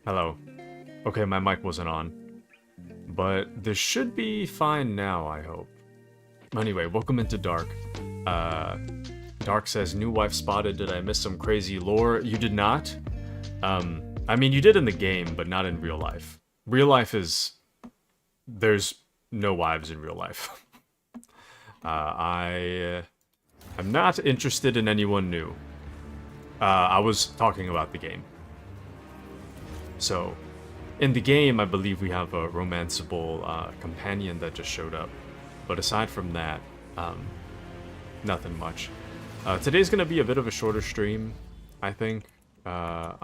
Hello. Okay, my mic wasn't on. But this should be fine now, I hope. Anyway, welcome into Dark. Uh, Dark says, new wife spotted, did I miss some crazy lore? You did not. I mean, you did in the game, but not in real life. Real life is... There's no wives in real life. I'm not interested in anyone new. I was talking about the game. So, in the game, I believe we have a romanceable companion that just showed up. But aside from that, nothing much. Today's gonna be a bit of a shorter stream, I think. Haven't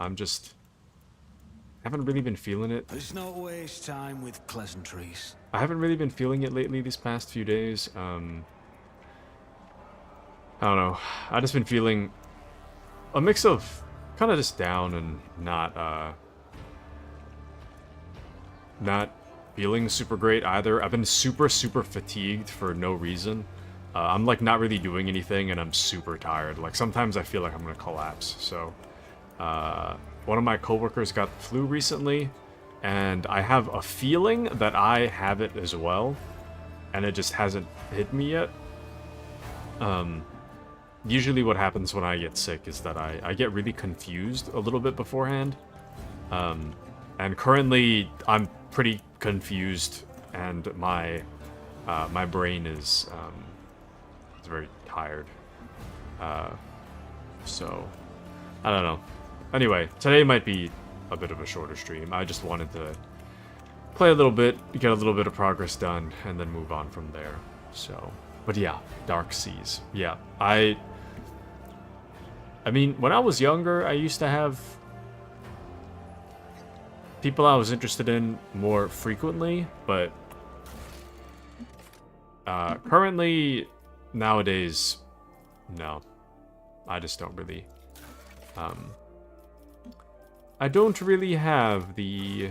really been feeling it. Let's not waste time with pleasantries. I haven't really been feeling it lately these past few days. I don't know. I just been feeling a mix of kind of just down and not feeling super great either. I've been super fatigued for no reason. I'm like not really doing anything and I'm super tired. Like sometimes I feel like I'm gonna collapse. So one of my coworkers got the flu recently and I have a feeling that I have it as well and it just hasn't hit me yet. Usually what happens when I get sick is that I get really confused a little bit beforehand. And currently I'm pretty confused and my brain is very tired. So I don't know. Anyway, today might be a bit of a shorter stream. I just wanted to play a little bit, get a little bit of progress done, and then move on from there. So, but yeah, Dark Seas. Yeah, I mean, when I was younger, I used to have people I was interested in more frequently, but currently, nowadays, no. I just don't really, I don't really have the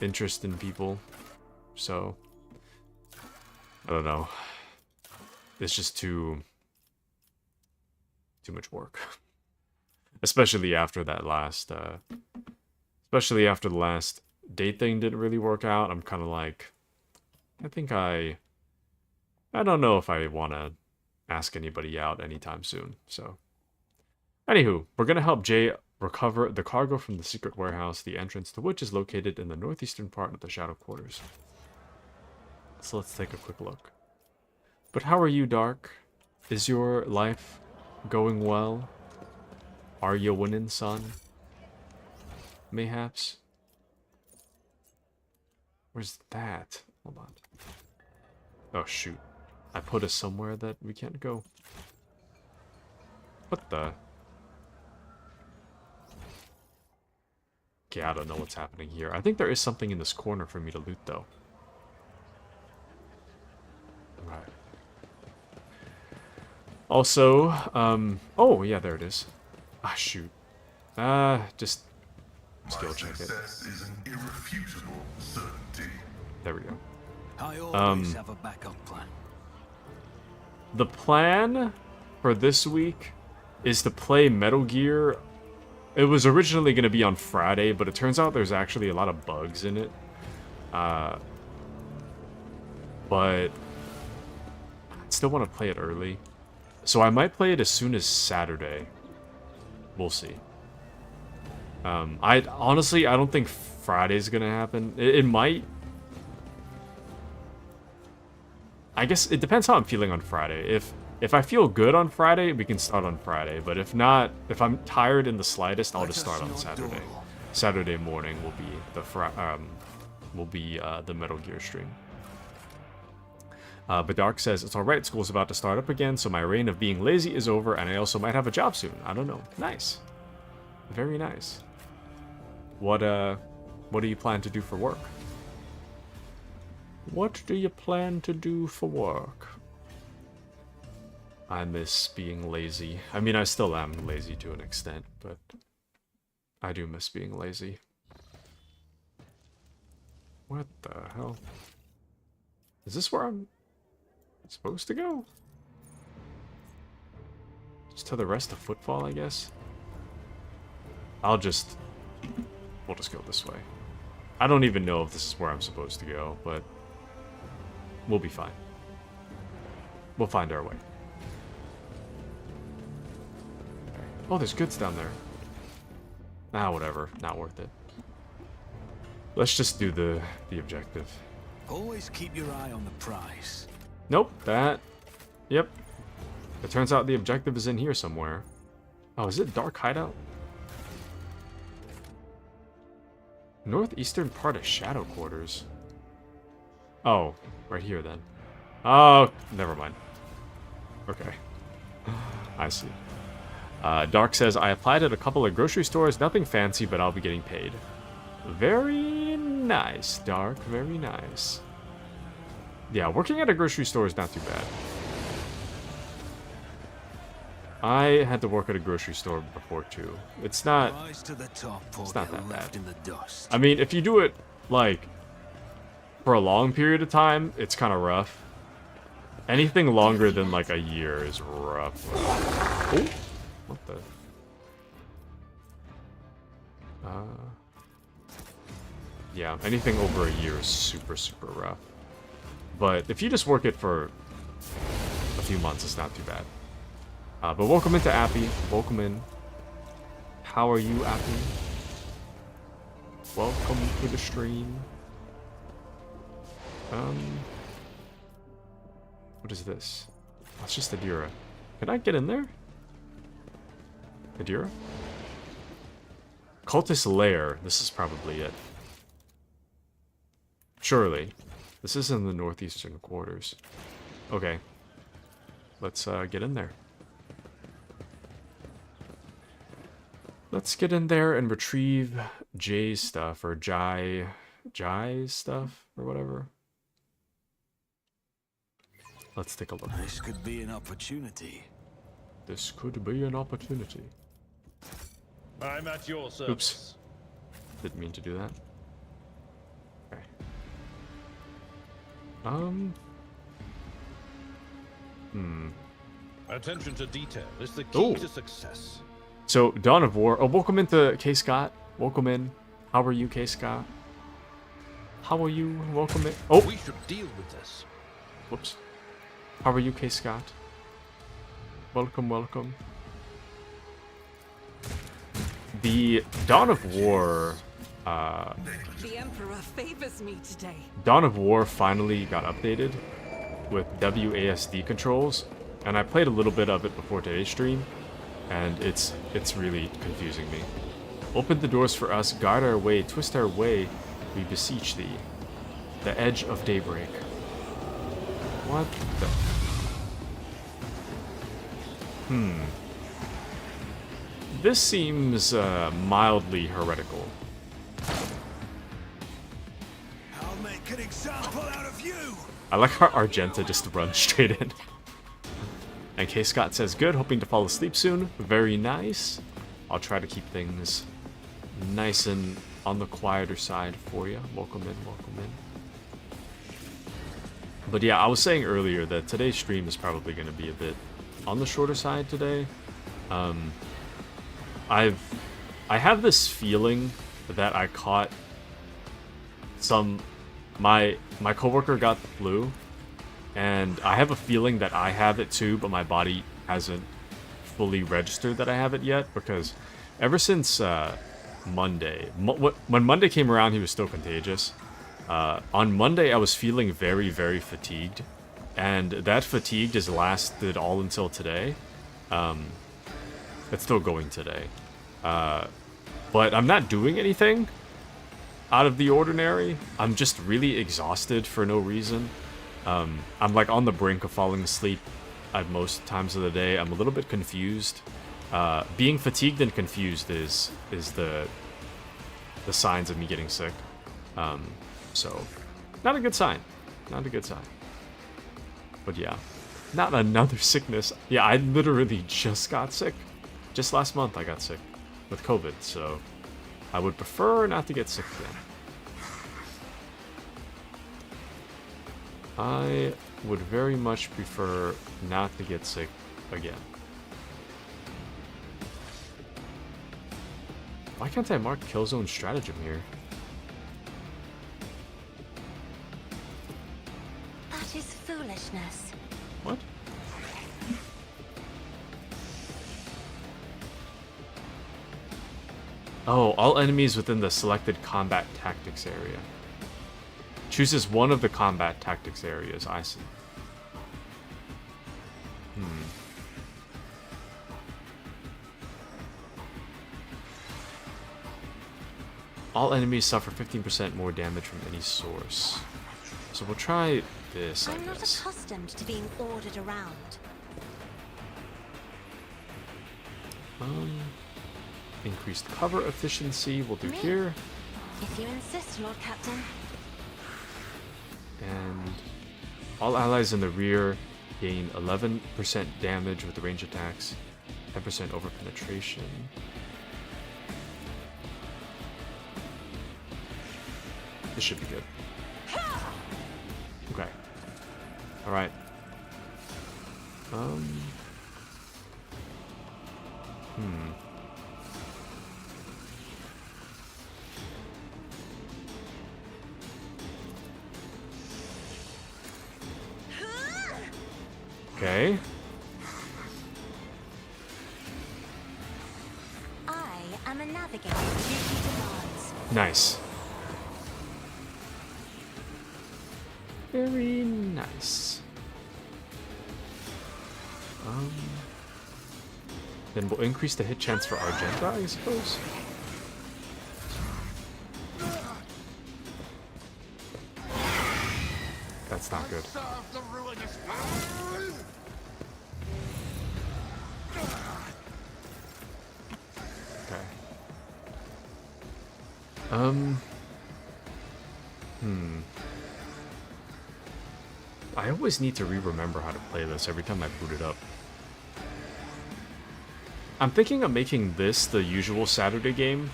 interest in people, so, I don't know. It's just too much work. Especially after that last, especially after the last date thing didn't really work out. I'm kind of like, I don't know if I want to ask anybody out anytime soon. So, anywho, we're going to help Jay recover the cargo from the secret warehouse, the entrance to which is located in the northeastern part of the Shadow Quarters. So let's take a quick look. But how are you, Dark? Is your life going well? Are you winning, son? Mayhaps? Where's that? Hold on. Oh, shoot. I put us somewhere that we can't go. What the? Okay, I don't know what's happening here. I think there is something in this corner for me to loot, though. Alright. Also, oh, yeah, there it is. Ah, shoot. Just skill check it. Is an irrefutable certainty. There we go. I always have a backup plan. The plan for this week is to play Metal Gear. It was originally going to be on Friday, but it turns out there's actually a lot of bugs in it. But I still want to play it early. So I might play it as soon as Saturday. We'll see. I honestly, I don't think Friday's gonna happen. It might. I guess it depends how I'm feeling on Friday. If I feel good on Friday, we can start on Friday. But if not, if I'm tired in the slightest, I'll just start on Saturday. Saturday morning will be the Metal Gear stream. But Dark says, it's alright, school's about to start up again, so my reign of being lazy is over, and I also might have a job soon. I don't know. Nice. Very nice. What do you plan to do for work? What do you plan to do for work? I miss being lazy. I mean, I still am lazy to an extent, but I do miss being lazy. What the hell? Is this where I'm supposed to go? Just to the rest of Footfall, I guess. I'll just we'll just go this way. I don't even know if this is where I'm supposed to go, but we'll be fine. We'll find our way. Oh, there's goods down there. Ah, whatever. Not worth it. Let's just do the objective. Always keep your eye on the prize. Nope, that... Yep. It turns out the objective is in here somewhere. Oh, is it Dark Hideout? Northeastern part of Shadow Quarters. Oh, right here then. Oh, never mind. Okay. I see. Dark says, I applied at a couple of grocery stores. Nothing fancy, but I'll be getting paid. Very nice, Dark. Very nice. Yeah, working at a grocery store is not too bad. I had to work at a grocery store before too. It's not that bad. I mean, if you do it like for a long period of time, it's kind of rough. Anything longer than like a year is rough. Oh, what the? Yeah, anything over a year is super, super rough. But if you just work it for a few months, it's not too bad. But welcome into Appy. Welcome in. How are you, Appy? Welcome to the stream. What is this? Oh, it's just Adira. Can I get in there? Adira? Cultist Lair. This is probably it. Surely. This is in the northeastern quarters. Okay. Let's get in there. Let's get in there and retrieve Jay's stuff, or Jai's stuff, or whatever. Let's take a look. This could be an opportunity. This could be an opportunity. I'm at your service. Oops. Didn't mean to do that. Okay. Attention to detail is the key to success. So, Dawn of War. Oh, welcome into K. Scott. Welcome in. How are you, K. Scott? How are you? Welcome in. Oh! We should deal with this. Whoops. How are you, K. Scott? Welcome, welcome. The Dawn of War... The Emperor favors me today. Dawn of War finally got updated with WASD controls, and I played a little bit of it before today's stream, and it's really confusing me. Open the doors for us, guard our way, twist our way, we beseech thee. The edge of daybreak. What the... This seems mildly heretical. I'll make an example out of you. I like how Argenta just runs straight in. And K. Scott says, good, hoping to fall asleep soon. Very nice. I'll try to keep things nice and on the quieter side for you. Welcome in, welcome in. But yeah, I was saying earlier that today's stream is probably going to be a bit on the shorter side today. I have this feeling that I caught my coworker got the flu, and I have a feeling that I have it too, but my body hasn't fully registered that I have it yet, because ever since Monday, when Monday came around, he was still contagious. On Monday, I was feeling very, very fatigued, and that fatigue has lasted all until today. It's still going today. But I'm not doing anything out of the ordinary. I'm just really exhausted for no reason. I'm like on the brink of falling asleep at most times of the day. I'm a little bit confused. Being fatigued and confused is the signs of me getting sick. So, not a good sign. Not a good sign. But yeah, not another sickness. Yeah, I literally just got sick. Just last month I got sick with COVID, so I would prefer not to get sick again. I would very much prefer not to get sick again. Why can't I mark Killzone Stratagem here? That is foolishness. What? Oh, all enemies within the selected combat tactics area. Chooses one of the combat tactics areas, I see. All enemies suffer 15% more damage from any source. So we'll try this, I I'm not guess. accustomed to being ordered around. Increased cover efficiency, we'll do Me? here. If you insist, Lord Captain. And all allies in the rear gain 11% damage with the range attacks, 10% over penetration. This should be good. Okay. Alright. Okay. I am a navigator. Duty demands. Nice. Very nice. Then we'll increase the hit chance for Argenta, I suppose. That's not good. Okay. I always need to re-remember how to play this every time I boot it up. I'm thinking of making this the usual Saturday game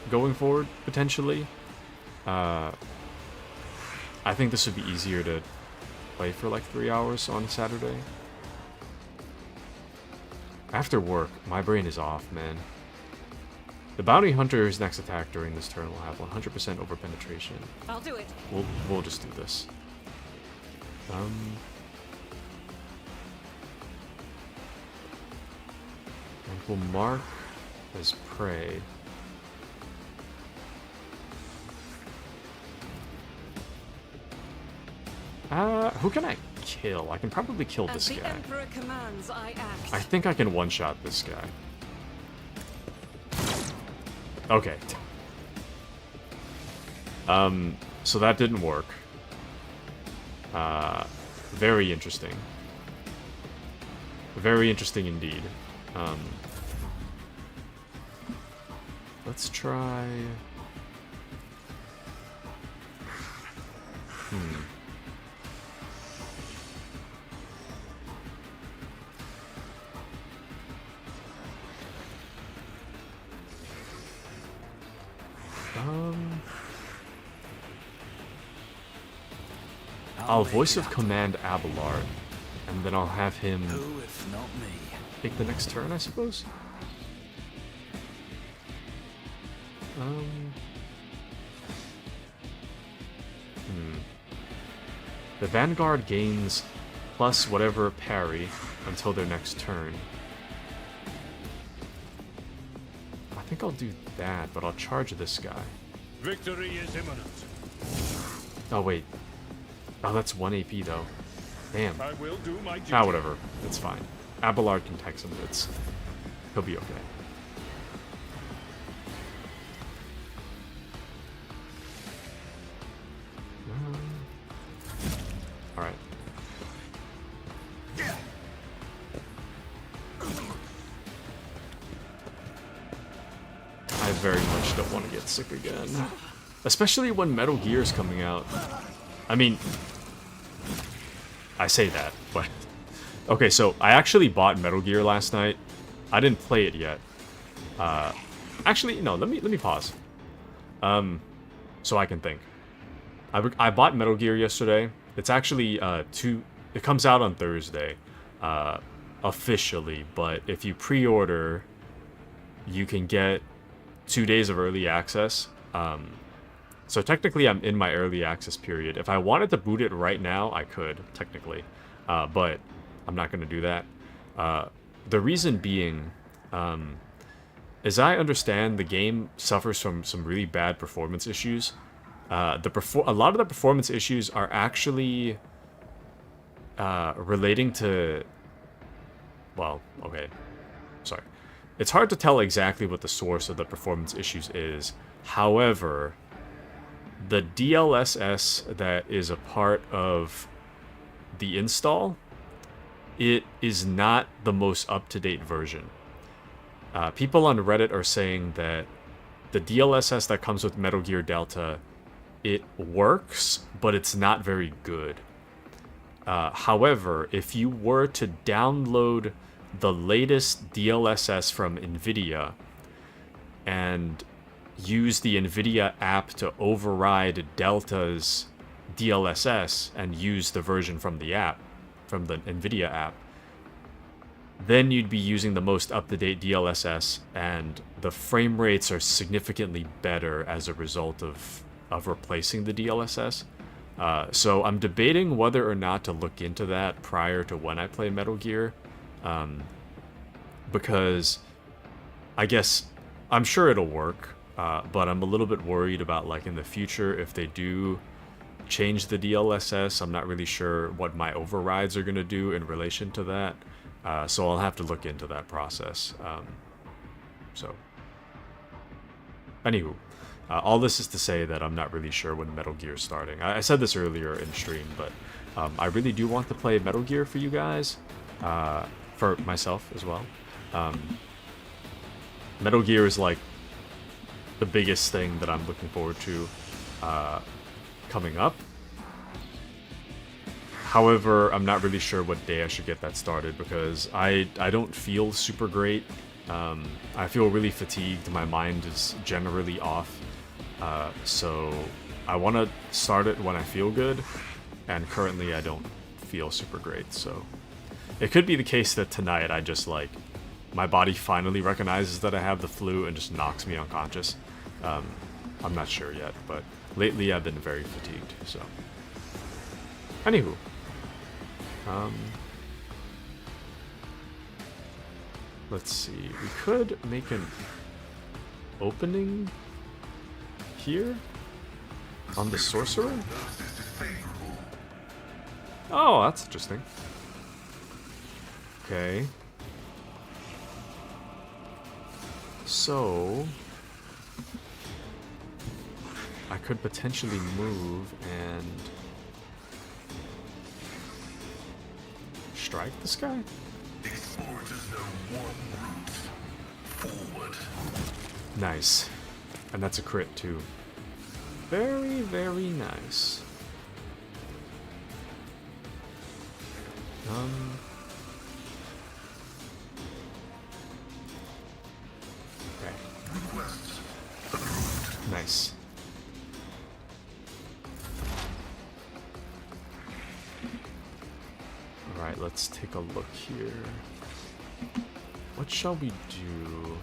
going forward, potentially. I think this would be easier to play for like 3 hours on Saturday. After work, my brain is off, man. The bounty hunter's next attack during this turn will have 100% over penetration. I'll do it. We'll just do this. And we'll mark as prey. Who can I kill? I can probably kill As this the guy. Emperor commands, I act. I think I can one-shot this guy. Okay. So that didn't work. Very interesting. Very interesting indeed. Let's try... I'll voice of command Abelard, and then I'll have him Who, if not me? take the next turn, I suppose. The Vanguard gains plus whatever parry until their next turn. I think I'll do that, but I'll charge this guy. Victory is imminent. Oh, wait. Oh, that's 1 AP, though. Damn. I will do my duty. Ah, whatever. It's fine. Abelard can take some hits. He'll be okay. Alright. I very much don't want to get sick again. Especially when Metal Gear is coming out. I mean... I say that, but... Okay, so I actually bought Metal Gear last night. I didn't play it yet. Actually, no, let me pause. So I can think. I bought Metal Gear yesterday. It's actually, it comes out on Thursday. Officially, but if you pre-order... you can get 2 days of early access. So technically I'm in my early access period. If I wanted to boot it right now, I could, technically. But I'm not going to do that. The reason being, as I understand, the game suffers from some really bad performance issues. A lot of the performance issues are actually relating to... Well, okay. Sorry. It's hard to tell exactly what the source of the performance issues is. However, the DLSS that is a part of the install, it is not the most up-to-date version. People on Reddit are saying that the DLSS that comes with Metal Gear Delta, it works, but it's not very good. However, if you were to download the latest DLSS from NVIDIA and use the NVIDIA app to override Delta's DLSS and use the version from the app, from the NVIDIA app, then you'd be using the most up-to-date DLSS, and the frame rates are significantly better as a result of replacing the DLSS. So I'm debating whether or not to look into that prior to when I play Metal Gear, because I guess I'm sure it'll work, but I'm a little bit worried about, like, in the future, if they do change the DLSS, I'm not really sure what my overrides are going to do in relation to that. So I'll have to look into that process. Anywho, all this is to say that I'm not really sure when Metal Gear is starting. I said this earlier in stream, but I really do want to play Metal Gear for you guys, for myself as well. Metal Gear is like the biggest thing that I'm looking forward to coming up. However, I'm not really sure what day I should get that started, because I don't feel super great. I feel really fatigued. My mind is generally off. So I want to start it when I feel good, and currently I don't feel super great. So it could be the case that tonight I just, like, my body finally recognizes that I have the flu and just knocks me unconscious. I'm not sure yet, but lately I've been very fatigued, so. Anywho. Let's see. We could make an opening here on the sorcerer. Oh, that's interesting. Okay. So I could potentially move and strike this guy? Nice. And that's a crit too. Very, very nice. Okay. Nice. Alright, let's take a look here. What shall we do?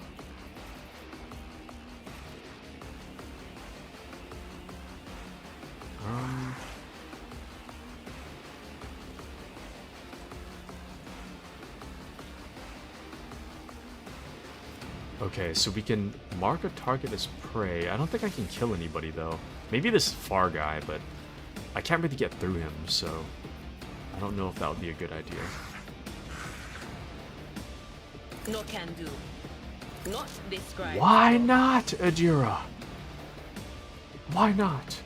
Okay, so we can mark a target as prey. I don't think I can kill anybody, though. Maybe this far guy, but I can't really get through him, so I don't know if that would be a good idea. No can do. Not describe. Why not, Adira? Why not?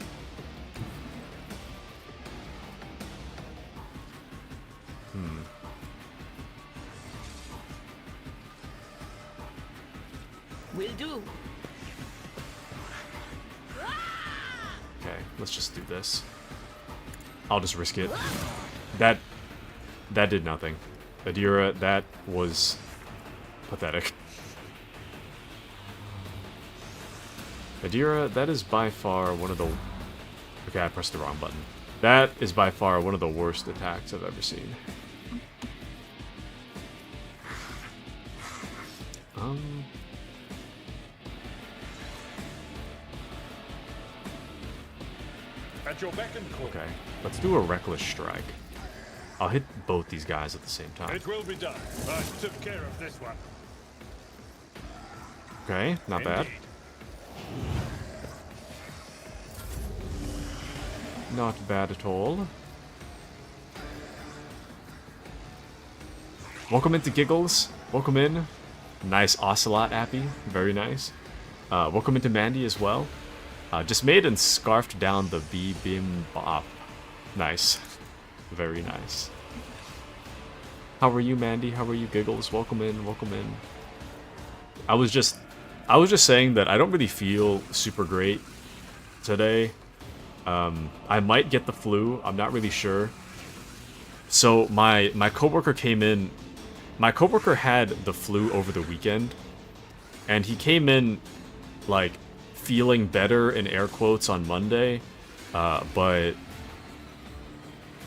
Will do. Okay, let's just do this. I'll just risk it. That did nothing. Adira, that was pathetic. Adira, that is by far one of the... Okay, I pressed the wrong button. That is by far one of the worst attacks I've ever seen. At your beck and call. Okay, let's do a reckless strike. I'll hit both these guys at the same time. It will be done. I took care of this one. Okay, not bad. Indeed. Not bad at all. Welcome into Giggles. Welcome in. Nice Ocelot, Appy. Very nice. Welcome into Mandy as well. Just made and scarfed down the bibimbap. Nice. Very nice. How are you, Mandy? How are you, Giggles? Welcome in. Welcome in. I was just saying that I don't really feel super great today. I might get the flu. I'm not really sure. So my coworker came in. My coworker had the flu over the weekend, and he came in like feeling better in air quotes on Monday, but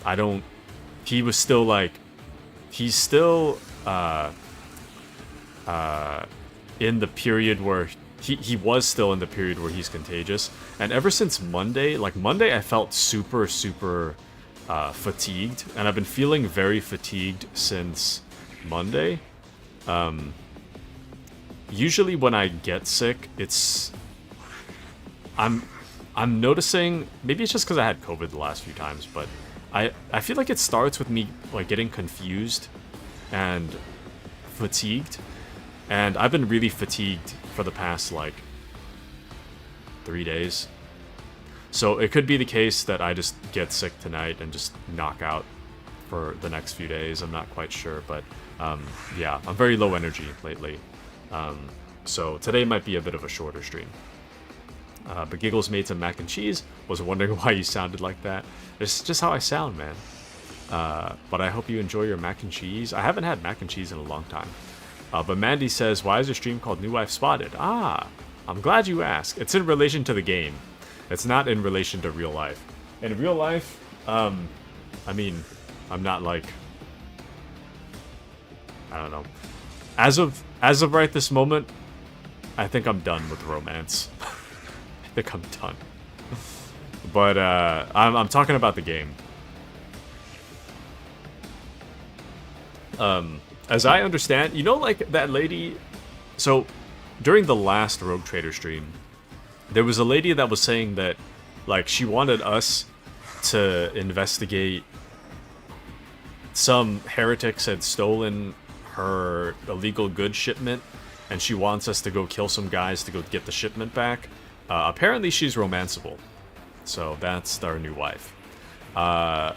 I don't. He was still like, he's still in the period where he was still in the period where he's contagious, and ever since Monday, like Monday, I felt super fatigued, and I've been feeling very fatigued since Monday. Usually when I get sick, it's I'm noticing, maybe it's just because I had COVID the last few times, but I feel like it starts with me like getting confused and fatigued, and I've been really fatigued for the past like 3 days. So it could be the case that I just get sick tonight and just knock out for the next few days. I'm not quite sure, but yeah, I'm very low energy lately. So today might be a bit of a shorter stream. But Giggles made some mac and cheese. Was wondering why you sounded like that. It's just how I sound, man. But I hope you enjoy your mac and cheese. I haven't had mac and cheese in a long time. But Mandy says, why is your stream called New Wife Spotted? Ah, I'm glad you asked. It's in relation to the game. It's not in relation to real life. In real life, I mean, I'm not like, I don't know. As of right this moment, I think I'm done with romance. I think I'm done. But I'm talking about the game. As I understand, you know, like that lady. So during the last Rogue Trader stream, there was a lady that was saying that, like, she wanted us to investigate some heretics had stolen her illegal goods shipment, and she wants us to go kill some guys to go get the shipment back. Apparently she's romanceable, so that's our new wife. Now,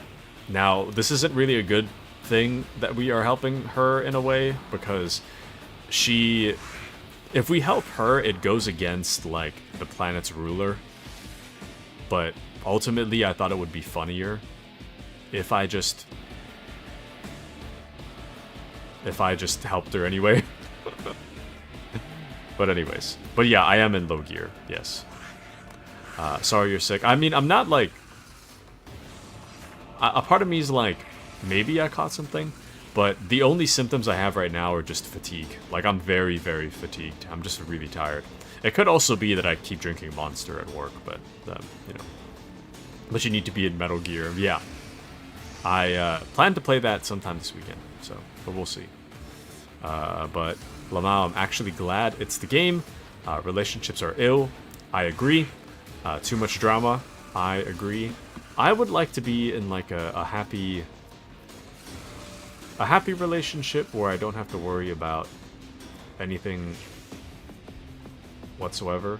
this isn't really a good thing that we are helping her in a way, because if we help her, it goes against, like, the planet's ruler. But ultimately, I thought it would be funnier if I just helped her anyway. But anyways. But yeah, I am in low gear, yes. Sorry you're sick. I mean, I'm not, like... A part of me is like, maybe I caught something. But the only symptoms I have right now are just fatigue. Like, I'm very, very fatigued. I'm just really tired. It could also be that I keep drinking Monster at work, but, you know. But you need to be in Metal Gear. Yeah. I plan to play that sometime this weekend, so, but we'll see. But, Lamau, I'm actually glad it's the game. Relationships are ill. I agree. Too much drama. I agree. I would like to be in, like, a happy relationship where I don't have to worry about anything whatsoever.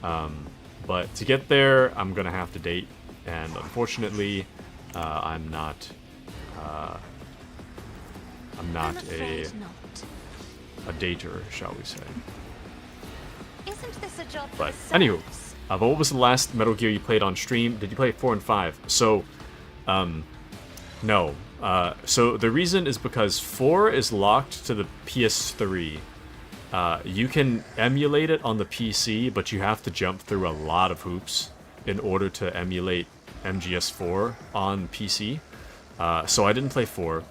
But to get there, I'm gonna have to date, and unfortunately, I'm not a dater, shall we say. Isn't this a job But for anywho, serfs? but what was the last Metal Gear you played on stream? Did you play 4 and 5? So, no. So the reason is because 4 is locked to the PS3. You can emulate it on the PC, but you have to jump through a lot of hoops in order to emulate MGS4 on PC. So I didn't play 4.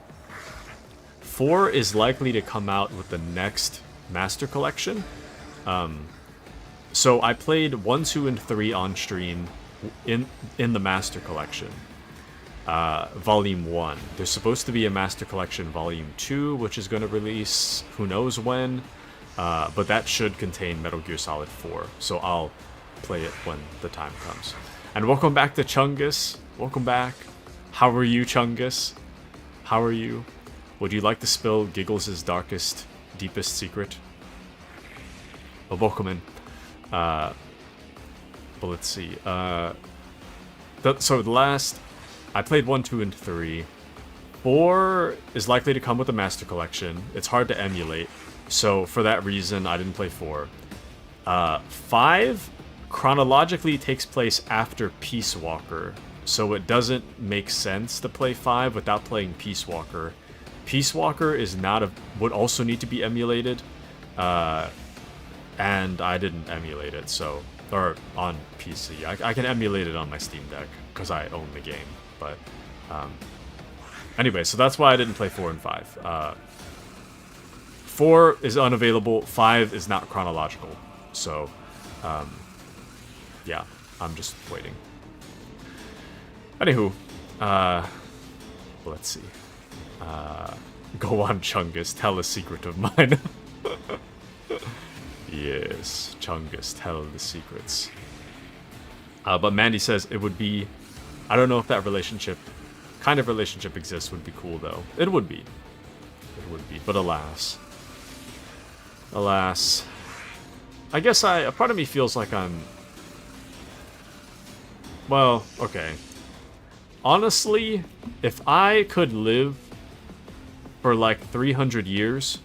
4 is likely to come out with the next Master Collection. So I played 1, 2, and 3 on stream. in the Master Collection. Volume 1. There's supposed to be a Master Collection Volume 2, which is going to release who knows when, but that should contain Metal Gear Solid 4, so I'll play it when the time comes. And welcome back to Chungus. Welcome back. How are you, Chungus? How are you? Would you like to spill Giggles's darkest, deepest secret? Well, welcome in. But let's see. So the last... I played 1, 2, and 3. 4 is likely to come with the Master Collection. It's hard to emulate. So for that reason, I didn't play 4. 5 chronologically takes place after Peace Walker. So it doesn't make sense to play 5 without playing Peace Walker. Peace Walker is not would also need to be emulated. And I didn't emulate it, so... Or on PC. I can emulate it on my Steam Deck, because I own the game. But, anyway, so that's why I didn't play 4 and 5. 4 is unavailable, 5 is not chronological. So, yeah, I'm just waiting. Anywho, let's see. Go on, Chungus, tell a secret of mine. Yes, Chungus, tell the secrets. But Mandy says it would be... I don't know if that kind of relationship exists. Would be cool, though. It would be. It would be. But alas. Alas. I guess a part of me feels like I'm... Well, okay. Honestly, if I could live for like 300 years...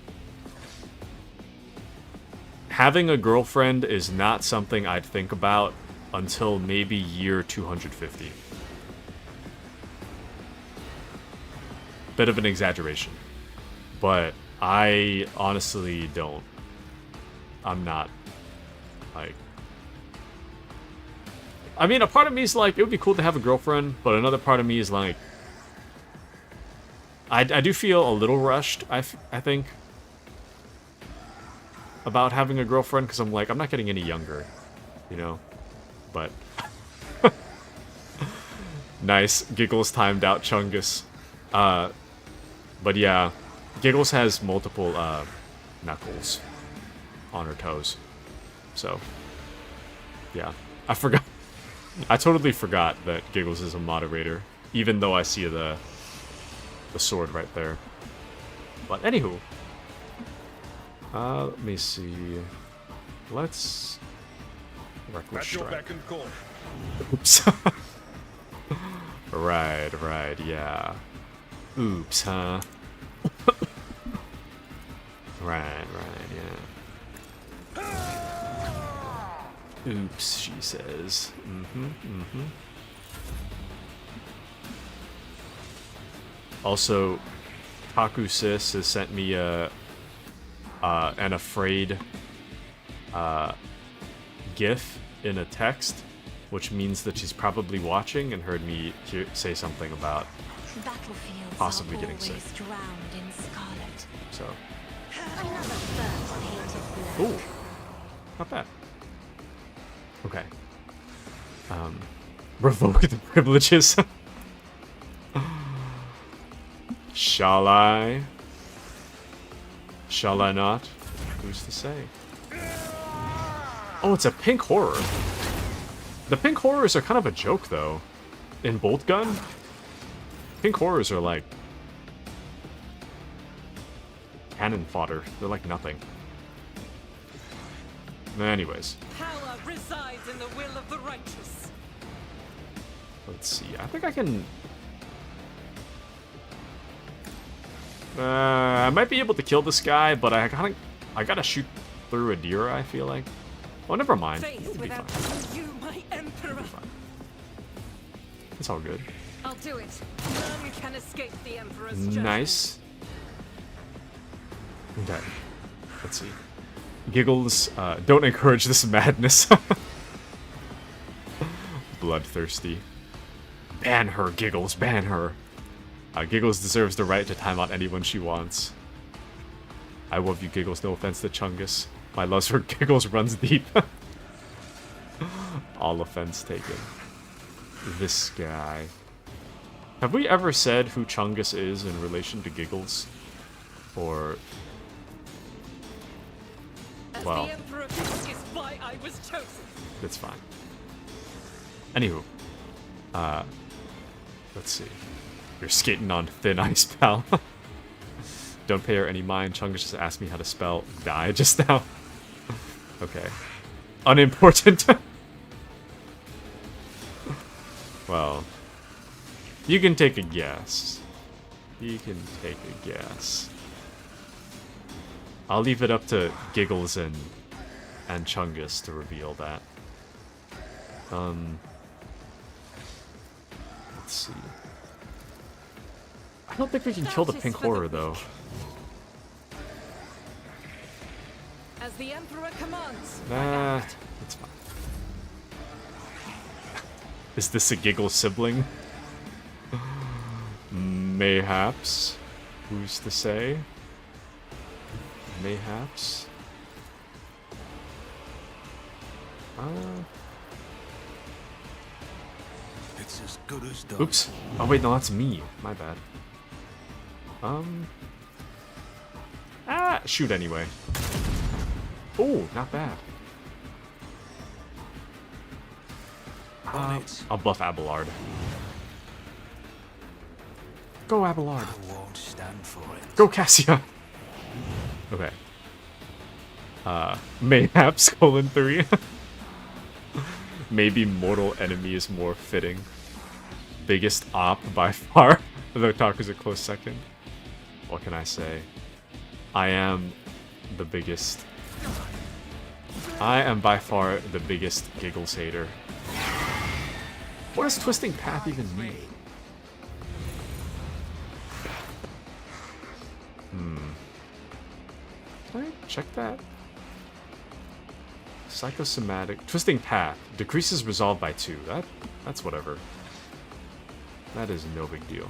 Having a girlfriend is not something I'd think about until maybe year 250. Bit of an exaggeration. But I honestly don't. I'm not, like... I mean, a part of me is like, it would be cool to have a girlfriend, but another part of me is like... I do feel a little rushed, I think. About having a girlfriend, because I'm like, I'm not getting any younger, you know? But... Nice. Giggles timed out Chungus. But yeah, Giggles has multiple, knuckles on her toes. So, yeah. I forgot. I totally forgot that Giggles is a moderator, even though I see the sword right there. But anywho... let me see. Let's... Reckless At your Strike. beck and call. Oops. Right, yeah. Oops, huh? Right, yeah. Oops, she says. Also, Taku Sis has sent me an afraid GIF in a text, which means that she's probably watching and heard me say something about Battlefields possibly are getting sick. always drowned in scarlet. So, Another first painted blood. ooh, not bad. Okay. Revoke the privileges. Shall I? Shall I not? Who's to say? Oh, it's a pink horror. The pink horrors are kind of a joke, though. In Bolt Gun, pink horrors are like cannon fodder. They're like nothing. Anyways, Power resides in the will of the righteous. let's see. I think I can... I might be able to kill this guy, but I gotta shoot through a deer, I feel like. Oh, never mind. Faith It'll be fine. without you, my emperor. It's all good. I'll do it. None can escape the emperor's judgment. Nice. Okay. Let's see. Giggles, don't encourage this madness. Bloodthirsty. Ban her, Giggles, ban her. Giggles deserves the right to time out anyone she wants. I love you, Giggles, no offense to Chungus. My love for Giggles runs deep. All offense taken. this guy. Have we ever said who Chungus is in relation to Giggles? Or... As well, the Emperor is why I was chosen. it's fine. Anywho. Let's see. You're skating on thin ice, pal. Don't pay her any mind. Chungus just asked me how to spell die just now. Okay. Unimportant. Well, you can take a guess. You can take a guess. I'll leave it up to Giggles and Chungus to reveal that. Let's see. I don't think we can kill the pink horror though. As the Emperor commands. Nah, it's fine. Is this a Giggle sibling? Mayhaps. Who's to say? Mayhaps. It's as good as done. Oops. Oh wait, no, that's me. My bad. Shoot anyway. Oh, not bad. I'll buff Abelard. Go Abelard. I won't stand for it. Go Cassia. Okay. Mayhaps :3. Maybe mortal enemy is more fitting. Biggest op by far. Though Taku's a close second. What can I say? I am the biggest. I am by far the biggest Giggles hater. What does Twisting Path even mean? Can I check that? Psychosomatic. Twisting Path. Decreases resolve by 2. That's whatever. That is no big deal.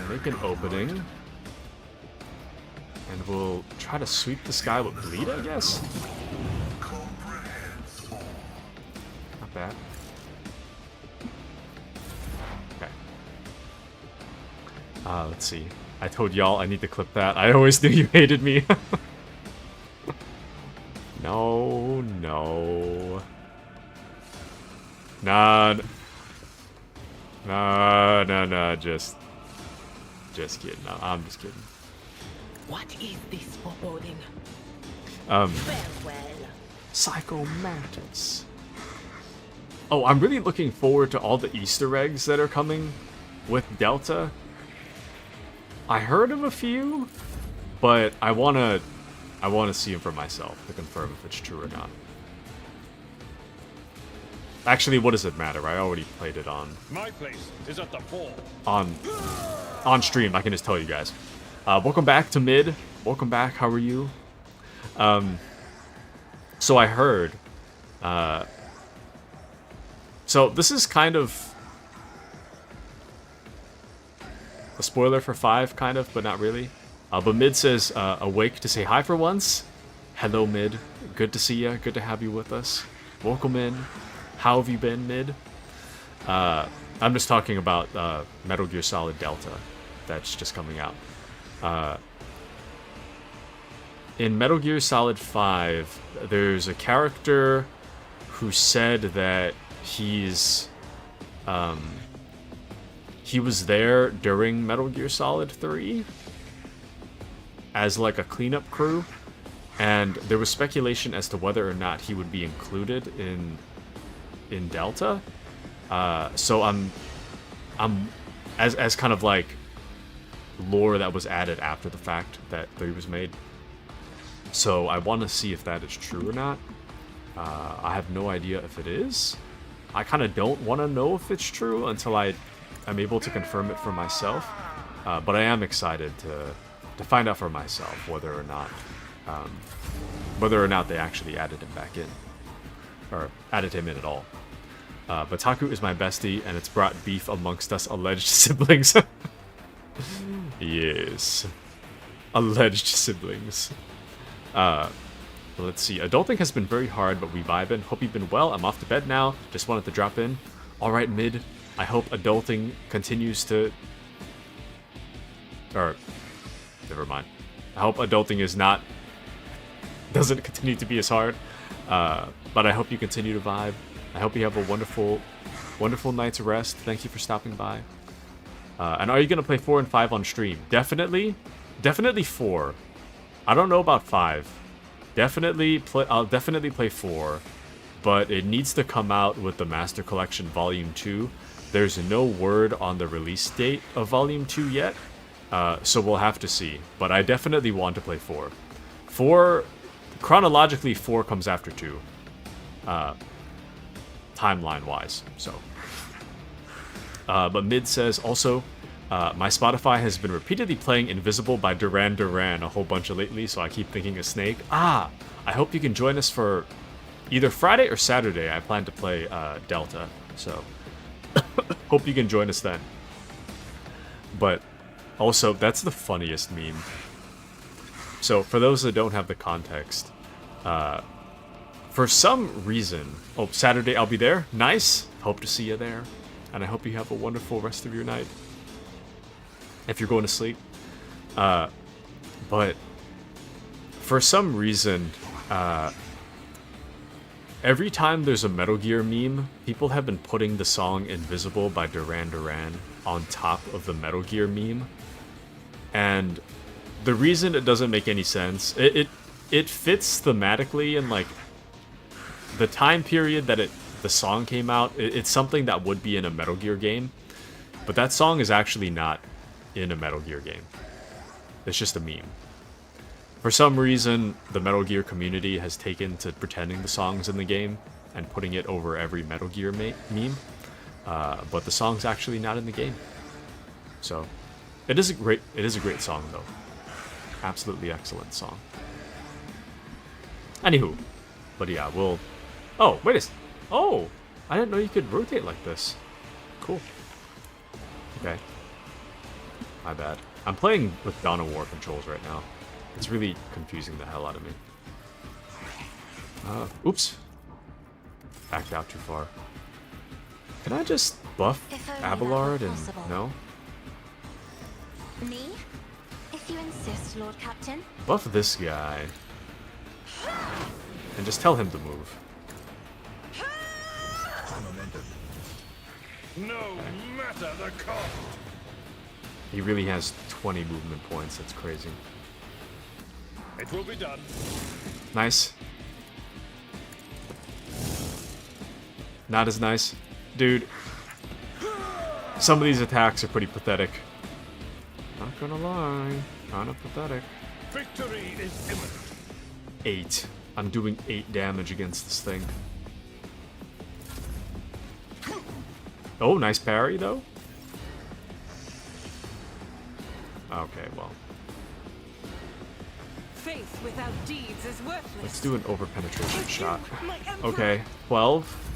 Make an opening. And we'll try to sweep this guy with bleed, I guess? Not bad. Okay. Let's see. I told y'all I need to clip that. I always knew you hated me. No, no. Nah. Nah, just kidding. No, I'm just kidding. What is this foreboding? Farewell. Psychomantis. Oh, I'm really looking forward to all the Easter eggs that are coming with Delta. I heard of a few, but I wanna see them for myself to confirm if it's true or not. Actually, what does it matter? I already played it on My place is at the ball. on stream. I can just tell you guys. Welcome back to mid. Welcome back. How are you? So I heard. So this is kind of a spoiler for 5, kind of, but not really. But Mid says, awake to say hi for once. Hello, Mid. Good to see you. Good to have you with us. Welcome in. How have you been, Mid? I'm just talking about Metal Gear Solid Delta. That's just coming out. In Metal Gear Solid 5, there's a character who said that he was there during Metal Gear Solid 3 as like a cleanup crew, and there was speculation as to whether or not he would be included in Delta. So I'm as kind of like lore that was added after the fact that 3 was made. So I want to see if that is true or not. I have no idea if it is. I kind of don't want to know if it's true until I'm able to confirm it for myself. But I am excited to find out for myself whether or not they actually added him back in, or added him in at all. But Taku is my bestie, and it's brought beef amongst us alleged siblings. Yes. Alleged siblings. Let's see. Adulting has been very hard, but we vibing. Hope you've been well. I'm off to bed now. Just wanted to drop in. Alright, mid. I hope adulting continues to... Or... Never mind. I hope adulting is not... Doesn't continue to be as hard. But I hope you continue to vibe. I hope you have a wonderful, wonderful night's rest. Thank you for stopping by. And are you going to play 4 and 5 on stream? Definitely. Definitely 4. I don't know about 5. I'll definitely play 4. But it needs to come out with the Master Collection Volume 2. There's no word on the release date of Volume 2 yet. So we'll have to see. But I definitely want to play 4. 4... Chronologically, 4 comes after 2. Timeline-wise, so. But Mid says, also, my Spotify has been repeatedly playing Invisible by Duran Duran a whole bunch of lately, so I keep thinking of Snake. I hope you can join us for either Friday or Saturday. I plan to play Delta, so hope you can join us then. But also, that's the funniest meme. So, for those that don't have the context, for some reason... Oh, Saturday I'll be there. Nice. Hope to see you there. And I hope you have a wonderful rest of your night. If you're going to sleep. But, for some reason, every time there's a Metal Gear meme, people have been putting the song Invisible by Duran Duran on top of the Metal Gear meme. And... the reason it doesn't make any sense, it fits thematically in like the time period that the song came out. It's something that would be in a Metal Gear game, but that song is actually not in a Metal Gear game. It's just a meme. For some reason, the Metal Gear community has taken to pretending the song's in the game and putting it over every Metal Gear meme, but the song's actually not in the game. So, it is a great song though. Absolutely excellent song. Anywho. But yeah, we'll... Oh, wait a... Oh! I didn't know you could rotate like this. Cool. Okay. My bad. I'm playing with Dawn of War controls right now. It's really confusing the hell out of me. Oops. Backed out too far. Can I just buff Abelard and... No? Me? If you insist, Lord Captain. Buff this guy. And just tell him to move. No matter the cost. He really has 20 movement points. That's crazy. It will be done. Nice. Not as nice. Dude. Some of these attacks are pretty pathetic. Not gonna lie. Kinda pathetic. Victory is imminent. 8. I'm doing 8 damage against this thing. Oh, nice parry, though. Okay, well. Faith without deeds is worthless. Let's do an over-penetration shot. Okay, 12.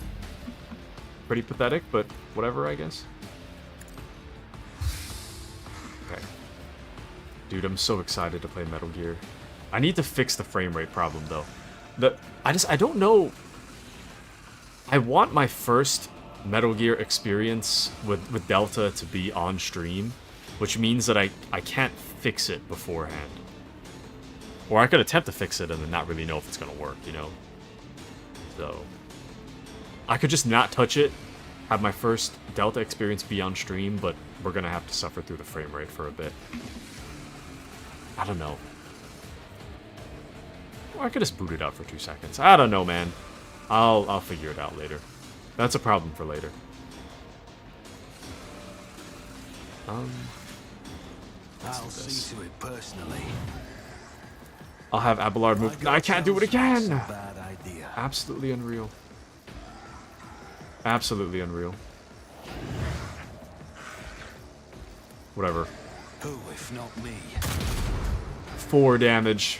Pretty pathetic, but whatever, I guess. Okay. Dude, I'm so excited to play Metal Gear. I need to fix the frame rate problem, though. I don't know... I want my first Metal Gear experience with Delta to be on stream, which means that I can't fix it beforehand. Or I could attempt to fix it and then not really know if it's gonna work, you know? So... I could just not touch it, have my first Delta experience be on stream, but we're gonna have to suffer through the frame rate for a bit. I don't know. Or I could just boot it out for 2 seconds. I don't know, man. I'll figure it out later. That's a problem for later. I'll see to it personally. I'll have Abelard move. No, I can't do it again! Bad idea. Absolutely unreal. Absolutely unreal. Whatever. Who, if not me? 4 damage.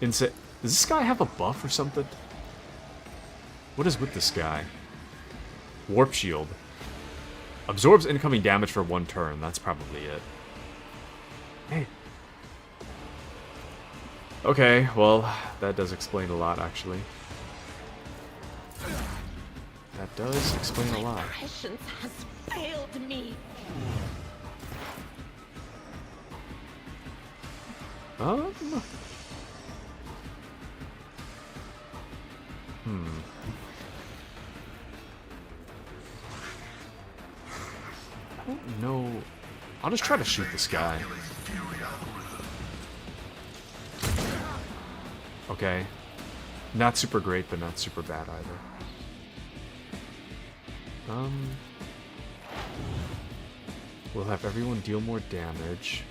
Insane. Does this guy have a buff or something? What is with this guy? Warp Shield. Absorbs incoming damage for 1 turn. That's probably it. Hey. Okay, well, that does explain a lot, actually. That does explain a lot. Patience has failed me. Hmm. I don't know. I'll just try to shoot this guy. Okay. Not super great, but not super bad either. We'll have everyone deal more damage.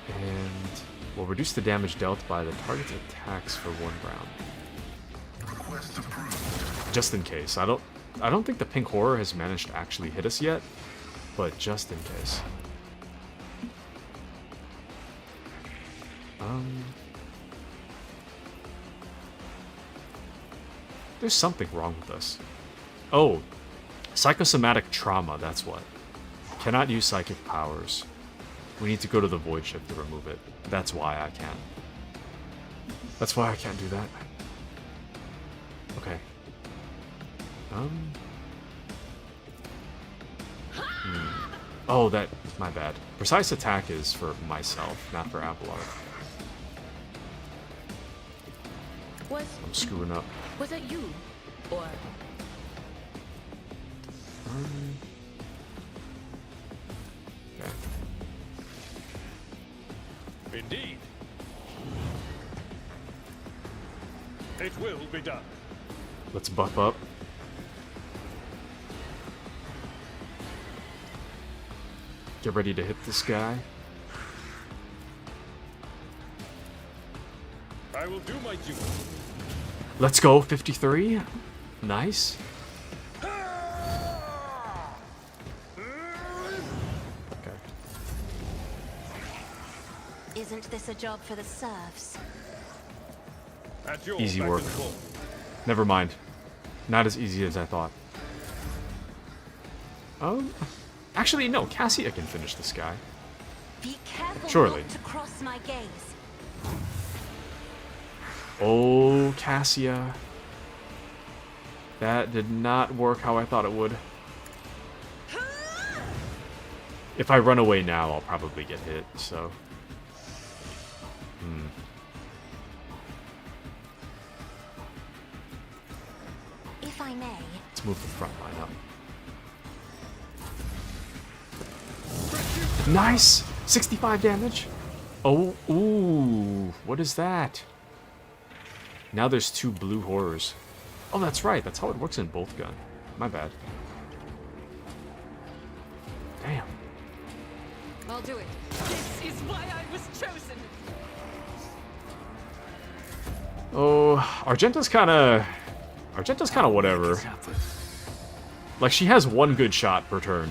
And we'll reduce the damage dealt by the target's attacks for 1 round. Just in case. I don't think the pink horror has managed to actually hit us yet, but just in case. There's something wrong with us. Oh, psychosomatic trauma, that's what. Cannot use psychic powers. We need to go to the void ship to remove it. That's why I can't. That's why I can't do that. Okay. Oh, my bad. Precise attack is for myself, not for Abelard. I'm screwing up. Was it you? Or Okay. Indeed. It will be done. Let's buff up. Get ready to hit this guy. I will do my duty. Let's go, 53. Nice. Okay. isn't this a job for the serfs? At your Easy beck work. and call. Never mind. Not as easy as I thought. Actually, no. Cassia can finish this guy. Be careful Surely. not to cross my gaze. Oh, Cassia. That did not work how I thought it would. If I run away now, I'll probably get hit, so... If I may. Let's move the front line up. Nice! 65 damage! Oh, ooh, what is that? Now there's 2 blue horrors. Oh, that's right, that's how it works in both gun. My bad. Damn. I'll do it. This is why I was chosen. Oh, Argenta's kind of whatever. Like, she has 1 good shot per turn.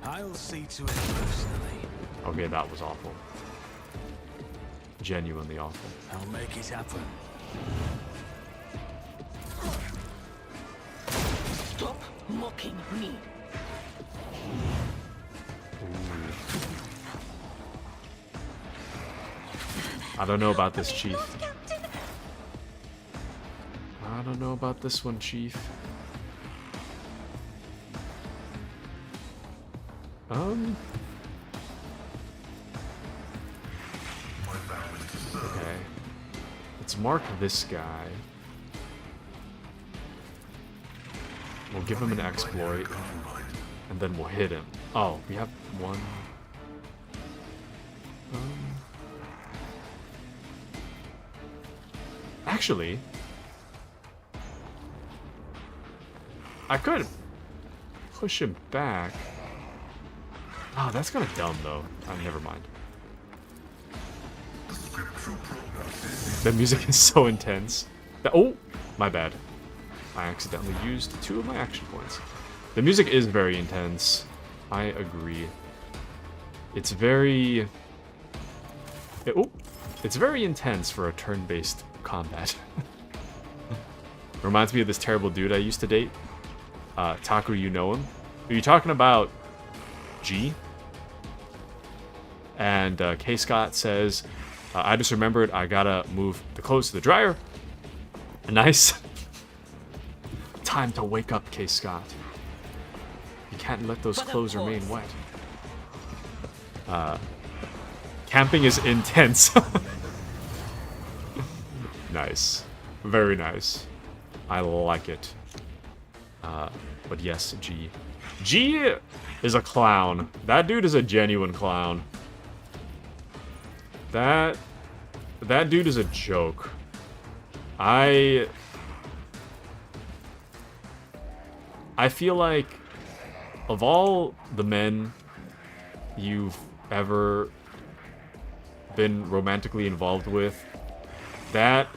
I'll see to it personally. Okay, that was awful. Genuinely awful. I'll make it happen. Stop mocking me. I don't know about this, Chief. I don't know about this one, Chief. Okay. Let's mark this guy. We'll give him an exploit. And then we'll hit him. Oh, we have 1. Actually, I could push him back. Ah, that's kind of dumb, though. Never mind. The music is so intense. Oh, my bad. I accidentally used 2 of my action points. The music is very intense. I agree. It's very... it's very intense for a turn-based combat. Reminds me of this terrible dude I used to date. Taku, you know him? Are you talking about G? And K. Scott says, I just remembered I gotta move the clothes to the dryer. Nice. Time to wake up, K. Scott. You can't let those clothes remain wet. Camping is intense. Nice. Very nice. I like it. But yes, G. G is a clown. That dude is a genuine clown. That dude is a joke. I feel like of all the men you've ever been romantically involved with, that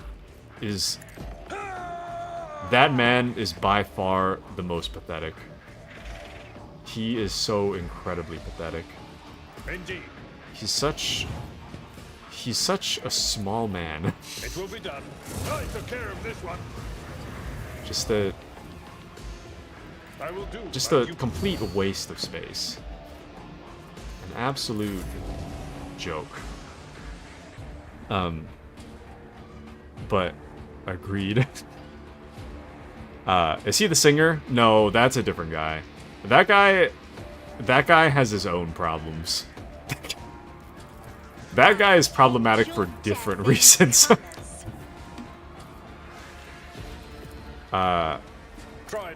man is by far the most pathetic. He is so incredibly pathetic. Indeed. He's such a small man. It will be done. I took care of this one. Just a I will do. complete waste of space. An absolute joke. But agreed. Is he the singer? No, that's a different guy. That guy has his own problems. That guy is problematic for different reasons. Tried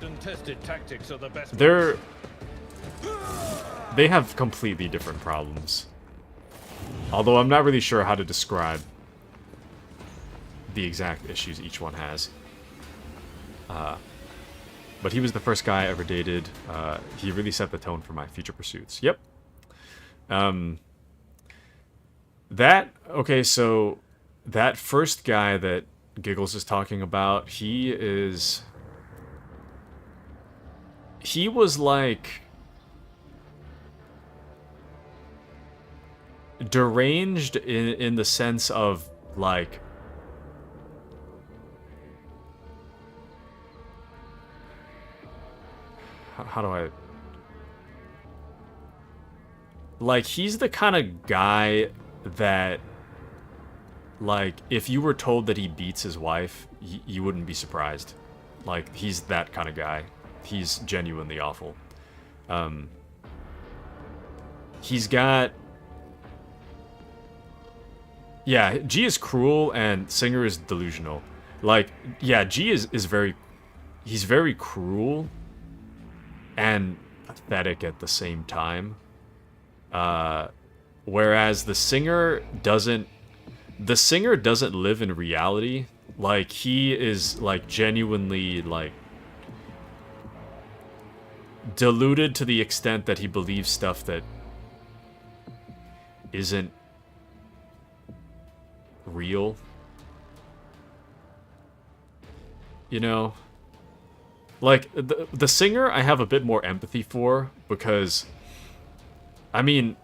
and tested tactics are the best. They have completely different problems. Although I'm not really sure how to describe the exact issues each one has. But he was the first guy I ever dated. He really set the tone for my future pursuits. Yep. Okay, so that first guy that Giggles is talking about, he was like deranged in the sense of like how do I like he's the kind of guy that like if you were told that he beats his wife, you wouldn't be surprised. Like he's that kind of guy. He's genuinely awful. He's got yeah, G is cruel and Singer is delusional. Like yeah, G is very he's very cruel and pathetic at the same time. Whereas the singer doesn't live in reality. Like he is like genuinely like deluded to the extent that he believes stuff that isn't real. You know? Like, the singer I have a bit more empathy for, because, I mean,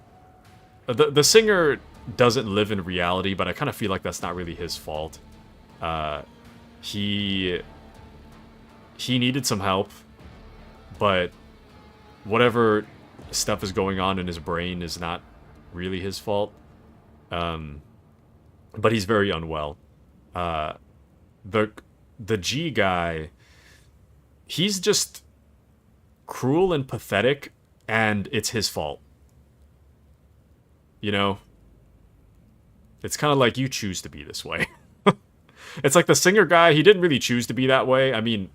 the singer doesn't live in reality, but I kind of feel like that's not really his fault. He needed some help, but whatever stuff is going on in his brain is not really his fault. But he's very unwell. The G guy, he's just cruel and pathetic, and it's his fault. You know? It's kind of like you choose to be this way. It's like the singer guy, he didn't really choose to be that way. I mean,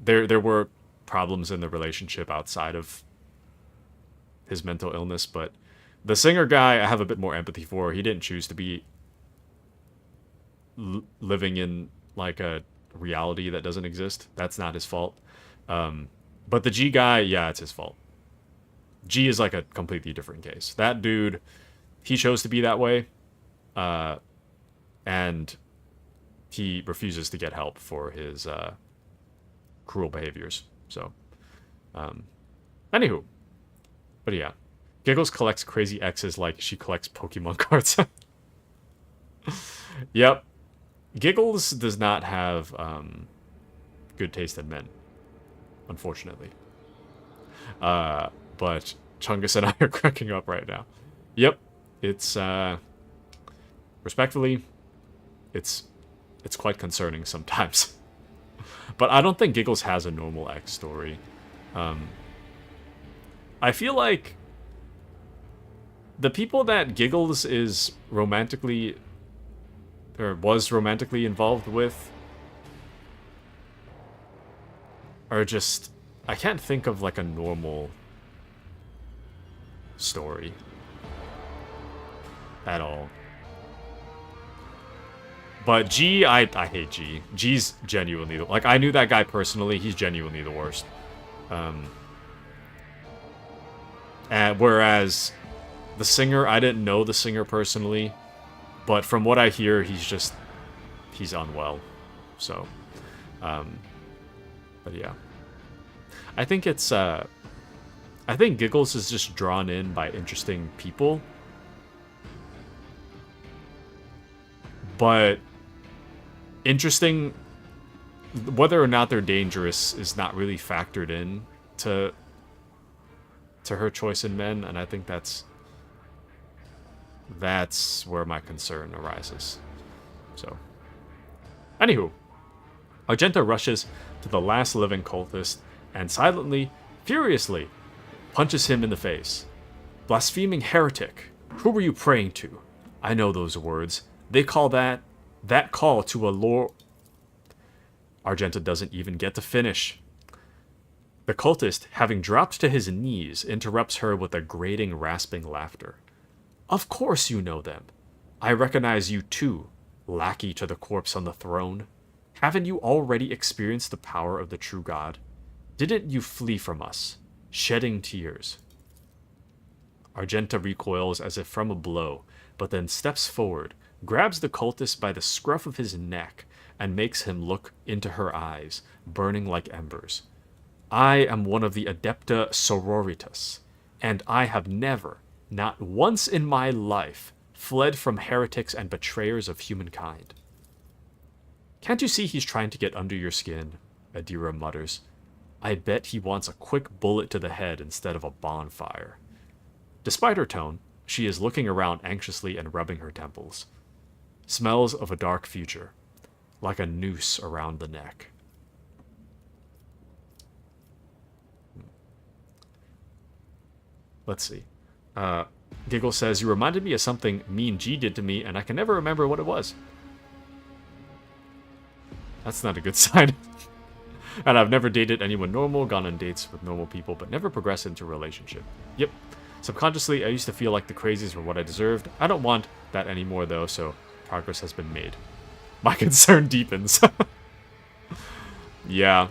there were problems in the relationship outside of his mental illness, but the singer guy I have a bit more empathy for. He didn't choose to be living in like a reality that doesn't exist. That's not his fault. But the G guy, yeah, it's his fault. G is like a completely different case. That dude, he chose to be that way, and he refuses to get help for his cruel behaviors. So, anywho, but yeah, Giggles collects crazy exes like she collects Pokemon cards. Yep. Giggles does not have good taste in men, unfortunately. But Chungus and I are cracking up right now. Yep. It's respectfully, it's quite concerning sometimes. But I don't think Giggles has a normal X story. I feel like the people that Giggles is romantically, or was romantically involved with, are just, I can't think of like a normal story at all. But G, I hate G. G's genuinely, like, I knew that guy personally. He's genuinely the worst. And whereas the singer, I didn't know the singer personally, but from what I hear, he's unwell. So, but yeah. I think Giggles is just drawn in by interesting people. But interesting, whether or not they're dangerous is not really factored in to her choice in men, and I think that's where my concern arises. So, anywho, Argenta rushes to the last living cultist and silently, furiously, punches him in the face. Blaspheming heretic, who were you praying to? I know those words. They call that call to a lord. Argenta doesn't even get to finish. The cultist, having dropped to his knees, interrupts her with a grating, rasping laughter. Of course you know them. I recognize you too, lackey to the corpse on the throne. Haven't you already experienced the power of the true God? Didn't you flee from us, shedding tears? Argenta recoils as if from a blow, but then steps forward, grabs the cultist by the scruff of his neck, and makes him look into her eyes, burning like embers. I am one of the Adepta Sororitas, and I have never, not once in my life, fled from heretics and betrayers of humankind. Can't you see he's trying to get under your skin? Adira mutters. I bet he wants a quick bullet to the head instead of a bonfire. Despite her tone, she is looking around anxiously and rubbing her temples. Smells of a dark future, like a noose around the neck. Let's see. Giggle says, you reminded me of something Mean G did to me, and I can never remember what it was. That's not a good sign. And I've never dated anyone normal, gone on dates with normal people, but never progressed into a relationship. Yep. Subconsciously, I used to feel like the crazies were what I deserved. I don't want that anymore, though, so progress has been made. My concern deepens. Yeah.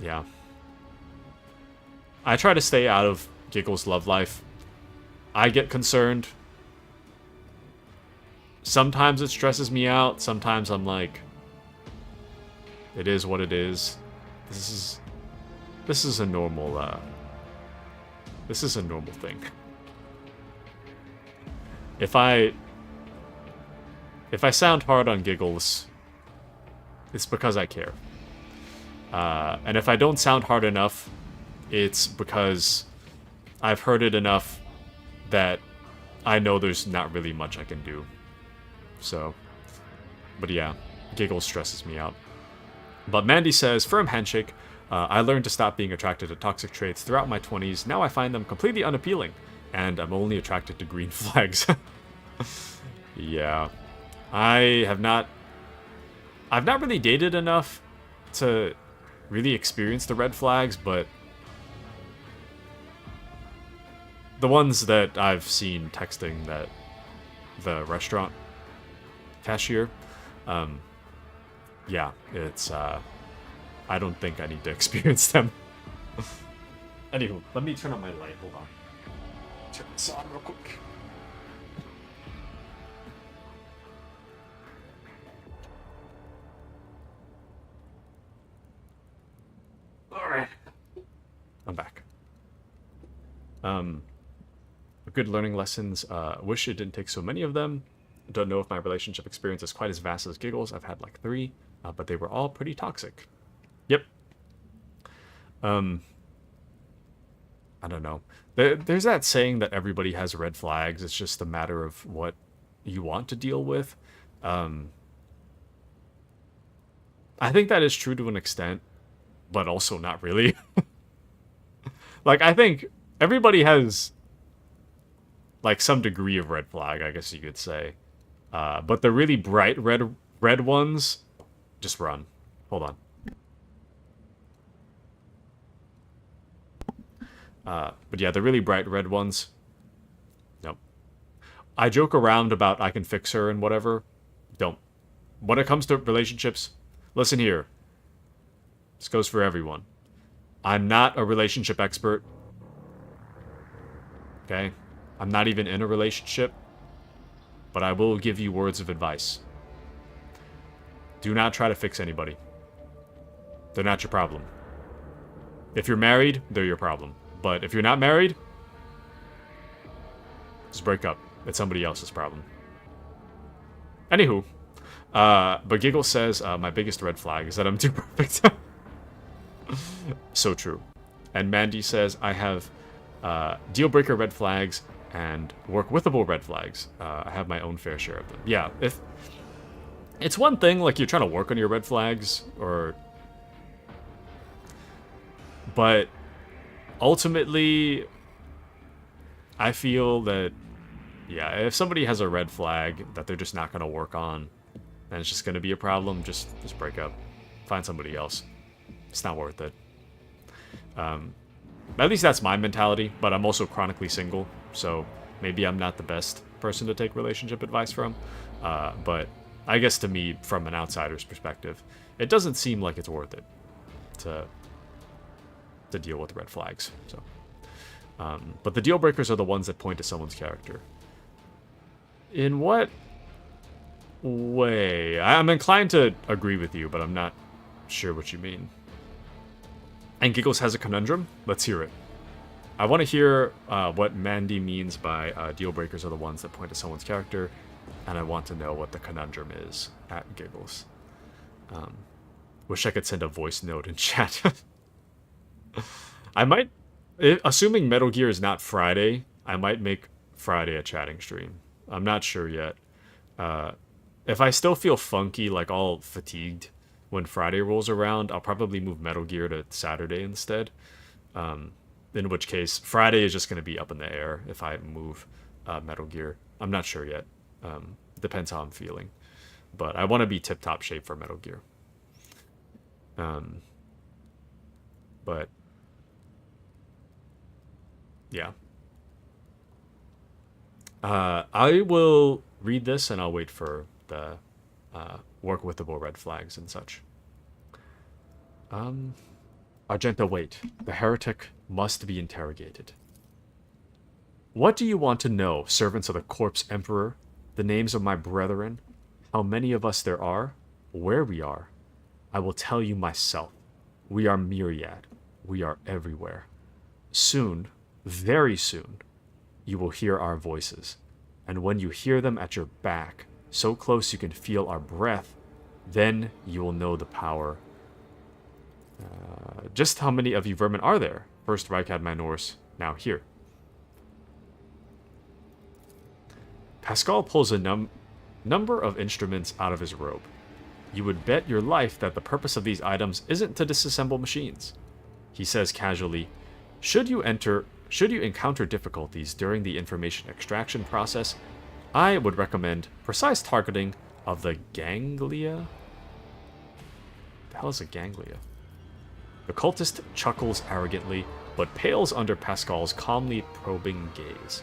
Yeah. I try to stay out of Giggle's love life. I get concerned. Sometimes it stresses me out. Sometimes I'm like, it is what it is. This is a normal thing. If I sound hard on Giggles, it's because I care. And if I don't sound hard enough, it's because I've heard it enough that I know there's not really much I can do. So, but yeah, Giggles stresses me out. But Mandy says, firm handshake. I learned to stop being attracted to toxic traits throughout my 20s. Now I find them completely unappealing, and I'm only attracted to green flags. Yeah. I've not really dated enough to really experience the red flags, but the ones that I've seen texting that the restaurant cashier, yeah, it's, I don't think I need to experience them. Anywho, let me turn on my light, hold on. Turn this on real quick. Alright. I'm back. Good learning lessons. Wish it didn't take so many of them. Don't know if my relationship experience is quite as vast as Giggles. I've had like 3, but they were all pretty toxic. Yep. I don't know. There's that saying that everybody has red flags. It's just a matter of what you want to deal with. I think that is true to an extent, but also not really. Like, I think everybody has, like, some degree of red flag, I guess you could say. But the really bright red ones, just run. Hold on. But yeah, the really bright red ones, nope. I joke around about I can fix her and whatever. Don't. When it comes to relationships, listen here. This goes for everyone. I'm not a relationship expert. Okay? I'm not even in a relationship. But I will give you words of advice. Do not try to fix anybody. They're not your problem. If you're married, they're your problem. But if you're not married, just break up. It's somebody else's problem. Anywho, but Giggle says, my biggest red flag is that I'm too perfect. So true. And Mandy says, I have deal breaker red flags and work withable red flags. I have my own fair share of them. Yeah, if it's one thing, like, you're trying to work on your red flags, but ultimately, I feel that, yeah, if somebody has a red flag that they're just not going to work on, then it's just going to be a problem, just break up. Find somebody else. It's not worth it. At least that's my mentality, but I'm also chronically single, so maybe I'm not the best person to take relationship advice from. But I guess to me, from an outsider's perspective, it doesn't seem like it's worth it to deal with red flags. So, but the deal breakers are the ones that point to someone's character. In what way? I'm inclined to agree with you, but I'm not sure what you mean. And Giggles has a conundrum. Let's hear it. I want to hear what Mandy means by deal breakers are the ones that point to someone's character, and I want to know what the conundrum is at Giggles. Wish I could send a voice note in chat. I might, assuming Metal Gear is not Friday, I might make Friday a chatting stream. I'm not sure yet. If I still feel funky, like all fatigued when Friday rolls around, I'll probably move Metal Gear to Saturday instead. In which case, Friday is just going to be up in the air if I move Metal Gear. I'm not sure yet. Depends how I'm feeling. But I want to be tip-top shape for Metal Gear. But yeah. I will read this and I'll wait for the work withable red flags and such. Argenta, wait. The heretic must be interrogated. What do you want to know, servants of the corpse emperor? The names of my brethren? How many of us there are? Where we are? I will tell you myself. We are myriad. We are everywhere. Soon, very soon, you will hear our voices. And when you hear them at your back, so close you can feel our breath, then you will know the power. Just how many of you vermin are there? First Rykad my Norse, now here. Pascal pulls a number of instruments out of his robe. You would bet your life that the purpose of these items isn't to disassemble machines. He says casually, should you encounter difficulties during the information extraction process, I would recommend precise targeting of the ganglia. The hell is a ganglia? The cultist chuckles arrogantly, but pales under Pascal's calmly probing gaze.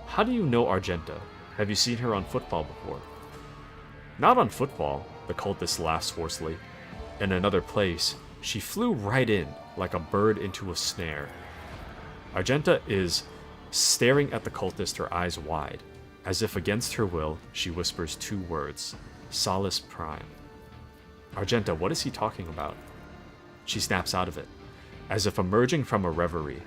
How do you know Argenta? Have you seen her on football before? Not on football, the cultist laughs hoarsely. In another place, she flew right in, like a bird into a snare. Argenta is staring at the cultist, her eyes wide. As if against her will, she whispers two words, Solace Prime. Argenta, what is he talking about? She snaps out of it, as if emerging from a reverie.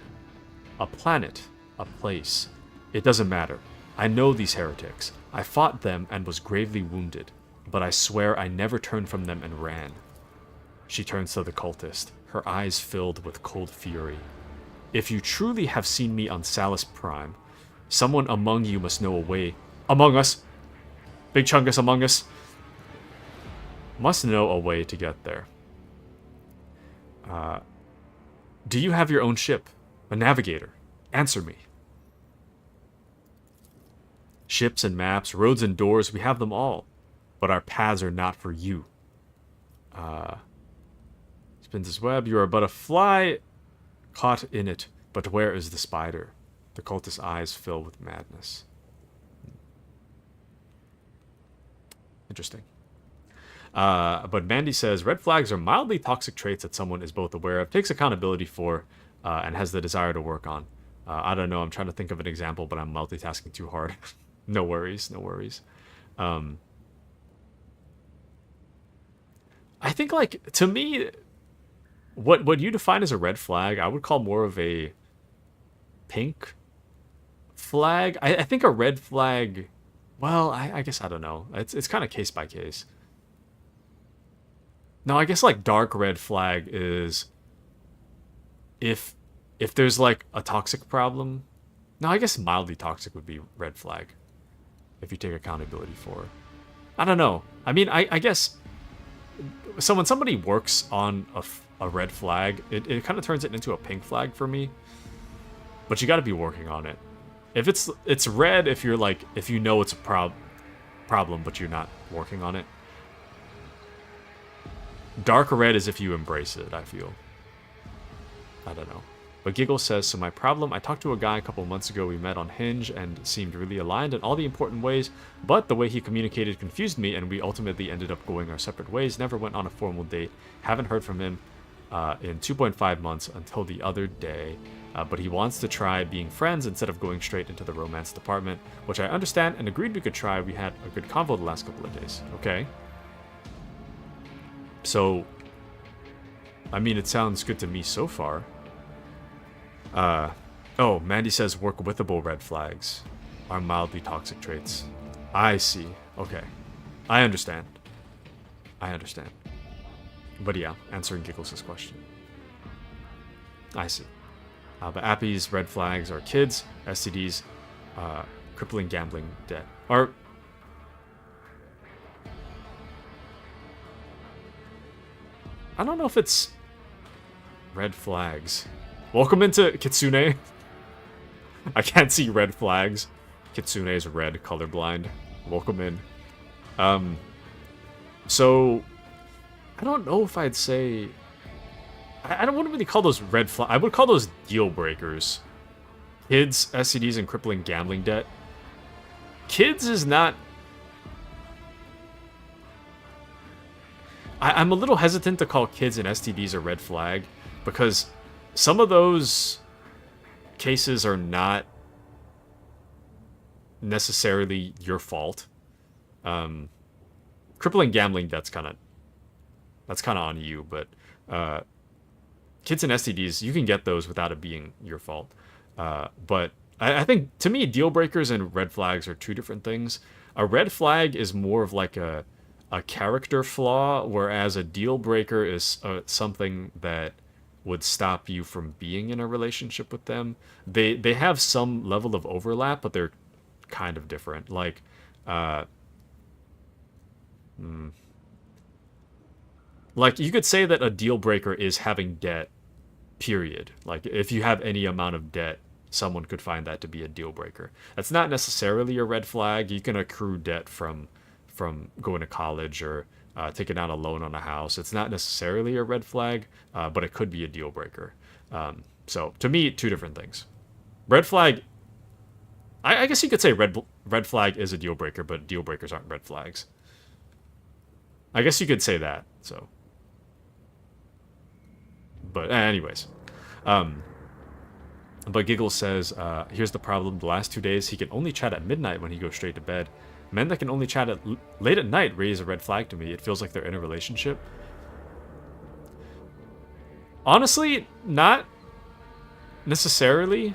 A planet, a place. It doesn't matter. I know these heretics. I fought them and was gravely wounded, but I swear I never turned from them and ran. She turns to the cultist, her eyes filled with cold fury. If you truly have seen me on Salus Prime, someone among you must know a way. Among us! Big Chungus among us! Must know a way to get there. Do you have your own ship? A navigator? Answer me. Ships and maps, roads and doors, we have them all. But our paths are not for you. Spins his web. You are but a fly caught in it. But where is the spider? The cultist's eyes fill with madness. Interesting. But Mandy says, red flags are mildly toxic traits that someone is both aware of, takes accountability for, and has the desire to work on. I don't know, I'm trying to think of an example, but I'm multitasking too hard. No worries, no worries. I think, like, to me, what you define as a red flag, I would call more of a pink flag. I think a red flag, well, I guess I don't know. It's kind of case by case. No, I guess like dark red flag is if there's like a toxic problem. No, I guess mildly toxic would be red flag if you take accountability for it. I don't know. I mean, I guess so when somebody works on a red flag, it kind of turns it into a pink flag for me. But you got to be working on it. If it's red if you're like if you know it's a problem but you're not working on it. Dark red is if you embrace it, I feel. I don't know. But Giggle says, so my problem, I talked to a guy a couple months ago, we met on Hinge and seemed really aligned in all the important ways, but the way he communicated confused me and we ultimately ended up going our separate ways, never went on a formal date, haven't heard from him in 2.5 months until the other day, but he wants to try being friends instead of going straight into the romance department, which I understand and agreed we could try. We had a good convo the last couple of days. Okay. So, I mean, it sounds good to me so far. Oh, Mandy says work withable red flags are mildly toxic traits. I see. Okay. I understand. I understand. But yeah, answering Giggles' question. I see. But Appy's red flags are kids, STDs, crippling gambling debt. Or I don't know if it's red flags. Welcome into Kitsune. I can't see red flags. Kitsune is red, colorblind. Welcome in. So I don't know if I'd say I don't want to really call those red flags. I would call those deal breakers. Kids, STDs, and crippling gambling debt. Kids is not. I'm a little hesitant to call kids and STDs a red flag because some of those cases are not necessarily your fault. Crippling gambling, that's kind of on you, but kids and STDs, you can get those without it being your fault. But I think, to me, deal breakers and red flags are two different things. A red flag is more of like a character flaw, whereas a deal breaker is something that would stop you from being in a relationship with them. They have some level of overlap, but they're kind of different. Like, like you could say that a deal breaker is having debt, period. Like if you have any amount of debt, someone could find that to be a deal breaker. That's not necessarily a red flag. You can accrue debt from going to college or taking out a loan on a house. It's not necessarily a red flag, but it could be a deal breaker. So to me, two different things. Red flag, I guess you could say red flag is a deal breaker, but deal breakers aren't red flags. I guess you could say that. So, but anyways, but Giggle says, here's the problem. The last 2 days, he can only chat at midnight when he goes straight to bed. Men that can only chat late at night raise a red flag to me. It feels like they're in a relationship. Honestly, not necessarily.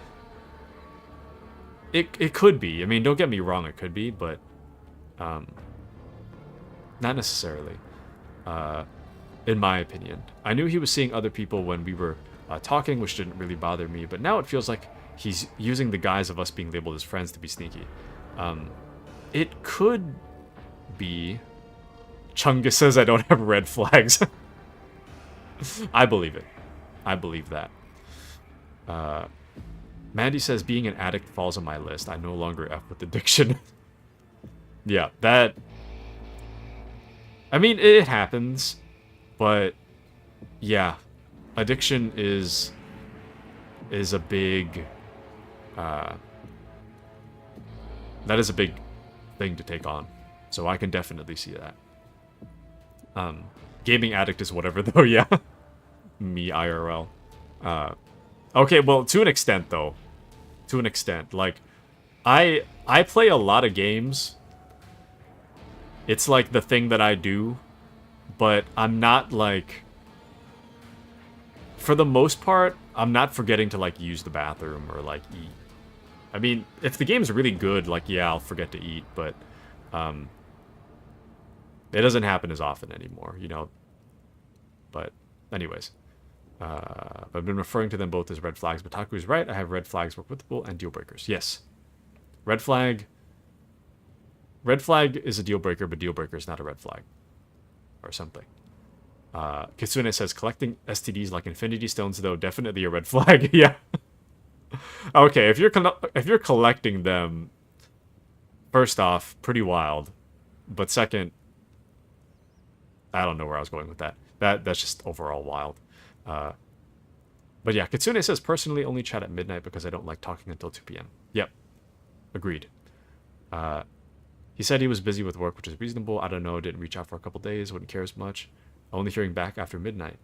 It could be. I mean, don't get me wrong, it could be, but not necessarily. in my opinion. I knew he was seeing other people when we were talking, which didn't really bother me, but now it feels like he's using the guise of us being labeled as friends to be sneaky. It could be... Chungus says I don't have red flags. I believe it. I believe that. Mandy says being an addict falls on my list. I no longer F with addiction. Yeah, that... I mean, it happens, but yeah, addiction is a big... that is a big thing to take on. So I can definitely see that. Gaming addict is whatever, though, yeah. Me, IRL. Okay, well, to an extent, though. To an extent. Like, I play a lot of games. It's, like, the thing that I do. But I'm not, like... For the most part, I'm not forgetting to, like, use the bathroom or, like, eat. I mean, if the game's really good, like, yeah, I'll forget to eat, but... It doesn't happen as often anymore, you know? But, anyways. I've been referring to them both as red flags, but Taku is right. I have red flags, work withable, and deal breakers. Yes. Red flag... Red flag is a deal breaker, but deal breaker is not a red flag. Or something. Kitsune says, collecting STDs like Infinity Stones, though, definitely a red flag. Yeah. Okay, if you're collecting them, first off, pretty wild. But second, I don't know where I was going with that. That's just overall wild. But yeah, Kitsune says, personally only chat at midnight because I don't like talking until 2 p.m. Yep. Agreed. He said he was busy with work, which is reasonable. I don't know, didn't reach out for a couple days, wouldn't care as much. Only hearing back after midnight.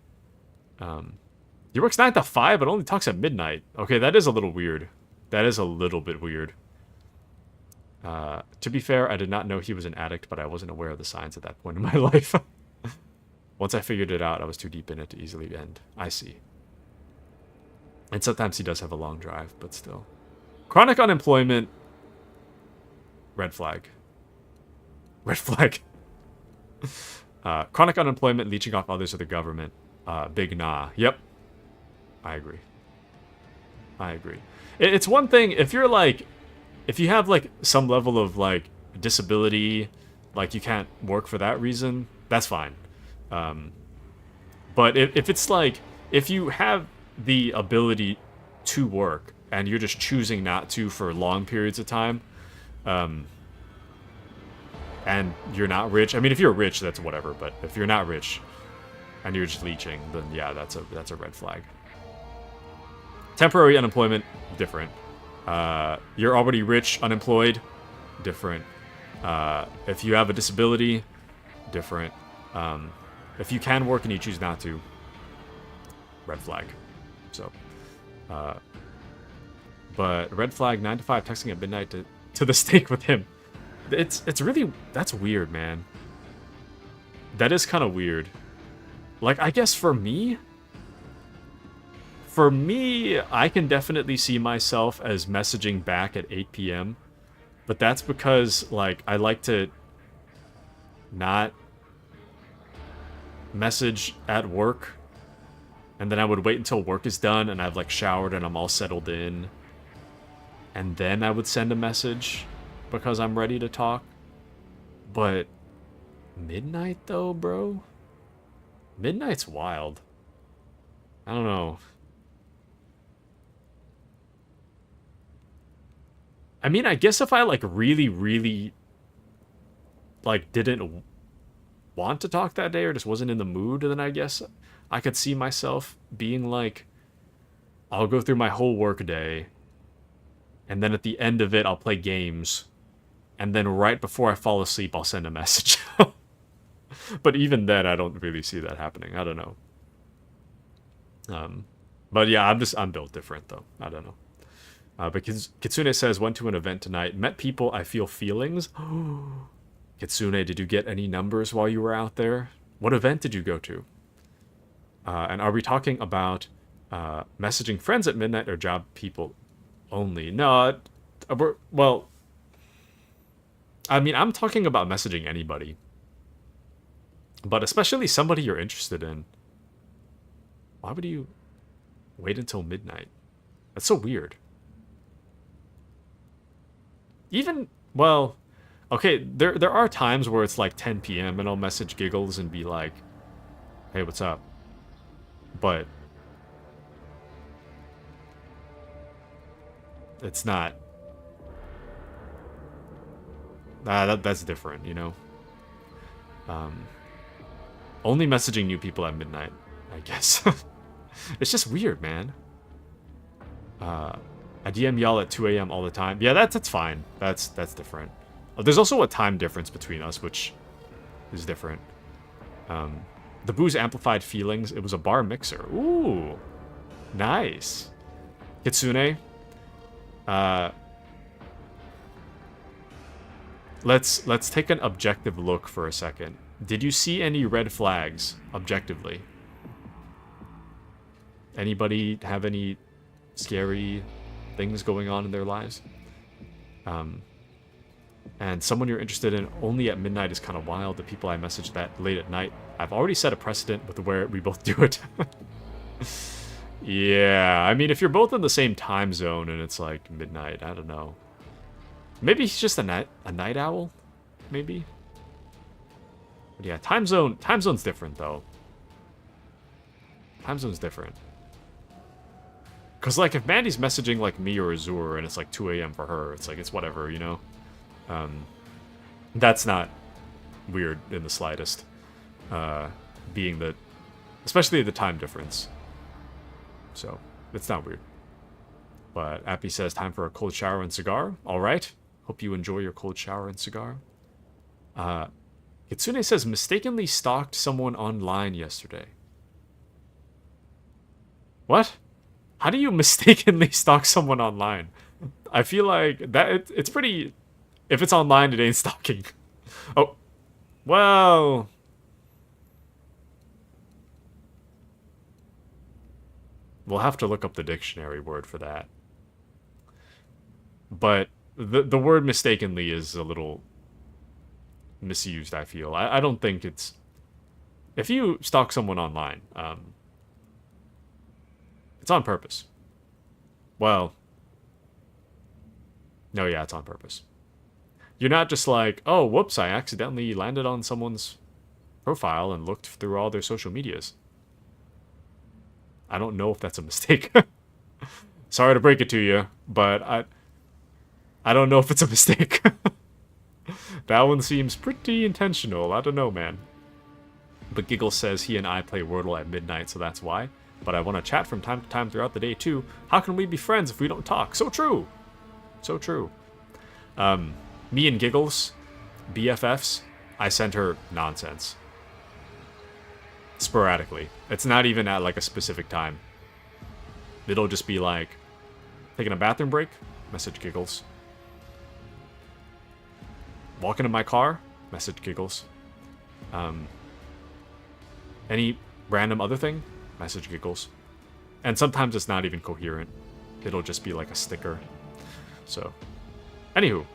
He works 9 to 5, but only talks at midnight. Okay, that is a little weird. That is a little bit weird. To be fair, I did not know he was an addict, but I wasn't aware of the signs at that point in my life. Once I figured it out, I was too deep in it to easily end. I see. And sometimes he does have a long drive, but still. Chronic unemployment. Red flag. Red flag. Chronic unemployment, leeching off others or the government. Big nah. Yep. I agree. I agree. It's one thing, if you're like... If you have, like, some level of, like, disability, like, you can't work for that reason, that's fine. But if it's, like... If you have the ability to work, and you're just choosing not to for long periods of time, and you're not rich... I mean, if you're rich, that's whatever, but if you're not rich, and you're just leeching, then yeah, that's a red flag. Temporary unemployment, different. You're already rich, unemployed, different. If you have a disability, different. If you can work and you choose not to, red flag. So, but red flag, 9 to 5, texting at midnight to the stake with him. It's really, that's weird, man. That is kind of weird. Like, I guess for me, I can definitely see myself as messaging back at 8 p.m. But that's because, like, I like to not message at work. And then I would wait until work is done and I've, like, showered and I'm all settled in. And then I would send a message because I'm ready to talk. But midnight, though, bro? Midnight's wild. I don't know. I mean, I guess if I, like, really, really, like, didn't want to talk that day or just wasn't in the mood, then I guess I could see myself being like, I'll go through my whole work day, and then at the end of it, I'll play games, and then right before I fall asleep, I'll send a message. But even then, I don't really see that happening. I don't know. But yeah, I'm built different, though. I don't know. But Kitsune says, went to an event tonight. Met people, I feel feelings. Kitsune, did you get any numbers while you were out there? What event did you go to? And are we talking about messaging friends at midnight or job people only? No, well, I mean, I'm talking about messaging anybody. But especially somebody you're interested in. Why would you wait until midnight? That's so weird. Even, well, okay, there are times where it's like 10 p.m. and I'll message Giggles and be like, hey, what's up? But it's not. That's different, you know? Only messaging new people at midnight, I guess. It's just weird, man. I DM y'all at 2 a.m. all the time. Yeah, that's fine. That's different. There's also a time difference between us, which is different. The booze amplified feelings. It was a bar mixer. Ooh, nice. Kitsune. Let's take an objective look for a second. Did you see any red flags objectively? Anybody have any scary things going on in their lives? And someone you're interested in only at midnight is kind of wild. The people I message that late at night, I've already set a precedent with where we both do it. Yeah, I mean, if you're both in the same time zone and it's like midnight, I don't know. Maybe he's just a night owl, maybe. But yeah, time zone's different though. Time zone's different. Cause like if Mandy's messaging like me or Azur and it's like 2 a.m. for her, it's like it's whatever, you know. That's not weird in the slightest. Being that, especially the time difference. So it's not weird. But Appy says time for a cold shower and cigar. All right. Hope you enjoy your cold shower and cigar. Kitsune says mistakenly stalked someone online yesterday. What? How do you mistakenly stalk someone online? I feel like that it's pretty. If it's online, it ain't stalking. Oh, well. We'll have to look up the dictionary word for that. But the word mistakenly is a little misused, I feel. I don't think it's... If you stalk someone online, it's on purpose. Well... No, yeah, it's on purpose. You're not just like, oh, whoops, I accidentally landed on someone's profile and looked through all their social medias. I don't know if that's a mistake. Sorry to break it to you, but I don't know if it's a mistake. That one seems pretty intentional. I don't know, man. But Giggle says he and I play Wordle at midnight, so that's why. But I want to chat from time to time throughout the day, too. How can we be friends if we don't talk? So true. So true. Me and Giggles, BFFs, I send her nonsense. Sporadically. It's not even at like a specific time. It'll just be like, taking a bathroom break, message Giggles. Walking in my car, message Giggles. Any random other thing, message Giggles. And sometimes it's not even coherent. It'll just be like a sticker. So, anywho.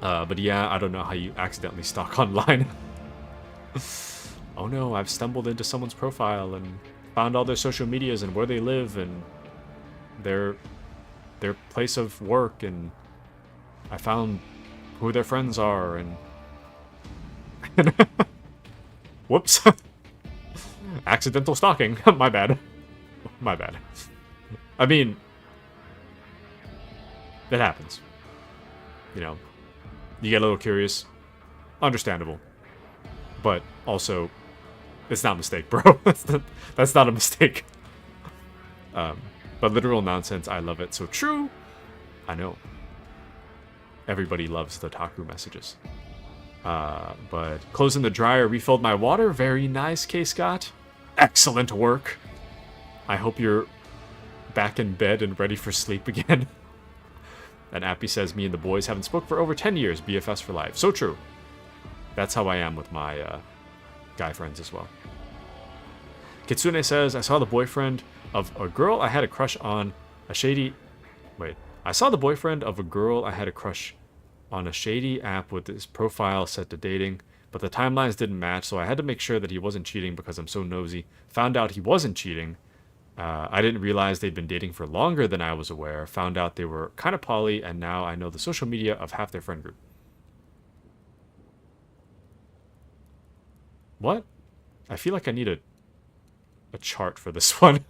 But yeah, I don't know how you accidentally stalk online. Oh no, I've stumbled into someone's profile and found all their social medias and where they live and their place of work, and I found who their friends are and whoops. Accidental stalking. My bad. My bad. I mean, that happens. You know, you get a little curious. Understandable. But also, it's not a mistake, bro. That's not a mistake. But literal nonsense, I love it. So true. I know. Everybody loves the Taku messages. But closing the dryer, refilled my water. Very nice, K. Scott. Excellent work. I hope you're back in bed and ready for sleep again. And Appy says, me and the boys haven't spoke for over 10 years. BFS for life. So true. That's how I am with my guy friends as well. Kitsune says, I saw the boyfriend of a girl I had a crush on a shady... Wait. I saw the boyfriend of a girl I had a crush on a shady app with his profile set to dating. but the timelines didn't match, so I had to make sure that he wasn't cheating because I'm so nosy. Found out he wasn't cheating. I didn't realize they'd been dating for longer than I was aware. Found out they were kind of poly, and now I know the social media of half their friend group. What? I feel like I need a chart for this one.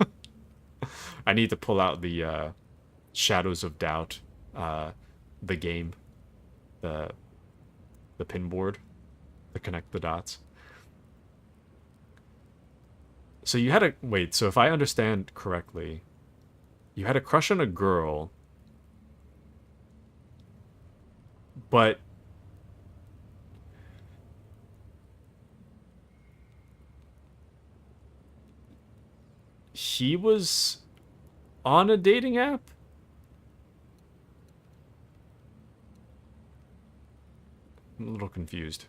I need to pull out the Shadows of Doubt, the game, the pin board to connect the dots. So you had a... Wait, so if I understand correctly, you had a crush on a girl, but... he was on a dating app? I'm a little confused.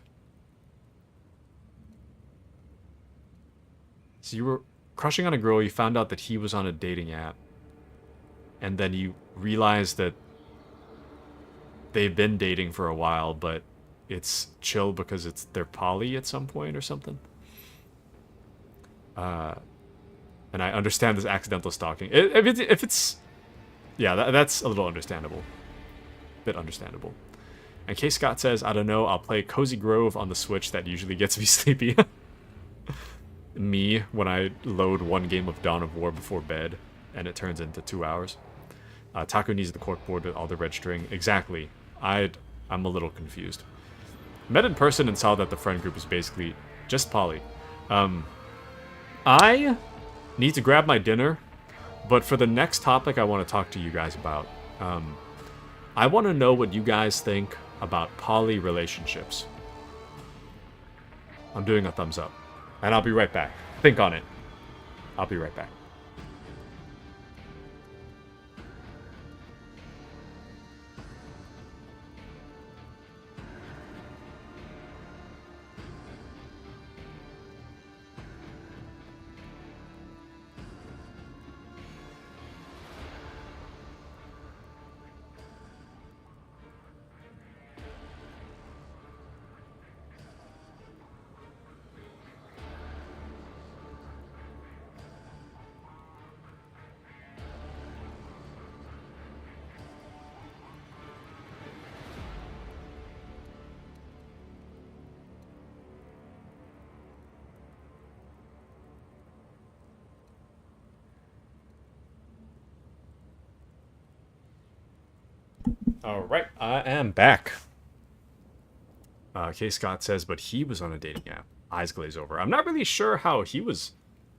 So you were crushing on a girl, you found out that he was on a dating app, and then you realized that they've been dating for a while, but it's chill because they're poly at some point or something. And I understand this accidental stalking. If it's yeah, that's a little understandable. Bit understandable. And K. Scott says, I don't know, I'll play Cozy Grove on the Switch. That usually gets me sleepy. Me, when I load one game of Dawn of War before bed, and it turns into 2 hours. Taku needs the corkboard with all the red string. Exactly. I'm a little confused. Met in person and saw that the friend group is basically just poly. I need to grab my dinner, but for the next topic I want to talk to you guys about, I want to know what you guys think about poly relationships. I'm doing a thumbs up. And I'll be right back. Think on it. I'll be right back. Alright, I am back. K. Scott says, but he was on a dating app. Eyes glaze over. I'm not really sure how he was...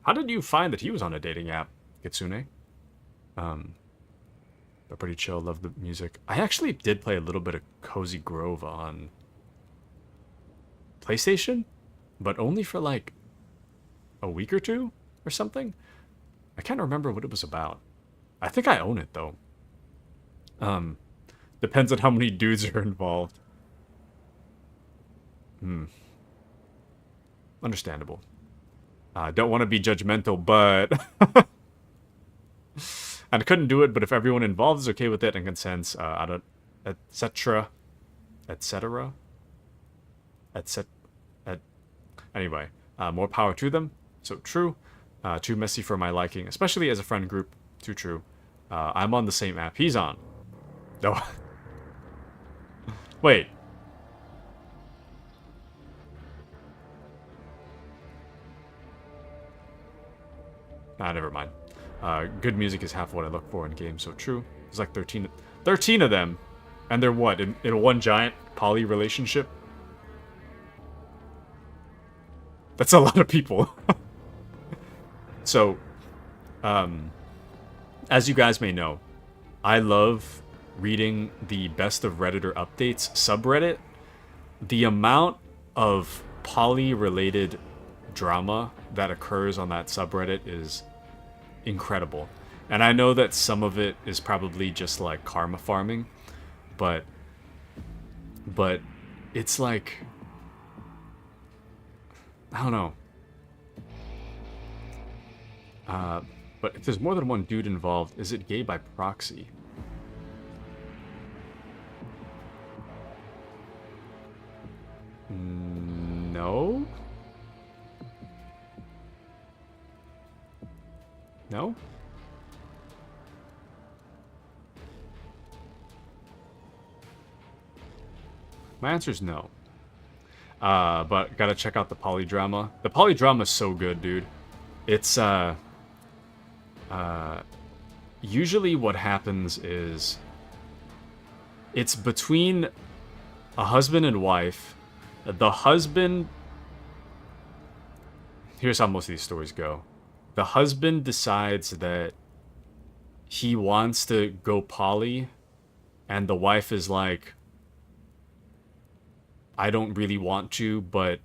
How did you find that he was on a dating app, Kitsune? But pretty chill, love the music. I actually did play a little bit of Cozy Grove on PlayStation, but only for like a week or two or something. I can't remember what it was about. I think I own it though. Depends on how many dudes are involved. Understandable. Don't want to be judgmental, but... and I couldn't do it, but if everyone involved is okay with it and consents, I don't... etc. etc. Anyway, more power to them. So true. Too messy for my liking, especially as a friend group. Too true. I'm on the same app he's on. No. Wait. Never mind. Good music is half what I look for in games, so true. There's like 13 of them. And they're what? In one giant poly relationship? That's a lot of people. So, as you guys may know, I love reading the Best of Redditor Updates subreddit. The amount of poly-related drama that occurs on that subreddit is incredible. And I know that some of it is probably just like karma farming, but it's like, I don't know. But if there's more than one dude involved, is it gay by proxy? No? My answer is no. But gotta check out the polydrama. The polydrama is so good, dude. It's, usually what happens is it's between a husband and wife. The husband... Here's how most of these stories go. The husband decides that he wants to go poly, and the wife is like, I don't really want to, but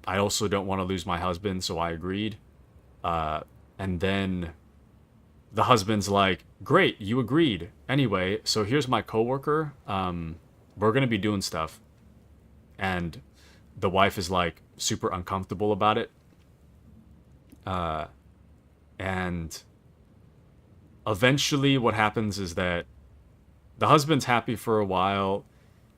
I also don't want to lose my husband, so I agreed. And then the husband's like, great, you agreed. Anyway, so here's my coworker. We're going to be doing stuff. And the wife is like super uncomfortable about it. And eventually what happens is that the husband's happy for a while.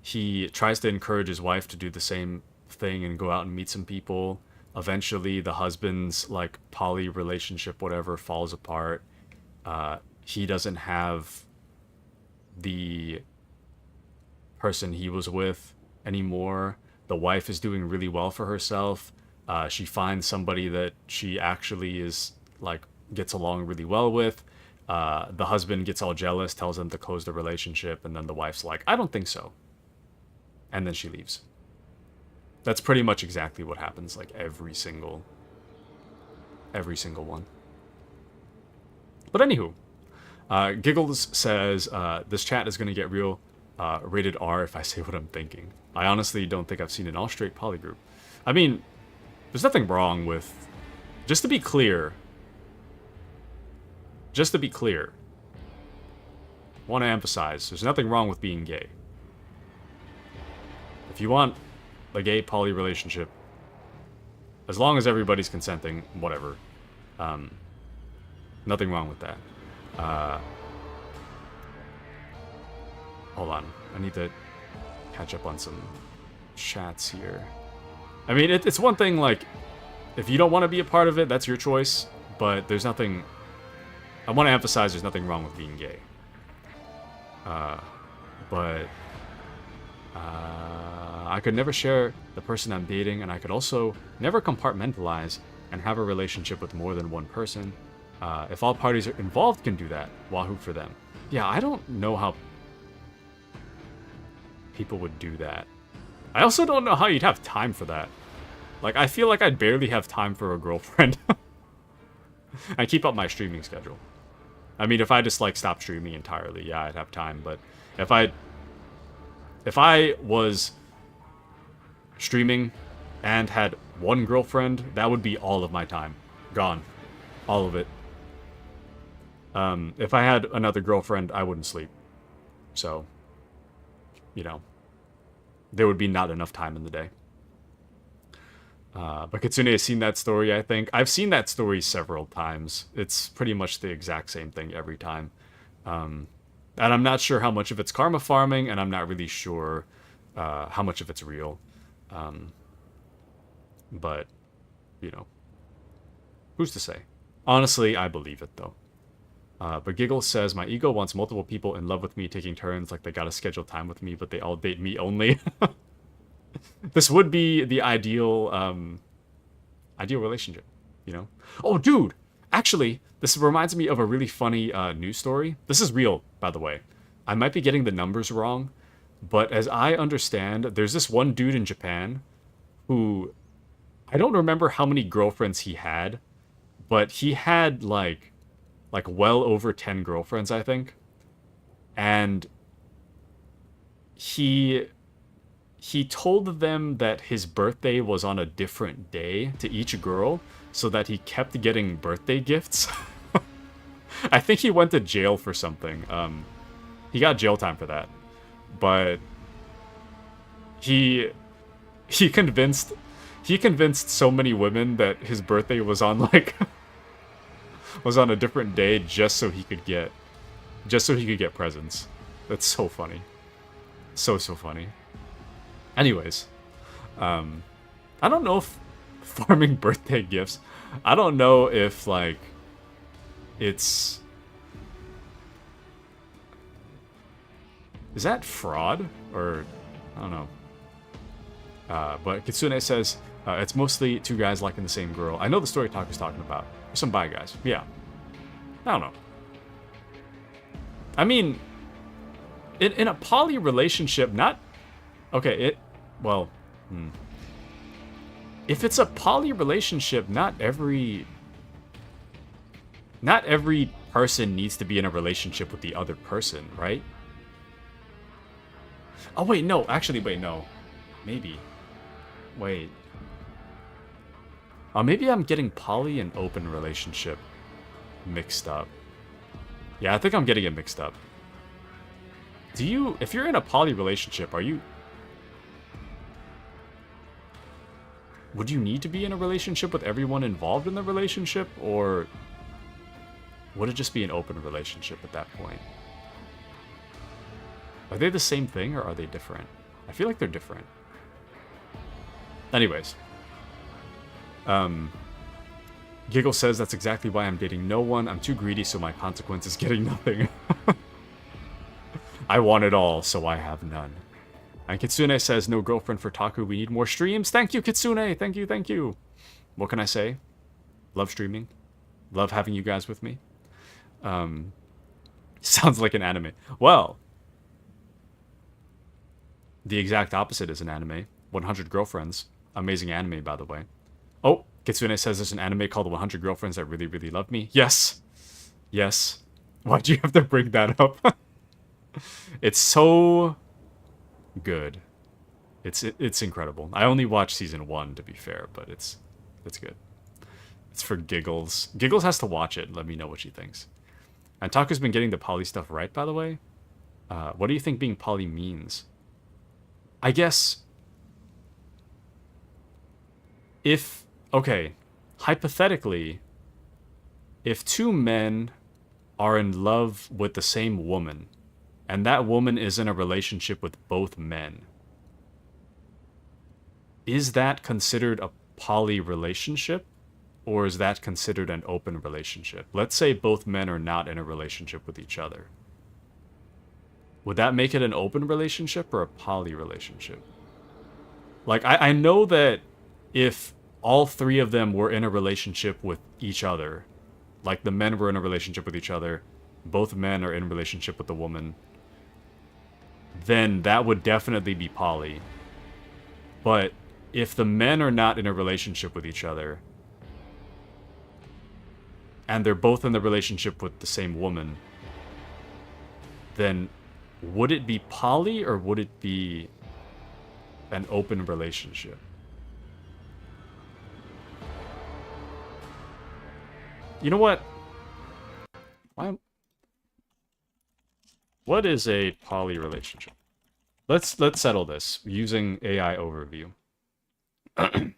He tries to encourage his wife to do the same thing and go out and meet some people. Eventually, the husband's like poly relationship, whatever, falls apart. He doesn't have the person he was with anymore. The wife is doing really well for herself. She finds somebody that she actually is like gets along really well with. The husband gets all jealous, tells them to close the relationship, and then the wife's like, I don't think so. And then she leaves. That's pretty much exactly what happens, like every single one. But anywho, Giggles says, this chat is going to get real rated R if I say what I'm thinking. I honestly don't think I've seen an all-straight poly group. I mean, there's nothing wrong with... Just to be clear, want to emphasize, there's nothing wrong with being gay. If you want a gay poly relationship, as long as everybody's consenting, whatever. Nothing wrong with that. Hold on. I need to catch up on some chats here. I mean, it's one thing, like, if you don't want to be a part of it, that's your choice. But there's nothing... I want to emphasize there's nothing wrong with being gay. I could never share the person I'm dating, and I could also never compartmentalize and have a relationship with more than one person. If all parties involved can do that, wahoo for them. Yeah, I don't know how people would do that. I also don't know how you'd have time for that. Like, I feel like I'd barely have time for a girlfriend. I keep up my streaming schedule. I mean, if I just, like, stopped streaming entirely, yeah, I'd have time, but if I was streaming and had one girlfriend, that would be all of my time. Gone. All of it. If I had another girlfriend, I wouldn't sleep. So, you know, there would be not enough time in the day. But Kitsune has seen that story, I think. I've seen that story several times. It's pretty much the exact same thing every time. And I'm not sure how much of it's karma farming, and I'm not really sure how much of it's real. But, you know, who's to say? Honestly, I believe it, though. But Giggles says, my ego wants multiple people in love with me taking turns, like they gotta schedule time with me, but they all date me only. This would be the ideal relationship, you know? Oh, dude! Actually, this reminds me of a really funny news story. This is real, by the way. I might be getting the numbers wrong, but as I understand, there's this one dude in Japan who... I don't remember how many girlfriends he had, but he had, like well over 10 girlfriends, I think. And he told them that his birthday was on a different day to each girl, so that he kept getting birthday gifts. I think he went to jail for something. He got jail time for that. But he convinced so many women that his birthday was on like was on a different day just so he could get presents. That's so funny. So funny. Anyways, I don't know if farming birthday gifts, I don't know if, like, it's... Is that fraud? Or, I don't know. But Kitsune says, it's mostly two guys liking the same girl. I know the story Taku's talking about. Some bi guys. Yeah. I don't know. I mean, in a poly relationship, not... Okay, well... If it's a poly relationship, not every person needs to be in a relationship with the other person, right? Oh, wait, no. Actually, wait, no. Maybe. Wait. Maybe I'm getting poly and open relationship mixed up. Yeah, I think I'm getting it mixed up. If you're in a poly relationship, would you need to be in a relationship with everyone involved in the relationship, or would it just be an open relationship at that point? Are they the same thing, or are they different? I feel like they're different. Anyways. Giggle says, that's exactly why I'm dating no one. I'm too greedy, so my consequence is getting nothing. I want it all, so I have none. And Kitsune says, no girlfriend for Taku. We need more streams. Thank you, Kitsune. Thank you, thank you. What can I say? Love streaming. Love having you guys with me. Sounds like an anime. Well, the exact opposite is an anime. 100 Girlfriends. Amazing anime, by the way. Oh, Kitsune says there's an anime called 100 Girlfriends that really, really love me. Yes. Yes. Why'd you have to bring that up? It's so good. It's incredible. I only watched season 1, to be fair, but it's good. It's for Giggles. Giggles has to watch it. Let me know what she thinks. And Taku's been getting the poly stuff right, by the way. What do you think being poly means? I guess... Okay, hypothetically, if two men are in love with the same woman, and that woman is in a relationship with both men, is that considered a poly relationship? Or is that considered an open relationship? Let's say both men are not in a relationship with each other. Would that make it an open relationship or a poly relationship? Like, I know that if all three of them were in a relationship with each other, like the men were in a relationship with each other, both men are in a relationship with the woman, then that would definitely be poly. But if the men are not in a relationship with each other, and they're both in the relationship with the same woman, then would it be poly or would it be an open relationship? You know what? What is a poly relationship? Let's settle this using AI overview. A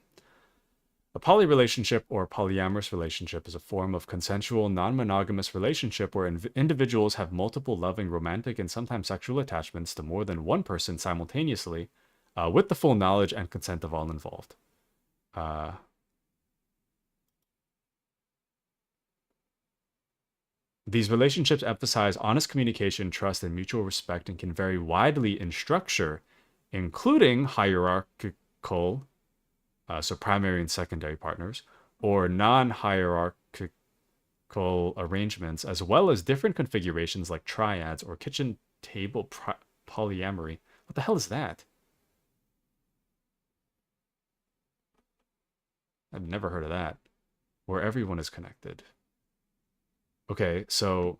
poly relationship or polyamorous relationship is a form of consensual, non-monogamous relationship where individuals have multiple loving, romantic, and sometimes sexual attachments to more than one person simultaneously, with the full knowledge and consent of all involved. These relationships emphasize honest communication, trust, and mutual respect, and can vary widely in structure, including hierarchical, so primary and secondary partners, or non-hierarchical arrangements, as well as different configurations like triads or kitchen table polyamory. What the hell is that? I've never heard of that. Where everyone is connected. Okay, so...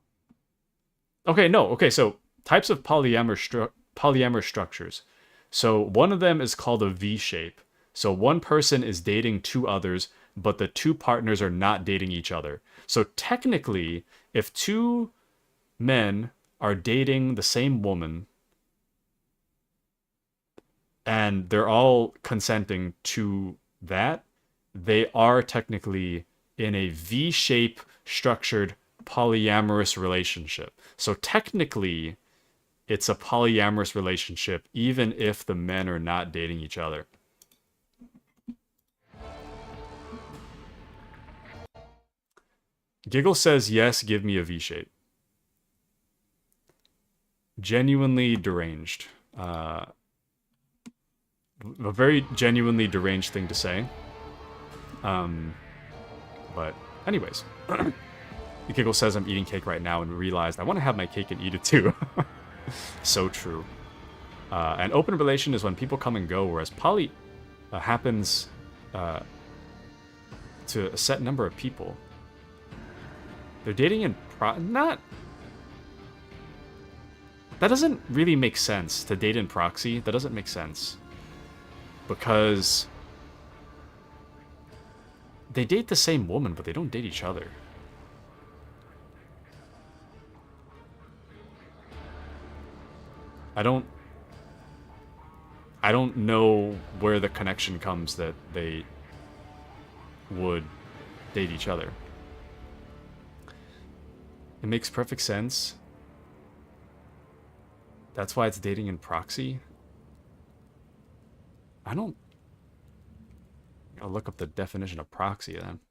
so types of polyamorous structures. So one of them is called a V-shape. So one person is dating two others, but the two partners are not dating each other. So technically, if two men are dating the same woman, and they're all consenting to that, they are technically in a V-shape structured polyamorous relationship. So technically, it's a polyamorous relationship, even if the men are not dating each other. Giggle says, yes, give me a V-shape. Genuinely deranged. A very genuinely deranged thing to say. But anyways. Giggle says I'm eating cake right now and realized I want to have my cake and eat it too. So true. An open relation is when people come and go, whereas poly happens to a set number of people. They're dating in not... That doesn't really make sense, to date in proxy. That doesn't make sense. Because... they date the same woman, but they don't date each other. I don't know where the connection comes that they would date each other. It makes perfect sense. That's why it's dating in proxy. I'll look up the definition of proxy then.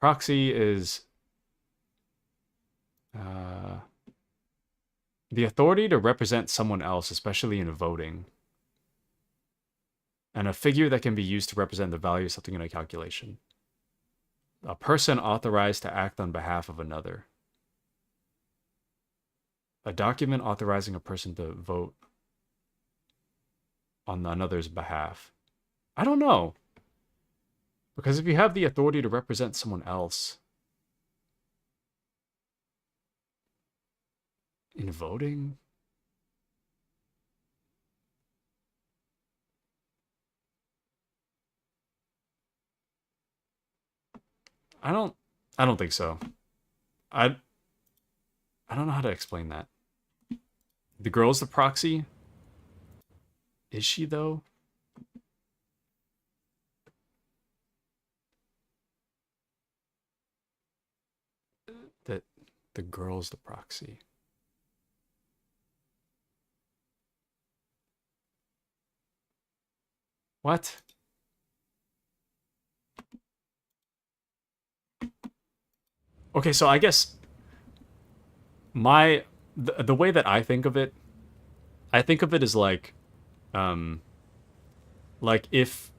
Proxy is the authority to represent someone else, especially in voting. And a figure that can be used to represent the value of something in a calculation. A person authorized to act on behalf of another. A document authorizing a person to vote on another's behalf. I don't know. Because if you have the authority to represent someone else in voting, I don't think so. I don't know how to explain that. The girl's the proxy? Is she though? That the girl's the proxy. What? Okay, so I guess the way that I think of it as like if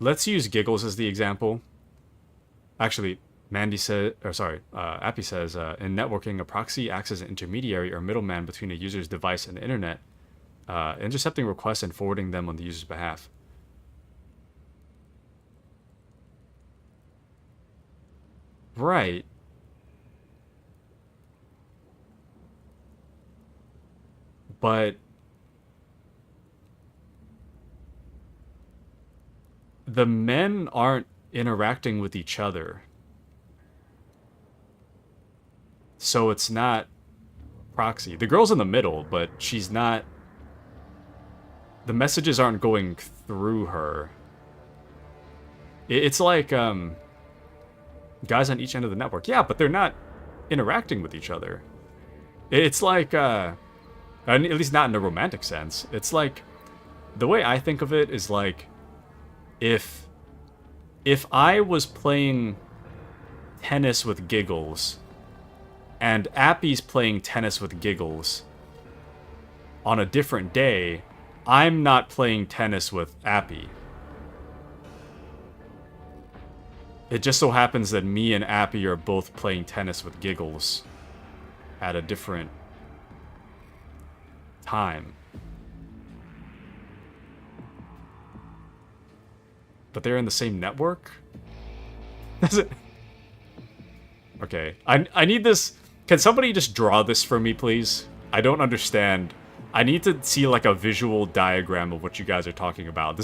let's use Giggles as the example. Actually, Mandy said, or sorry, Appy says, in networking, a proxy acts as an intermediary or middleman between a user's device and the internet, intercepting requests and forwarding them on the user's behalf. Right. But the men aren't interacting with each other. So it's not proxy. The girl's in the middle, but she's not... The messages aren't going through her. It's like, guys on each end of the network. Yeah, but they're not interacting with each other. It's like, at least not in a romantic sense. It's like, the way I think of it is like, if I was playing tennis with Giggles, and Appy's playing tennis with Giggles on a different day, I'm not playing tennis with Appy. It just so happens that me and Appy are both playing tennis with Giggles at a different time. But they're in the same network? Does it? Okay, I need this. Can somebody just draw this for me, please? I don't understand. I need to see like a visual diagram of what you guys are talking about.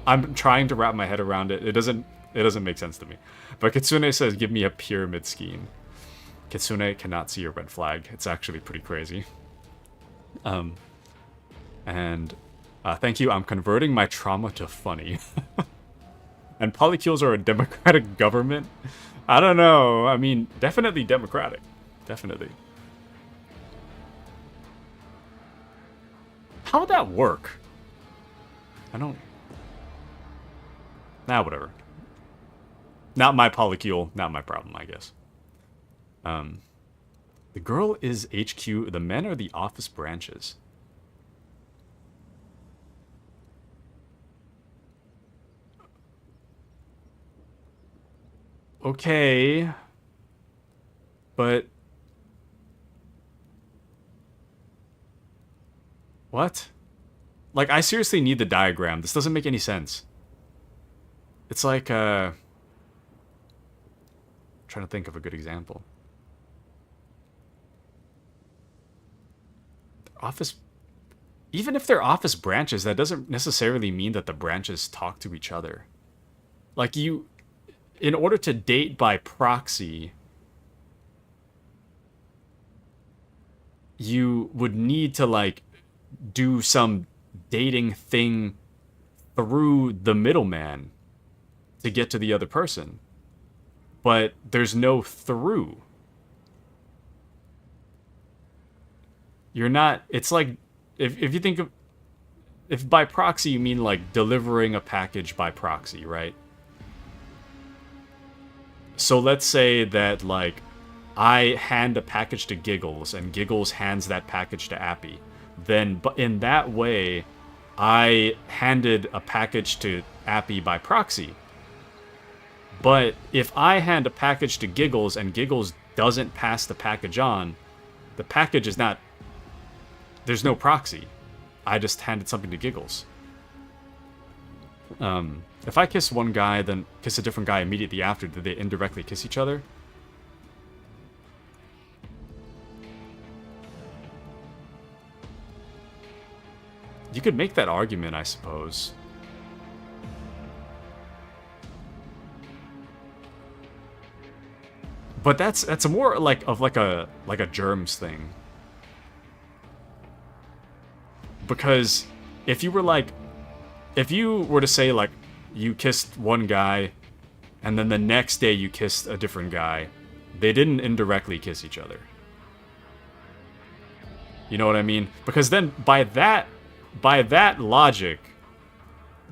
I'm trying to wrap my head around it. It doesn't make sense to me. But Kitsune says, give me a pyramid scheme. Kitsune cannot see a red flag. It's actually pretty crazy. Thank you. I'm converting my trauma to funny. And polycules are a democratic government? I don't know. I mean, definitely democratic. Definitely. How would that work? I don't... Nah, whatever. Not my polycule, not my problem, I guess. The girl is HQ, the men are the office branches. Okay. But... What? Like, I seriously need the diagram. This doesn't make any sense. It's like, trying to think of a good example. Office... Even if they're office branches, that doesn't necessarily mean that the branches talk to each other. Like, you... In order to date by proxy, you would need to, like, do some dating thing through the middleman to get to the other person. But there's no through. You're not... It's like... If you think of... If by proxy you mean, like, delivering a package by proxy, right? So let's say that, like, I hand a package to Giggles, and Giggles hands that package to Appy. Then, in that way, I handed a package to Appy by proxy. But if I hand a package to Giggles, and Giggles doesn't pass the package on, the package is not... There's no proxy. I just handed something to Giggles. If I kiss one guy, then kiss a different guy immediately after, do they indirectly kiss each other? You could make that argument, I suppose. But that's a more like a germs thing. Because if you were to say, like, you kissed one guy, and then the next day you kissed a different guy, they didn't indirectly kiss each other. You know what I mean? Because then, by that logic,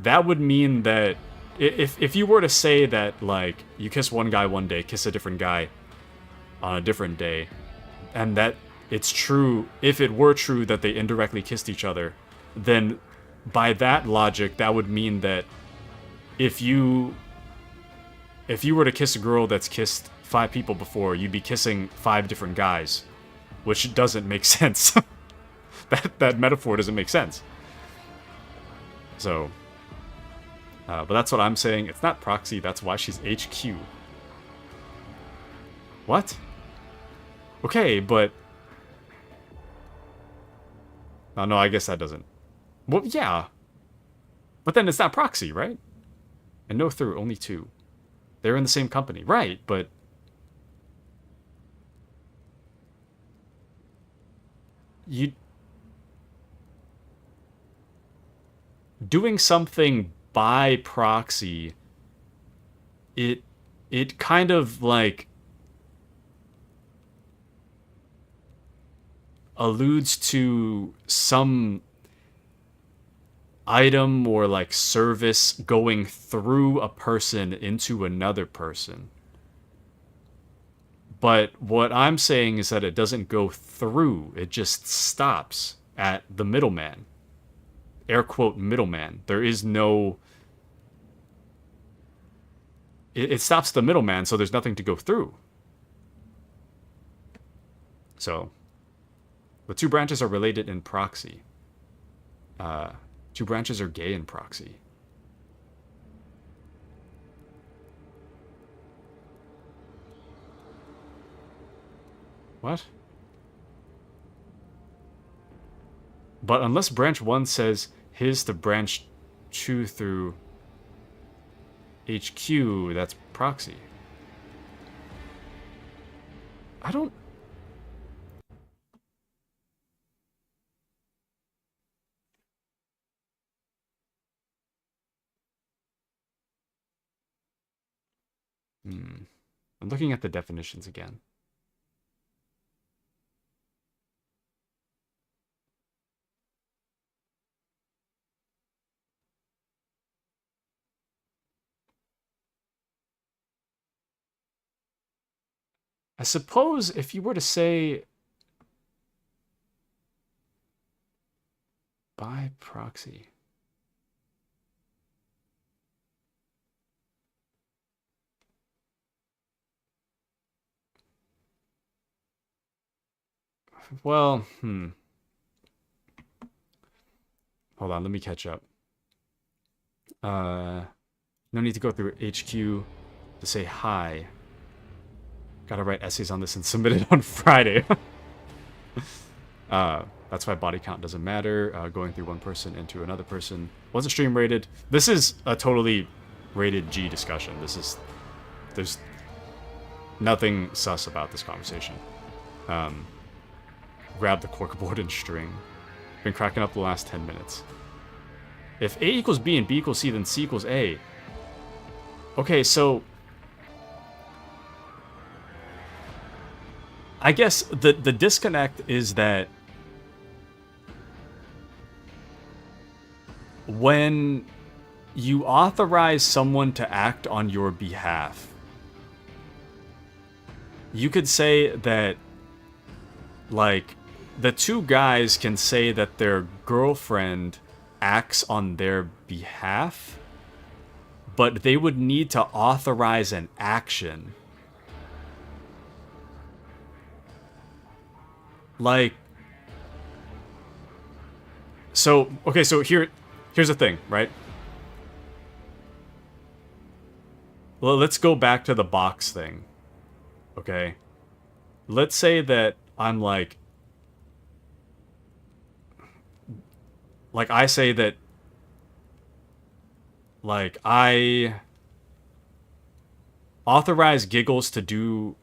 that would mean that if you were to say that, like, you kiss one guy one day, kiss a different guy on a different day, and that it's true, if it were true that they indirectly kissed each other, then by that logic, that would mean that if you were to kiss a girl that's kissed 5 people before, you'd be kissing 5 different guys, which doesn't make sense. that metaphor doesn't make sense. So, but that's what I'm saying. It's not proxy, that's why she's HQ. What? Okay, but... Oh, no, I guess that doesn't... Well, yeah. But then it's not proxy, right? And no through, only 2. They're in the same company. Right, but... Doing something by proxy, it kind of, like, alludes to some item or, like, service going through a person into another person. But what I'm saying is that it doesn't go through, it just stops at the middleman. Air quote middleman. There is no... It stops the middleman, so there's nothing to go through. So, the 2 branches are related in proxy. 2 branches are gay in proxy. What? But unless branch 1 says his to branch 2 through HQ, that's proxy. I don't... I'm looking at the definitions again. I suppose if you were to say by proxy. Well, hold on, let me catch up. No need to go through HQ to say hi. Gotta write essays on this and submit it on Friday. That's why body count doesn't matter. Going through one person into another person. Wasn't stream rated. This is a totally rated G discussion. There's nothing sus about this conversation. Grab the corkboard and string. Been cracking up the last 10 minutes. If A equals B and B equals C, then C equals A. Okay, so I guess the disconnect is that when you authorize someone to act on your behalf, you could say that, like, the two guys can say that their girlfriend acts on their behalf, but they would need to authorize an action. Like, so, okay, so here's the thing, right? Well, let's go back to the box thing, okay? Let's say that I'm like I say that, like, I authorize Giggles to do...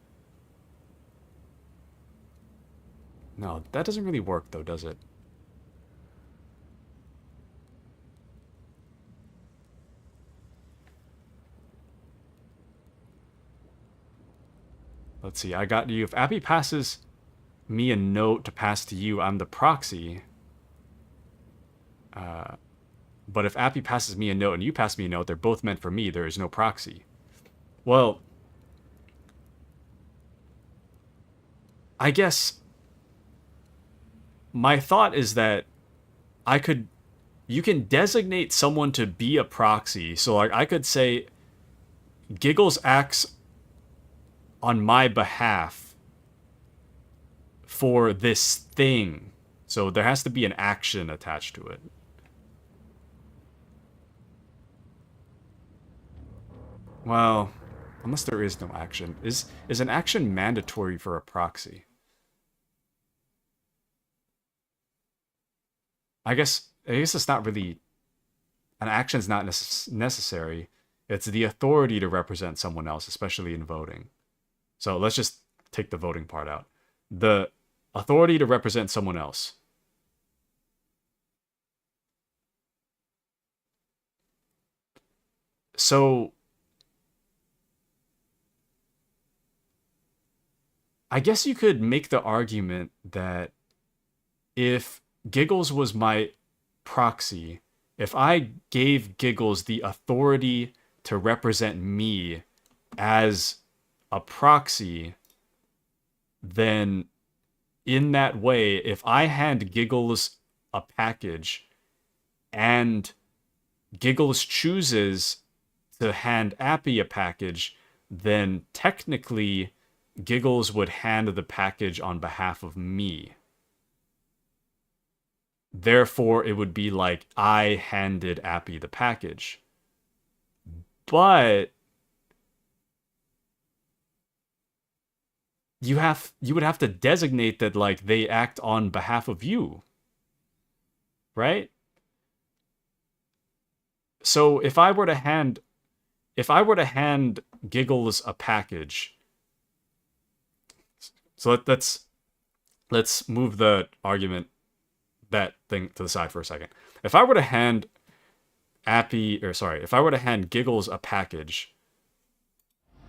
No, that doesn't really work, though, does it? Let's see, I got you. If Abby passes me a note to pass to you, I'm the proxy. But if Appy passes me a note and you pass me a note, they're both meant for me. There is no proxy. Well, I guess my thought is that you can designate someone to be a proxy. So, like, I could say Giggles acts on my behalf for this thing. So there has to be an action attached to it. Well, unless there is no action. Is an action mandatory for a proxy? I guess it's not really... An action's not necessary. It's the authority to represent someone else, especially in voting. So let's just take the voting part out. The authority to represent someone else. So I guess you could make the argument that if Giggles was my proxy, if I gave Giggles the authority to represent me as a proxy, then in that way, if I hand Giggles a package and Giggles chooses to hand Appy a package, then technically Giggles would hand the package on behalf of me. Therefore, it would be like I handed Appy the package. But you would have to designate that, like, they act on behalf of you. Right? So if I were to hand Giggles a package, so let's move the argument, that thing, to the side for a second. If I were to hand Giggles a package,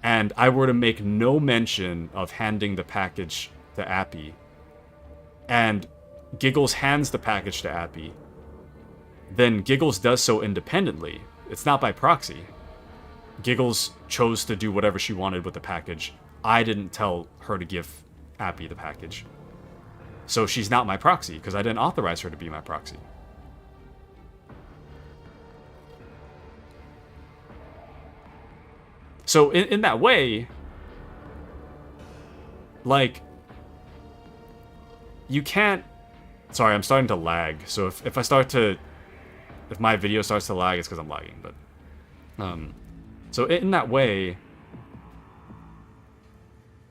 and I were to make no mention of handing the package to Appy, and Giggles hands the package to Appy, then Giggles does so independently. It's not by proxy. Giggles chose to do whatever she wanted with the package I didn't tell her to give Appy the package. So she's not my proxy, because I didn't authorize her to be my proxy. So in that way, like, you can't... Sorry, I'm starting to lag. So if I start to... If my video starts to lag, it's because I'm lagging. But so in that way...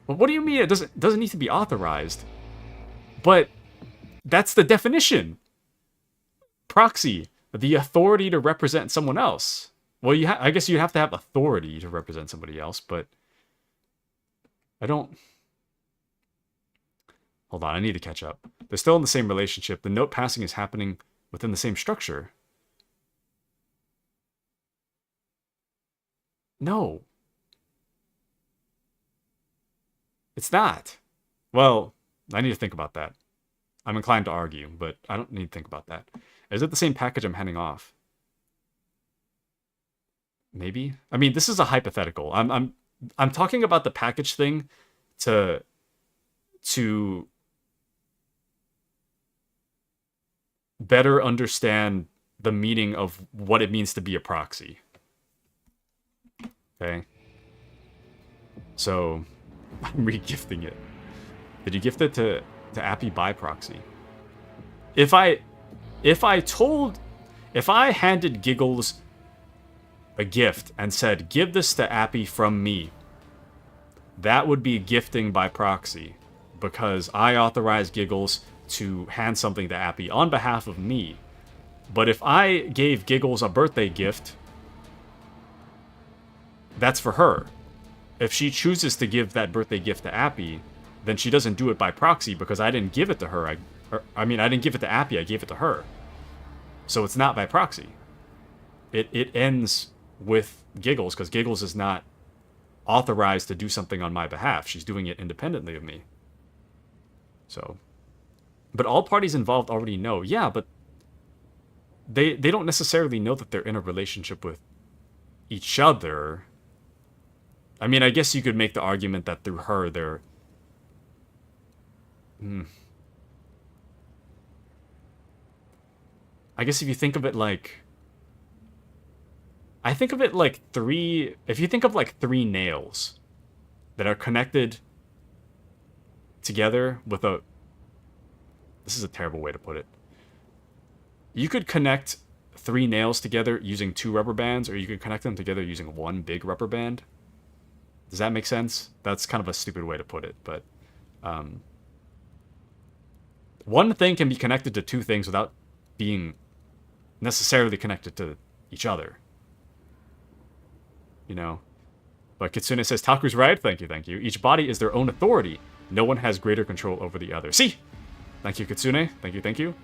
Well, what do you mean it doesn't need to be authorized? But that's the definition. Proxy, the authority to represent someone else. Well, I guess you have to have authority to represent somebody else, but I don't... Hold on, I need to catch up. They're still in the same relationship. The note passing is happening within the same structure. No. It's not. Well, I need to think about that. I'm inclined to argue, but I don't need to think about that. Is it the same package I'm handing off? Maybe. I mean, this is a hypothetical. I'm talking about the package thing to better understand the meaning of what it means to be a proxy. Okay. So I'm re-gifting it. Did you gift it to Appy by proxy? If I handed Giggles a gift and said, give this to Appy from me, that would be gifting by proxy, because I authorized Giggles to hand something to Appy on behalf of me. But if I gave Giggles a birthday gift, that's for her. If she chooses to give that birthday gift to Appy, then she doesn't do it by proxy, because I didn't give it to her. I mean, I didn't give it to Appy, I gave it to her. So it's not by proxy. It ends with Giggles, because Giggles is not authorized to do something on my behalf. She's doing it independently of me. So, but all parties involved already know. Yeah, but they don't necessarily know that they're in a relationship with each other. I mean, I guess you could make the argument that through her, they're... I guess if you think of it like... I think of it like three... If you think of like three nails that are connected together with a... This is a terrible way to put it. You could connect three nails together using two rubber bands, or you could connect them together using one big rubber band. Does that make sense? That's kind of a stupid way to put it, but... one thing can be connected to two things without being necessarily connected to each other. You know? But Kitsune says, Taku's right. Thank you, thank you. Each body is their own authority. No one has greater control over the other. See? Thank you, Kitsune. Thank you, thank you.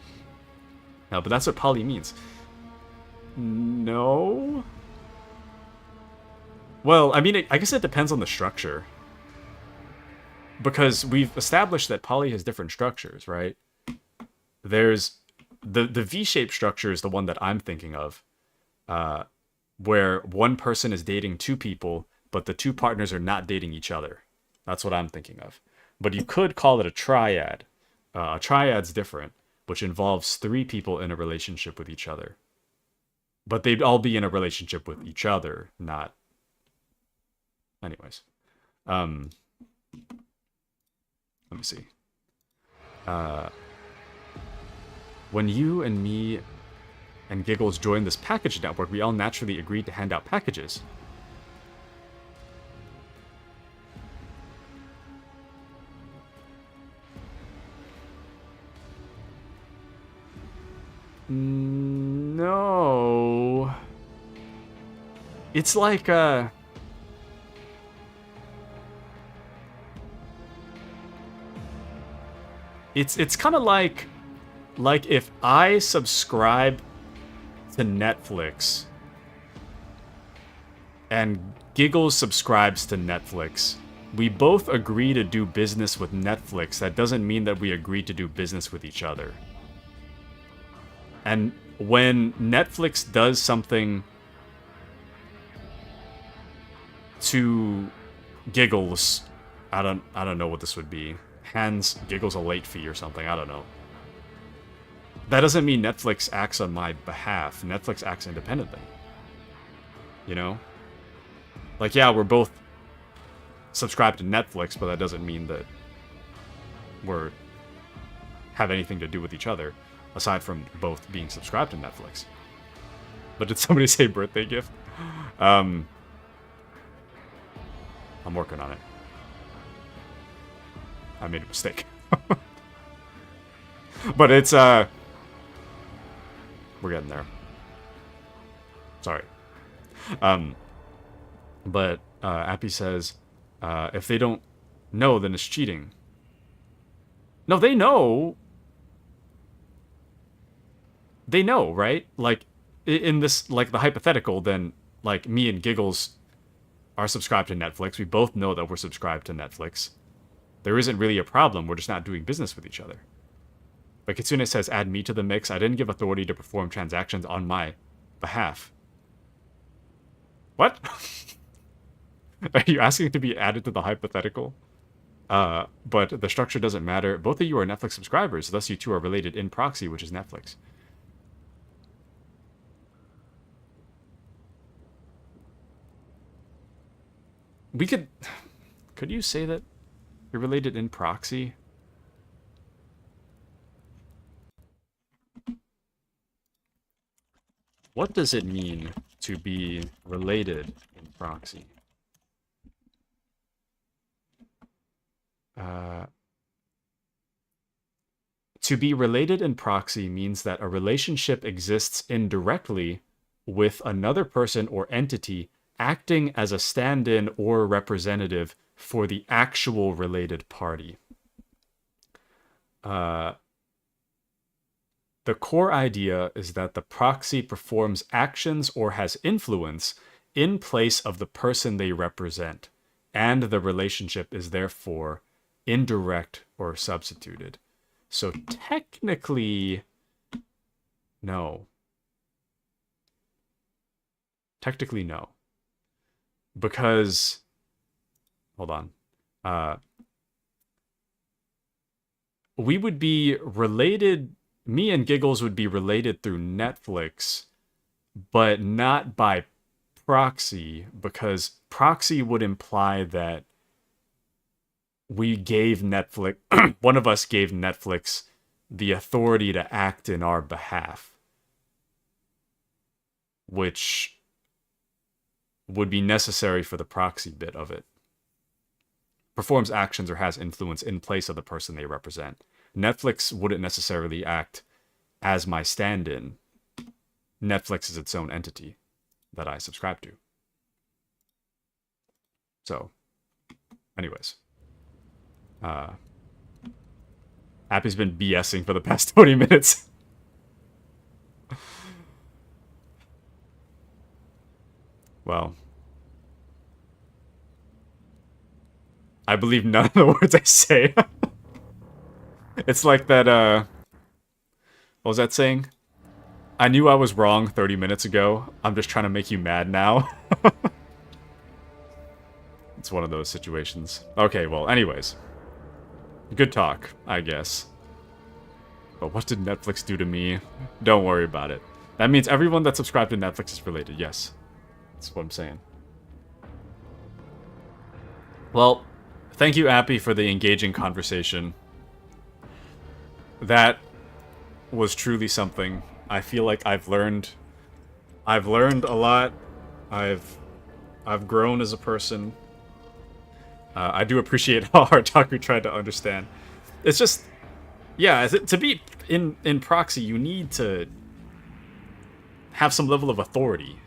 No, but that's what poly means. No? Well, I mean, I guess it depends on the structure. Because we've established that poly has different structures, right? There's... The V-shaped structure is the one that I'm thinking of. Where one person is dating two people, but the two partners are not dating each other. That's what I'm thinking of. But you could call it a triad. A triad's different, which involves three people in a relationship with each other. But they'd all be in a relationship with each other, not... Anyways. Let me see. When you and me and Giggles joined this package network, we all naturally agreed to hand out packages. No. It's like, It's kind of like if I subscribe to Netflix and Giggles subscribes to Netflix, we both agree to do business with Netflix. That doesn't mean that we agree to do business with each other. And when Netflix does something to Giggles I don't know what this would be. Hands giggles a late fee or something. I don't know. That doesn't mean Netflix acts on my behalf. Netflix acts independently. You know? Like, yeah, we're both subscribed to Netflix, but that doesn't mean that we're have anything to do with each other, aside from both being subscribed to Netflix. But did somebody say birthday gift? I'm working on it. I made a mistake. But it's, we're getting there. Sorry. But, Appy says, if they don't know, then it's cheating. No, they know. They know, right? Like, in this, like, the hypothetical, then, like, me and Giggles are subscribed to Netflix. We both know that we're subscribed to Netflix. There isn't really a problem. We're just not doing business with each other. Like, Kitsune says, add me to the mix. I didn't give authority to perform transactions on my behalf. What? Are you asking to be added to the hypothetical? But the structure doesn't matter. Both of you are Netflix subscribers, thus you two are related in proxy, which is Netflix. We could you say that you're related in proxy? What does it mean to be related in proxy? To be related in proxy means that a relationship exists indirectly with another person or entity acting as a stand-in or representative for the actual related party. The core idea is that the proxy performs actions or has influence in place of the person they represent, and the relationship is therefore indirect or substituted. So technically, no. Technically, no. Because, hold on. We would be related, me and Giggles would be related through Netflix, but not by proxy, because proxy would imply that we gave Netflix, one of us gave Netflix the authority to act in our behalf, which would be necessary for the proxy bit of it. Performs actions or has influence in place of the person they represent. Netflix wouldn't necessarily act as my stand-in. Netflix is its own entity that I subscribe to. So, anyways. Appy's been BSing for the past 20 minutes. Well, I believe none of the words I say. It's like that, what was that saying? I knew I was wrong 30 minutes ago. I'm just trying to make you mad now. It's one of those situations. Okay, well, anyways. Good talk, I guess. But what did Netflix do to me? Don't worry about it. That means everyone that's subscribed to Netflix is related, yes. That's what I'm saying. Well, thank you, Appy, for the engaging conversation. That was truly something. I feel like I've learned a lot. I've grown as a person. I do appreciate how hard Taku tried to understand. It's just, yeah, to be in proxy, you need to have some level of authority.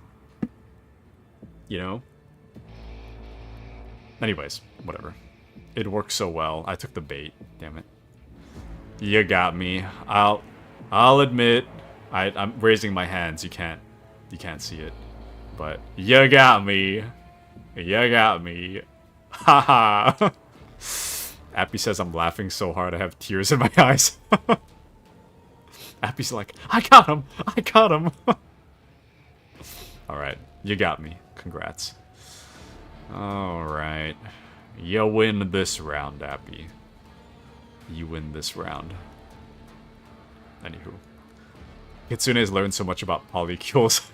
You know? Anyways, whatever. It worked so well. I took the bait. Damn it. You got me. I'll admit, I'm raising my hands. You can't see it, but you got me. You got me. Haha. Appy says I'm laughing so hard I have tears in my eyes. Appy's like, I got him. I got him. All right, you got me. Congrats. All right. You win this round, Appy. You win this round. Anywho. Kitsune's learned so much about polycules.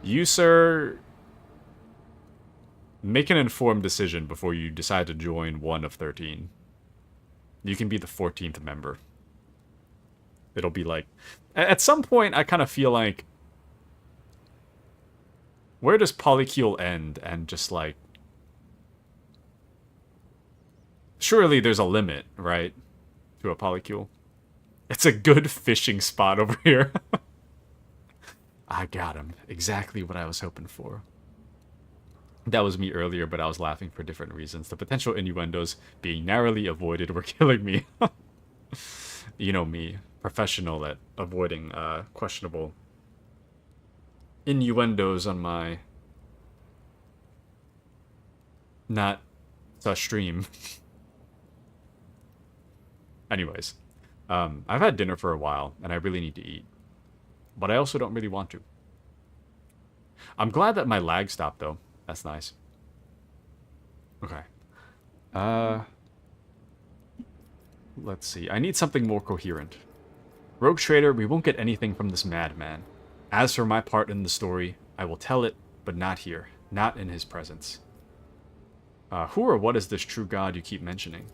You, sir, make an informed decision before you decide to join one of 13. You can be the 14th member. It'll be like... At some point, I kind of feel like... Where does polycule end and just like... Surely there's a limit, right? To a polycule. It's a good fishing spot over here. I got him. Exactly what I was hoping for. That was me earlier, but I was laughing for different reasons. The potential innuendos being narrowly avoided were killing me. You know me. Professional at avoiding questionable innuendos on my... not stream. Anyways. I've had dinner for a while, and I really need to eat. But I also don't really want to. I'm glad that my lag stopped, though. That's nice. Okay. Let's see. I need something more coherent. Rogue Trader, we won't get anything from this madman. As for my part in the story, I will tell it, but not here. Not in his presence. Who or what is this true god you keep mentioning?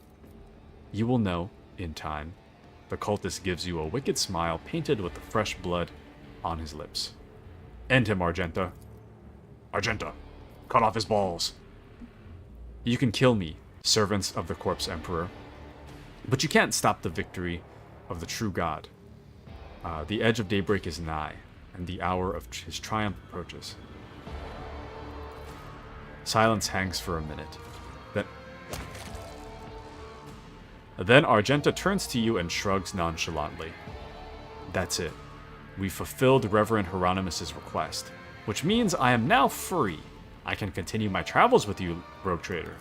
You will know, in time. The cultist gives you a wicked smile painted with the fresh blood on his lips. End him, Argenta. Argenta, cut off his balls. You can kill me, servants of the Corpse Emperor, but you can't stop the victory of the true god. The edge of daybreak is nigh, and the hour of his triumph approaches. Silence hangs for a minute. Then Argenta turns to you and shrugs nonchalantly. That's it. We fulfilled Reverend Hieronymus's request, which means I am now free. I can continue my travels with you, Rogue Trader.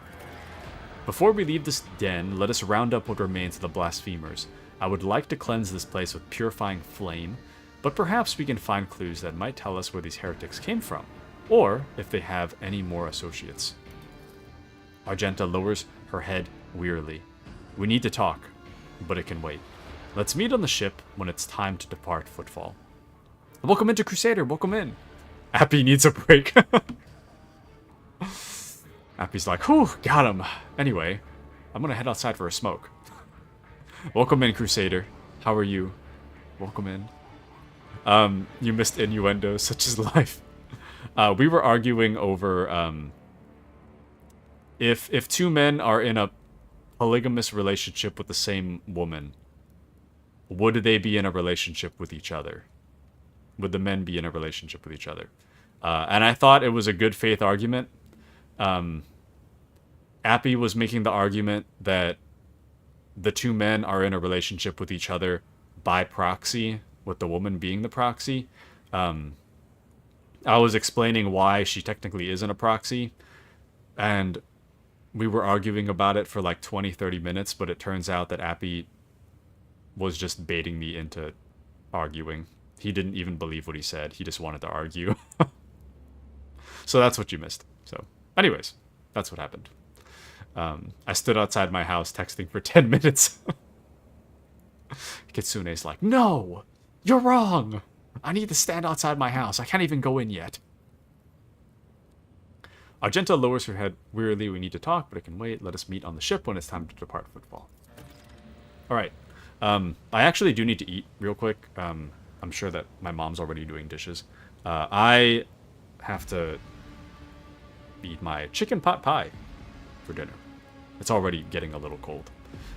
Before we leave this den, let us round up what remains of the blasphemers. I would like to cleanse this place with purifying flame, but perhaps we can find clues that might tell us where these heretics came from, or if they have any more associates. Argenta lowers her head wearily. We need to talk, but it can wait. Let's meet on the ship when it's time to depart Footfall. Welcome into Crusader, welcome in. Appy needs a break. Appy's like, whew, got him. Anyway, I'm gonna head outside for a smoke. Welcome in, Crusader. How are you? Welcome in. You missed innuendos, such as life. We were arguing over, if two men are in a polygamous relationship with the same woman, would they be in a relationship with each other? Would the men be in a relationship with each other? And I thought it was a good faith argument. Appy was making the argument that the two men are in a relationship with each other by proxy, with the woman being the proxy. I was explaining why she technically isn't a proxy, and we were arguing about it for like 20-30 minutes, but it turns out that Appy was just baiting me into arguing. He didn't even believe what he said. He just wanted to argue. So that's what you missed. So anyways, that's what happened. I stood outside my house texting for 10 minutes. Kitsune's like, no, you're wrong. I need to stand outside my house. I can't even go in yet. Argenta lowers her head wearily. We need to talk, but it can wait. Let us meet on the ship when it's time to depart Footfall. Alright. I actually do need to eat real quick. I'm sure that my mom's already doing dishes. I have to eat my chicken pot pie for dinner. It's already getting a little cold.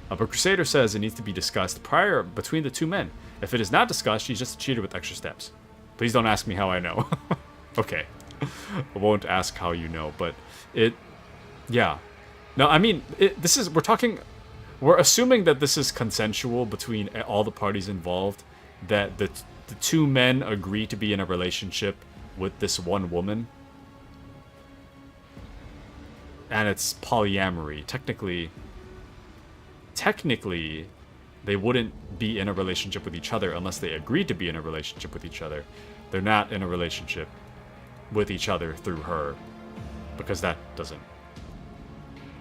But Crusader says it needs to be discussed prior between the two men. If it is not discussed, she's just a cheater with extra steps. Please don't ask me how I know. Okay. I won't ask how you know, but yeah. No, I mean, we're assuming that this is consensual between all the parties involved, that the two men agree to be in a relationship with this one woman. And it's polyamory. Technically, they wouldn't be in a relationship with each other unless they agreed to be in a relationship with each other. They're not in a relationship with each other through her, because that doesn't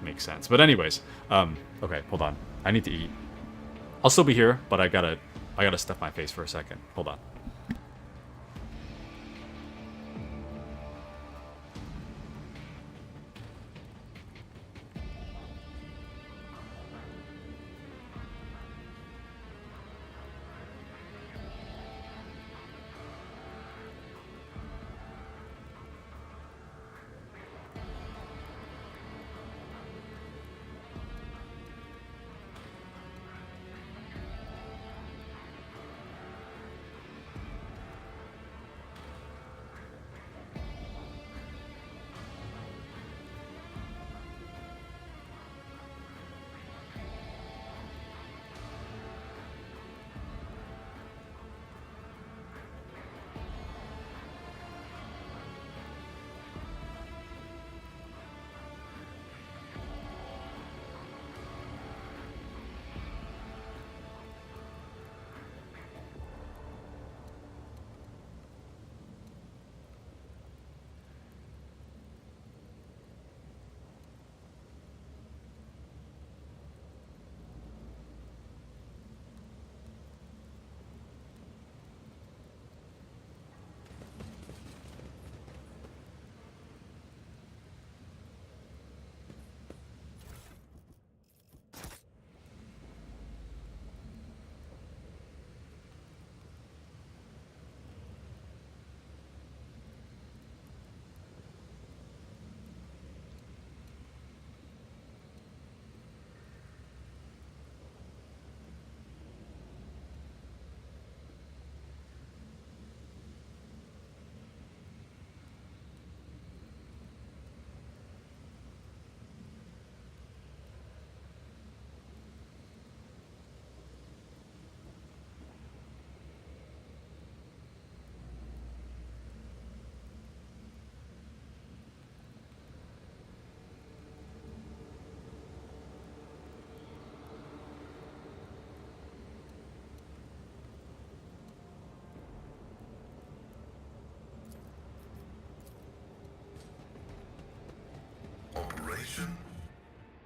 make sense. But anyways, okay, hold on. I need to eat. I'll still be here, but I gotta stuff my face for a second. Hold on. Operation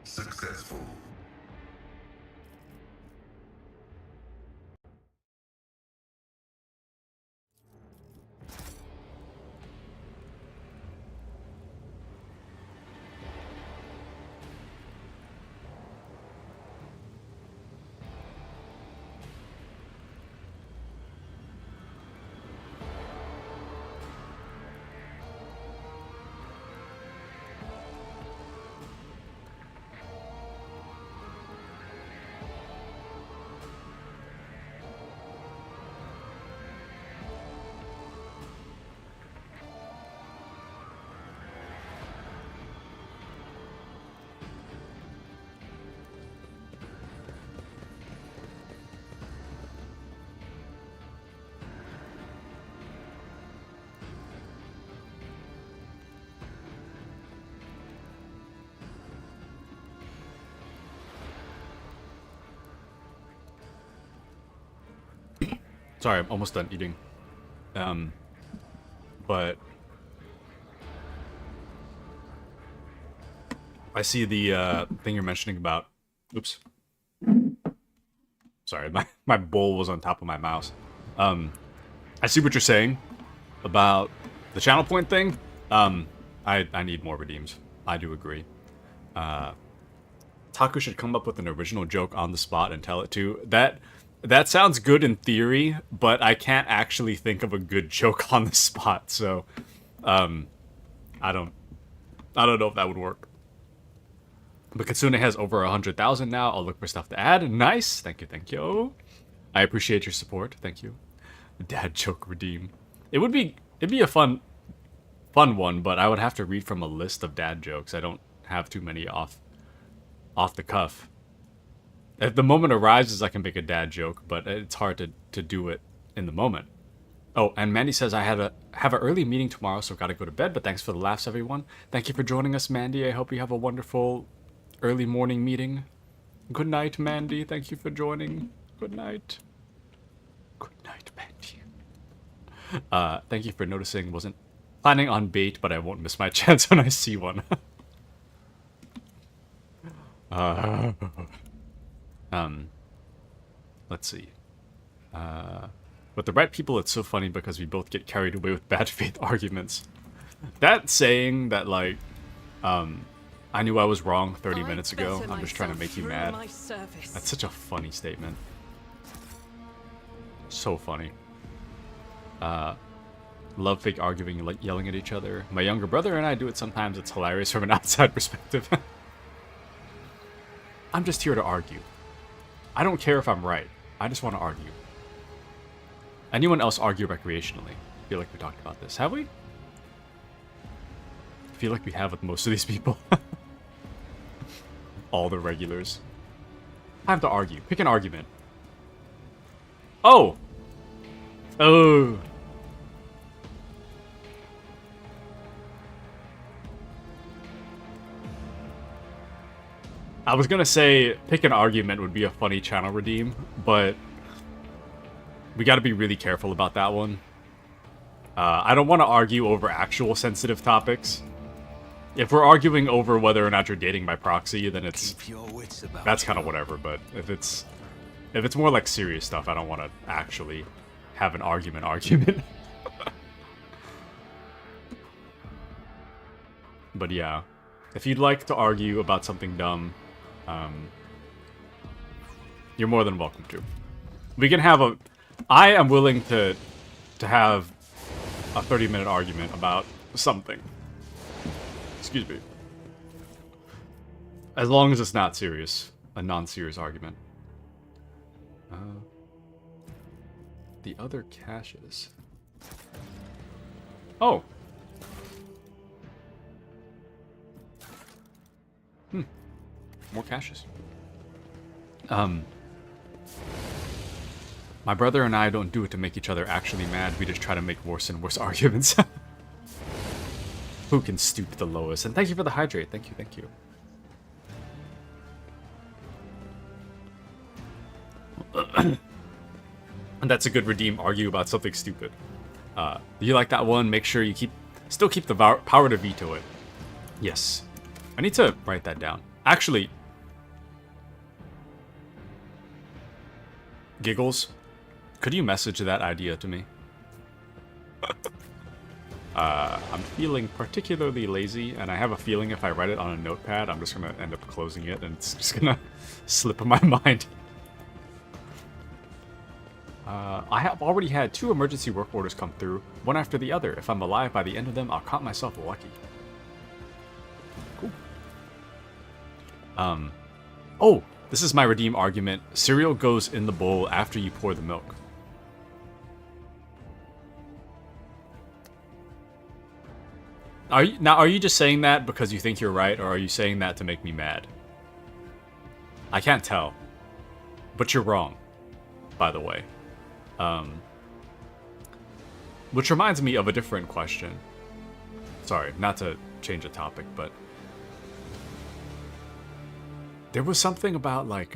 successful. Sorry, I'm almost done eating. But I see the thing you're mentioning about. Oops. Sorry, my bowl was on top of my mouse. I see what you're saying about the channel point thing. I need more redeems. I do agree. Taku should come up with an original joke on the spot and tell it to. That sounds good in theory, but I can't actually think of a good joke on the spot. So, I don't know if that would work. But Katsune has over 100,000 now. I'll look for stuff to add. Nice. Thank you, thank you. I appreciate your support. Thank you. Dad joke redeem. It'd be a fun one, but I would have to read from a list of dad jokes. I don't have too many off the cuff. If the moment arises, I can make a dad joke, but it's hard to do it in the moment. Oh, and Mandy says I have an early meeting tomorrow, so gotta go to bed. But thanks for the laughs, everyone. Thank you for joining us, Mandy. I hope you have a wonderful early morning meeting. Good night, Mandy. Thank you for joining. Good night. Good night, Mandy. Thank you for noticing. Wasn't planning on bait, but I won't miss my chance when I see one. Uh, let's see. With the right people, it's so funny because we both get carried away with bad faith arguments. That saying that, like, I knew I was wrong 30 minutes ago, I'm just trying to make you mad. That's such a funny statement. So funny. Love fake arguing, like yelling at each other. My younger brother and I do it sometimes. It's hilarious from an outside perspective. I'm just here to argue. I don't care if I'm right. I just want to argue. Anyone else argue recreationally? I feel like we talked about this. Have we? I feel like we have with most of these people. All the regulars. I have to argue. Pick an argument. Oh! Oh! I was gonna say, pick an argument would be a funny channel redeem, but we gotta be really careful about that one. I don't want to argue over actual sensitive topics. If we're arguing over whether or not you're dating by proxy, then that's kind of whatever. But if it's more like serious stuff, I don't want to actually have an argument. But yeah, if you'd like to argue about something dumb, you're more than welcome to. We can have a... I am willing to have a 30-minute argument about something. Excuse me. As long as it's not serious. A non-serious argument. The other caches. Oh. More caches. My brother and I don't do it to make each other actually mad. We just try to make worse and worse arguments. Who can stoop the lowest? And thank you for the hydrate. Thank you, thank you. And that's a good redeem. Argue about something stupid. You like that one? Make sure you still keep the power to veto it. Yes. I need to write that down. Actually, Giggles, could you message that idea to me? I'm feeling particularly lazy, and I have a feeling if I write it on a notepad, I'm just gonna end up closing it, and it's just gonna slip in my mind. I have already had 2 emergency work orders come through, one after the other. If I'm alive by the end of them, I'll count myself lucky. Cool. Oh, this is my redeem argument. Cereal goes in the bowl after you pour the milk. Are you just saying that because you think you're right, or are you saying that to make me mad? I can't tell. But you're wrong, by the way. Which reminds me of a different question. Sorry, not to change the topic, but there was something about like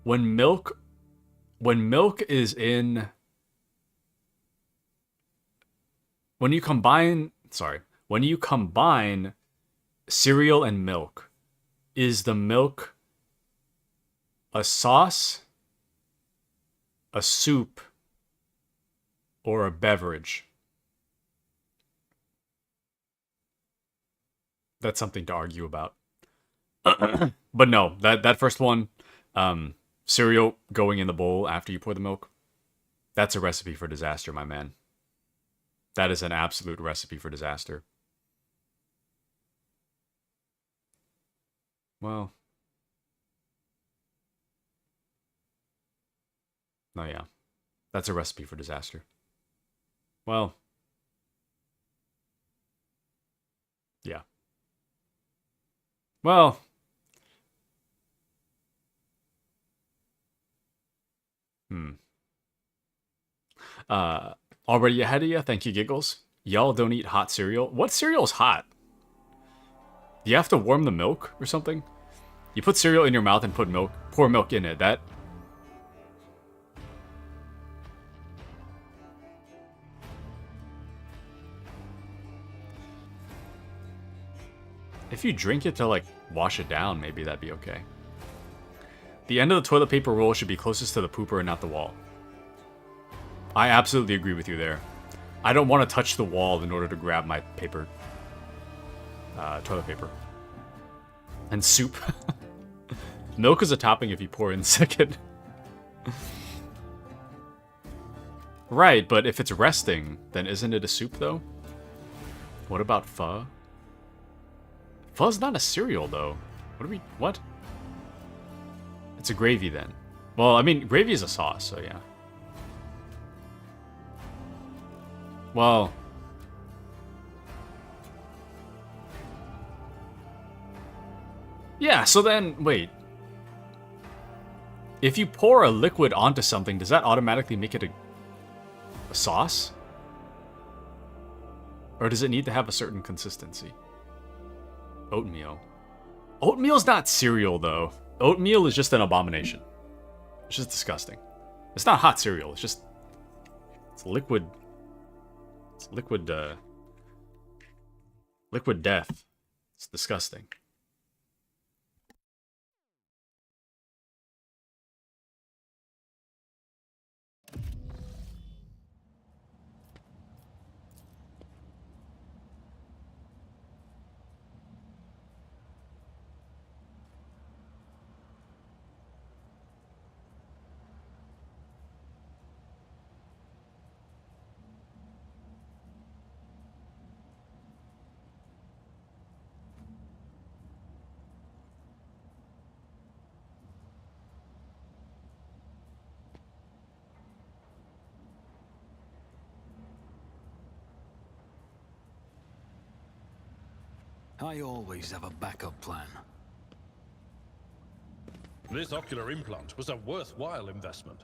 when milk is in, when you combine cereal and milk, is the milk a sauce, a soup, or a beverage? That's something to argue about. But no, that first one, cereal going in the bowl after you pour the milk, that's a recipe for disaster, my man. That is an absolute recipe for disaster. Well. No, yeah. That's a recipe for disaster. Well. Yeah. Well. Already ahead of you. Thank you, Giggles. Y'all don't eat hot cereal. What cereal's hot? Do you have to warm the milk or something? You put cereal in your mouth and pour milk in it. That... If you drink it to, like, wash it down, maybe that'd be okay. The end of the toilet paper roll should be closest to the pooper and not the wall. I absolutely agree with you there. I don't want to touch the wall in order to grab my paper. Toilet paper. And soup. Milk is a topping if you pour in second. Right, but if it's resting, then isn't it a soup, though? What about pho? Pho's not a cereal, though. What? It's a gravy, then. Well, I mean, gravy is a sauce, so yeah. Well... yeah, so then, wait. If you pour a liquid onto something, does that automatically make it a sauce? Or does it need to have a certain consistency? Oatmeal. Oatmeal's not cereal, though. Oatmeal is just an abomination. It's just disgusting. It's not hot cereal, it's just... it's liquid... it's liquid, liquid death. It's disgusting. I always have a backup plan. This ocular implant was a worthwhile investment.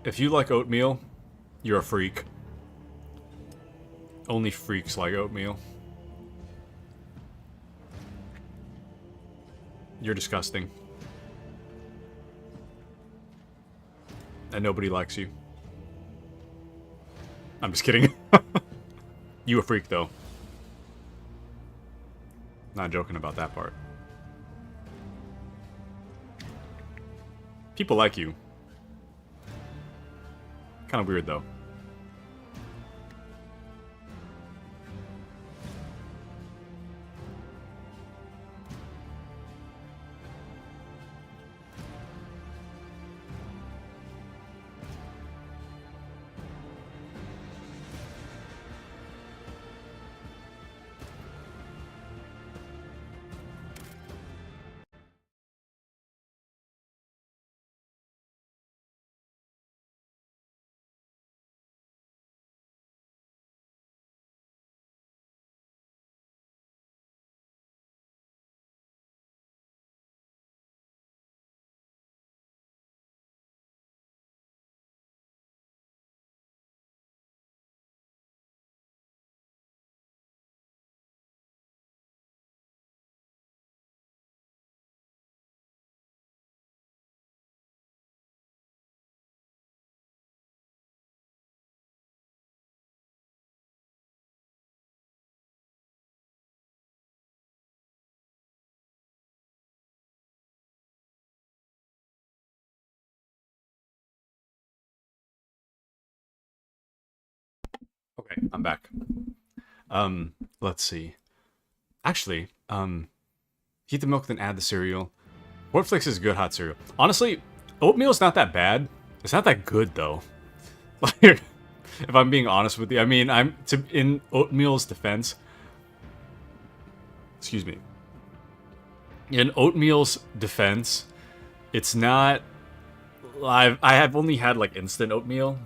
If you like oatmeal, you're a freak. Only freaks like oatmeal. You're disgusting. And nobody likes you. I'm just kidding. You a freak, though. Not joking about that part. People like you. Kind of weird, though. Okay, I'm back. Let's see. Actually, heat the milk, then add the cereal. Cornflakes is good hot cereal. Honestly, oatmeal's not that bad. It's not that good, though. Like, if I'm being honest with you. I mean, in oatmeal's defense... excuse me. In oatmeal's defense, it's not... I have only had, like, instant oatmeal.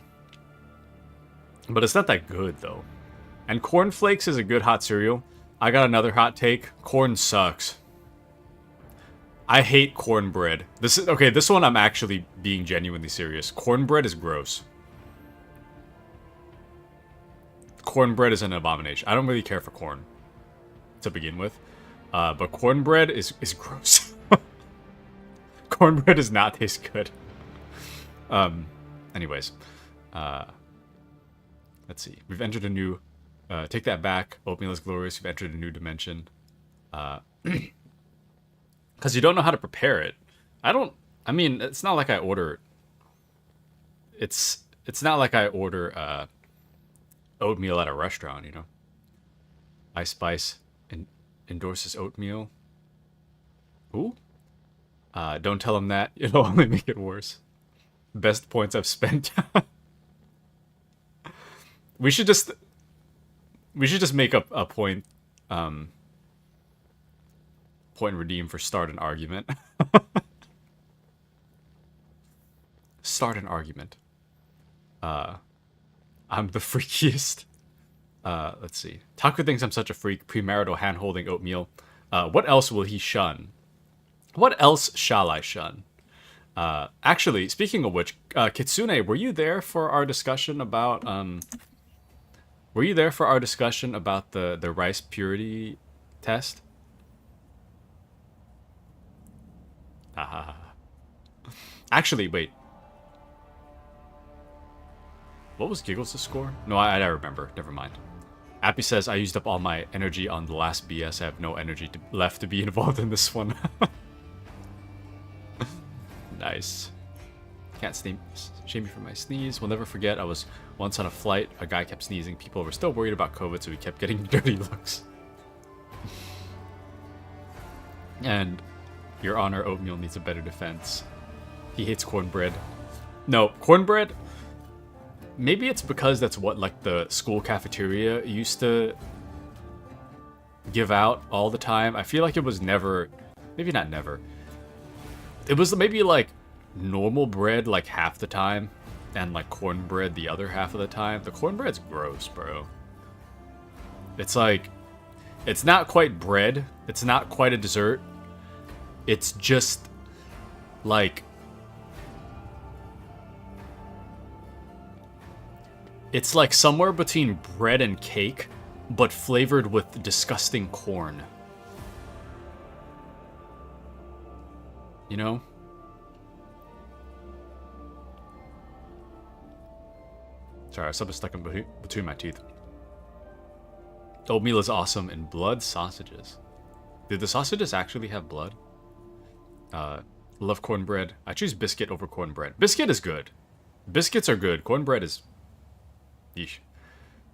But it's not that good, though. And cornflakes is a good hot cereal. I got another hot take. Corn sucks. I hate cornbread. This one I'm actually being genuinely serious. Cornbread is gross. cornbread is an abomination. I don't really care for corn to begin with. But cornbread is gross. Cornbread does not taste good. Anyways. Let's see. We've entered a new... take that back. Oatmeal is glorious. We've entered a new dimension. Because you don't know how to prepare it. I mean, it's not like I order... It's not like I order oatmeal at a restaurant, you know? iSpice endorses oatmeal. Ooh. Don't tell him that. It'll only make it worse. Best points I've spent. We should just make a point point redeem for start an argument. Start an argument. I'm the freakiest. Let's see. Taku thinks I'm such a freak. Premarital hand-holding oatmeal. What else will he shun? What else shall I shun? Actually, speaking of which, Kitsune, were you there for our discussion about Were you there for our discussion about the rice purity test? Actually, wait. What was Giggles' score? No, I remember. Never mind. Appy says, I used up all my energy on the last BS. I have no energy left to be involved in this one. Nice. Can't shame me for my sneeze. We'll never forget, I was once on a flight. A guy kept sneezing. People were still worried about COVID, so we kept getting dirty looks. And, Your Honor, oatmeal needs a better defense. He hates cornbread. No, cornbread... Maybe it's because that's what, like, the school cafeteria used to give out all the time. I feel like it was never... Maybe not never. It was maybe, like, normal bread, like, half the time. And, like, cornbread the other half of the time. The cornbread's gross, bro. It's like... It's not quite bread. It's not quite a dessert. It's just... Like... It's like somewhere between bread and cake, but flavored with disgusting corn. You know? Sorry, something stuck in between my teeth. Oatmeal is awesome and blood sausages. Did the sausages actually have blood? Love cornbread. I choose biscuit over cornbread. Biscuit is good. Biscuits are good. Cornbread is... Yeesh.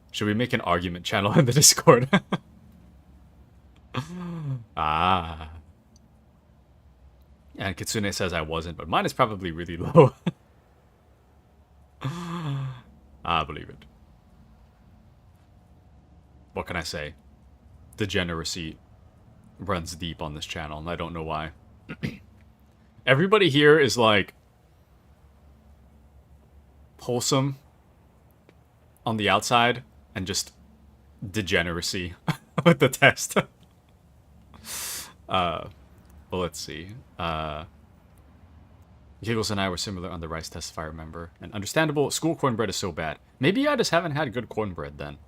Should we make an argument channel in the Discord? Ah. And Kitsune says I wasn't, but mine is probably really low. I believe it. What can I say? Degeneracy runs deep on this channel, and I don't know why. Everybody here is like wholesome on the outside, and just degeneracy with the test. Well, let's see. Giggles and I were similar on the rice test, if I remember. And understandable, school cornbread is so bad. Maybe I just haven't had good cornbread then.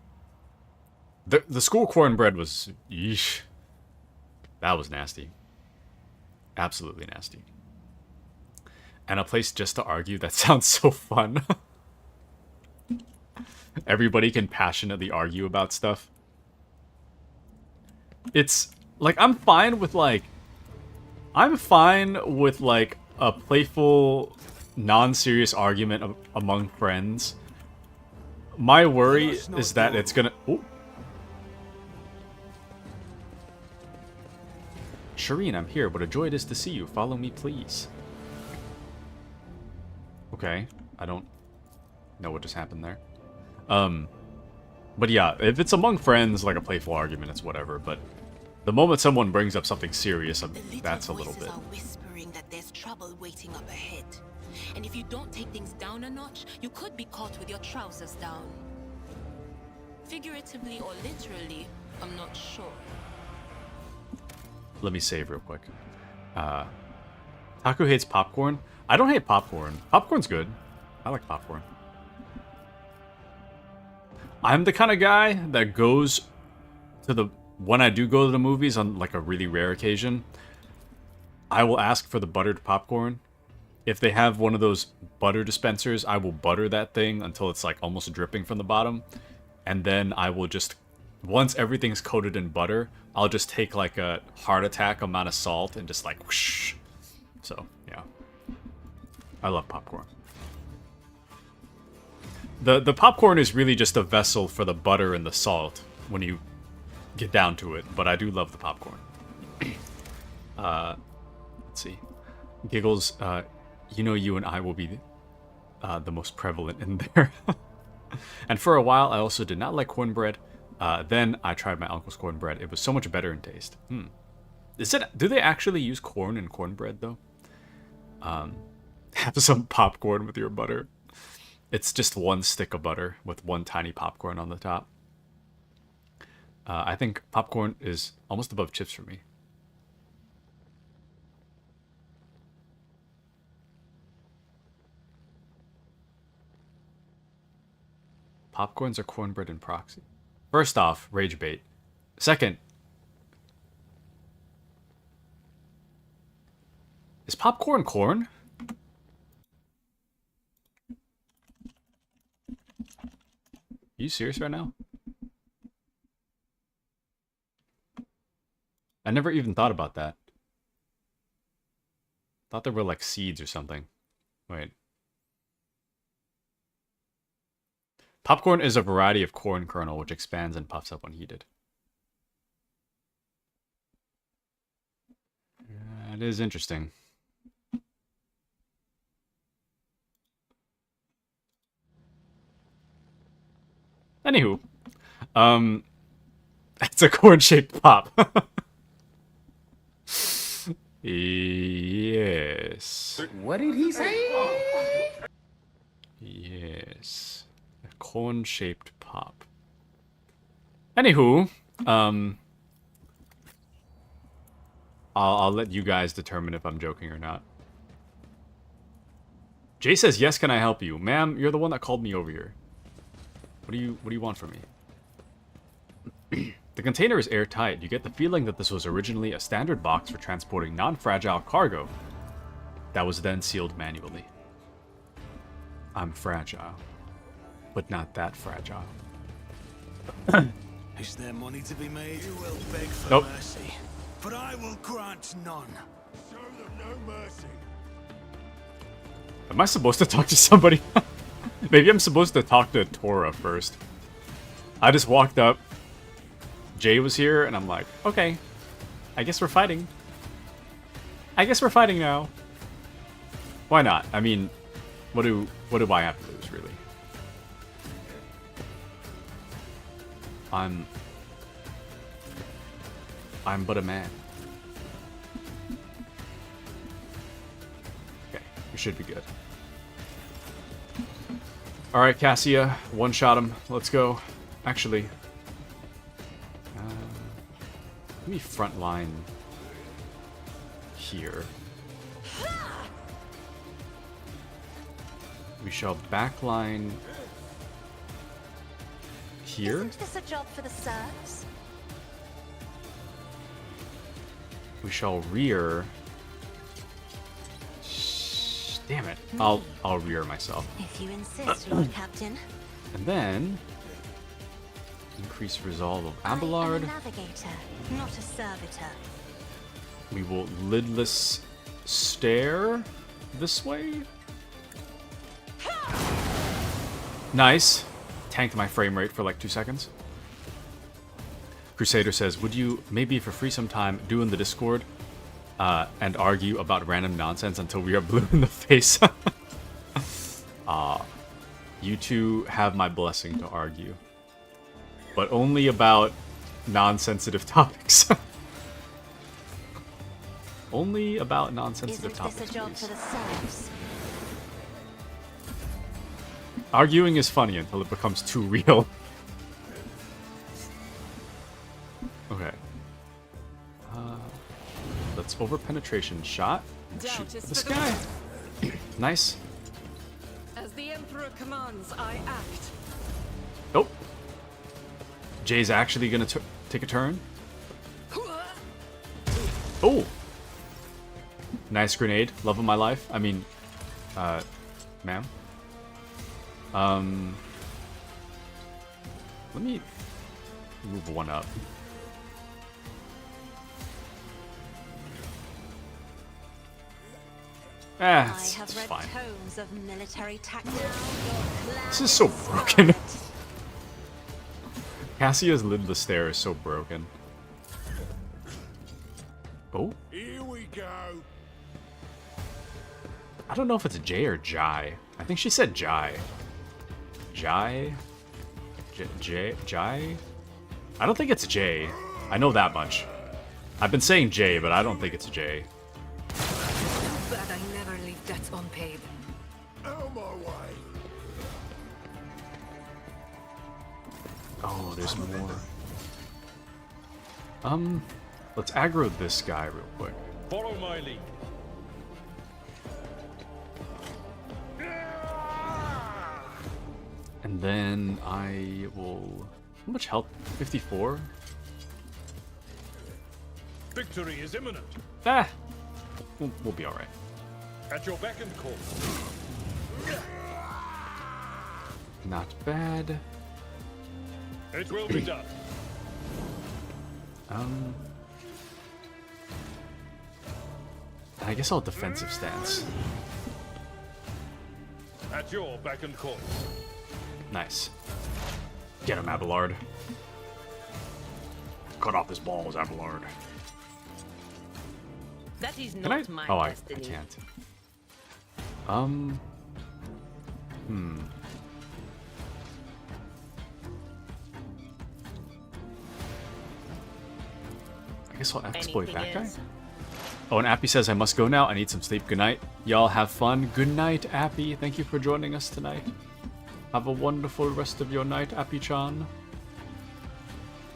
The school cornbread was... Yeesh. That was nasty. Absolutely nasty. And a place just to argue, that sounds so fun. Everybody can passionately argue about stuff. It's like I'm fine with like a playful, non-serious argument among friends. My worry is that it's gonna... Ooh. Shireen, I'm here. What a joy it is to see you. Follow me, please. Okay. I don't know what just happened there. But yeah, if it's among friends, like a playful argument, it's whatever. But the moment someone brings up something serious, that's a little bit. Are whispering that there's trouble waiting up ahead. And if you don't take things down a notch, you could be caught with your trousers down. Figuratively or literally, I'm not sure. Let me save real quick. Taku hates popcorn. I don't hate popcorn. Popcorn's good. I like popcorn. I'm the kind of guy that goes to the when I do go to the movies on like a really rare occasion, I will ask for the buttered popcorn. If they have one of those butter dispensers, I will butter that thing until it's like almost dripping from the bottom. And then I will just, once everything's coated in butter, I'll just take like a heart attack amount of salt and just like whoosh. So, yeah. I love popcorn. The popcorn is really just a vessel for the butter and the salt when you get down to it, but I do love the popcorn. Let's see. Giggles, you know you and I will be the most prevalent in there. And for a while, I also did not like cornbread. Then I tried my uncle's cornbread. It was so much better in taste. Do they actually use corn in cornbread, though? Have some popcorn with your butter. It's just one stick of butter with one tiny popcorn on the top. I think popcorn is almost above chips for me. Popcorns are cornbread and proxy. First off, rage bait. Second, is popcorn corn? Are you serious right now? I never even thought about that. Thought there were like seeds or something. Wait. Popcorn is a variety of corn kernel which expands and puffs up when heated. It is interesting. Anywho, it's a corn-shaped pop. Yes. What did he say? Yes. A corn-shaped pop. Anywho, I'll let you guys determine if I'm joking or not. Jay says, yes, can I help you? Ma'am, you're the one that called me over here. What do you want from me? The container is airtight. You get the feeling that this was originally a standard box for transporting non-fragile cargo that was then sealed manually. I'm fragile, but not that fragile. Is there money to be made? You will beg for Nope. mercy, but I will grant none. Show them no mercy. Am I supposed to talk to somebody? Maybe I'm supposed to talk to Tora first. I just walked up. Jay was here, and I'm like, okay. I guess we're fighting. I guess we're fighting now. Why not? I mean, what do I have to lose, really? I'm but a man. Okay, we should be good. Alright, Cassia, one-shot him. Let's go. Actually, let me front line here. We shall backline here. Isn't this a job for the serfs? We shall rear. Damn it! I'll rear myself. If you insist, Lord Captain. And then increase resolve of Abelard. I am a navigator, not a servitor. We will lidless stare this way. Nice. Tanked my frame rate for like 2 seconds. Crusader says, would you maybe for free sometime do in the Discord and argue about random nonsense until we are blue in the face? You two have my blessing to argue. But only about non-sensitive topics. Only about non-sensitive topics, Isn't this a job please. for the serfs? Arguing is funny until it becomes too real. Okay. Let's over-penetration shot. Shoot Doubt is this for the guy. Nice. As the Emperor commands, I act. Nope. Jay's actually gonna take a turn. Oh! Nice grenade. Love of my life. I mean, ma'am. Let me move one up. I It's have read fine. tomes of military tactics. This is so broken. Cassia's lidless stare is so broken. Oh? Here we go. I don't know if it's Jay or Jai. I think she said Jai. Jai? Jai? I don't think it's Jay. I know that much. I've been saying Jay, but I don't think it's Jay. But I never leave debts unpaid. Out my way. Oh, there's more. Let's aggro this guy real quick. Follow my lead. And then I will... How much health? 54? Victory is imminent. Ah! We'll be alright. At your beck and call. Not bad. It will be done. I guess I'll defensive stance. At your beck and call. Nice. Get him, Abelard. Cut off his balls, Abelard. That is Can I? not my Oh, I destiny. can't. I guess I'll exploit Anything that guy. else? Oh, and Appy says I must go now. I need some sleep. Good night. Y'all have fun. Good night, Appy. Thank you for joining us tonight. Have a wonderful rest of your night, Appy-chan.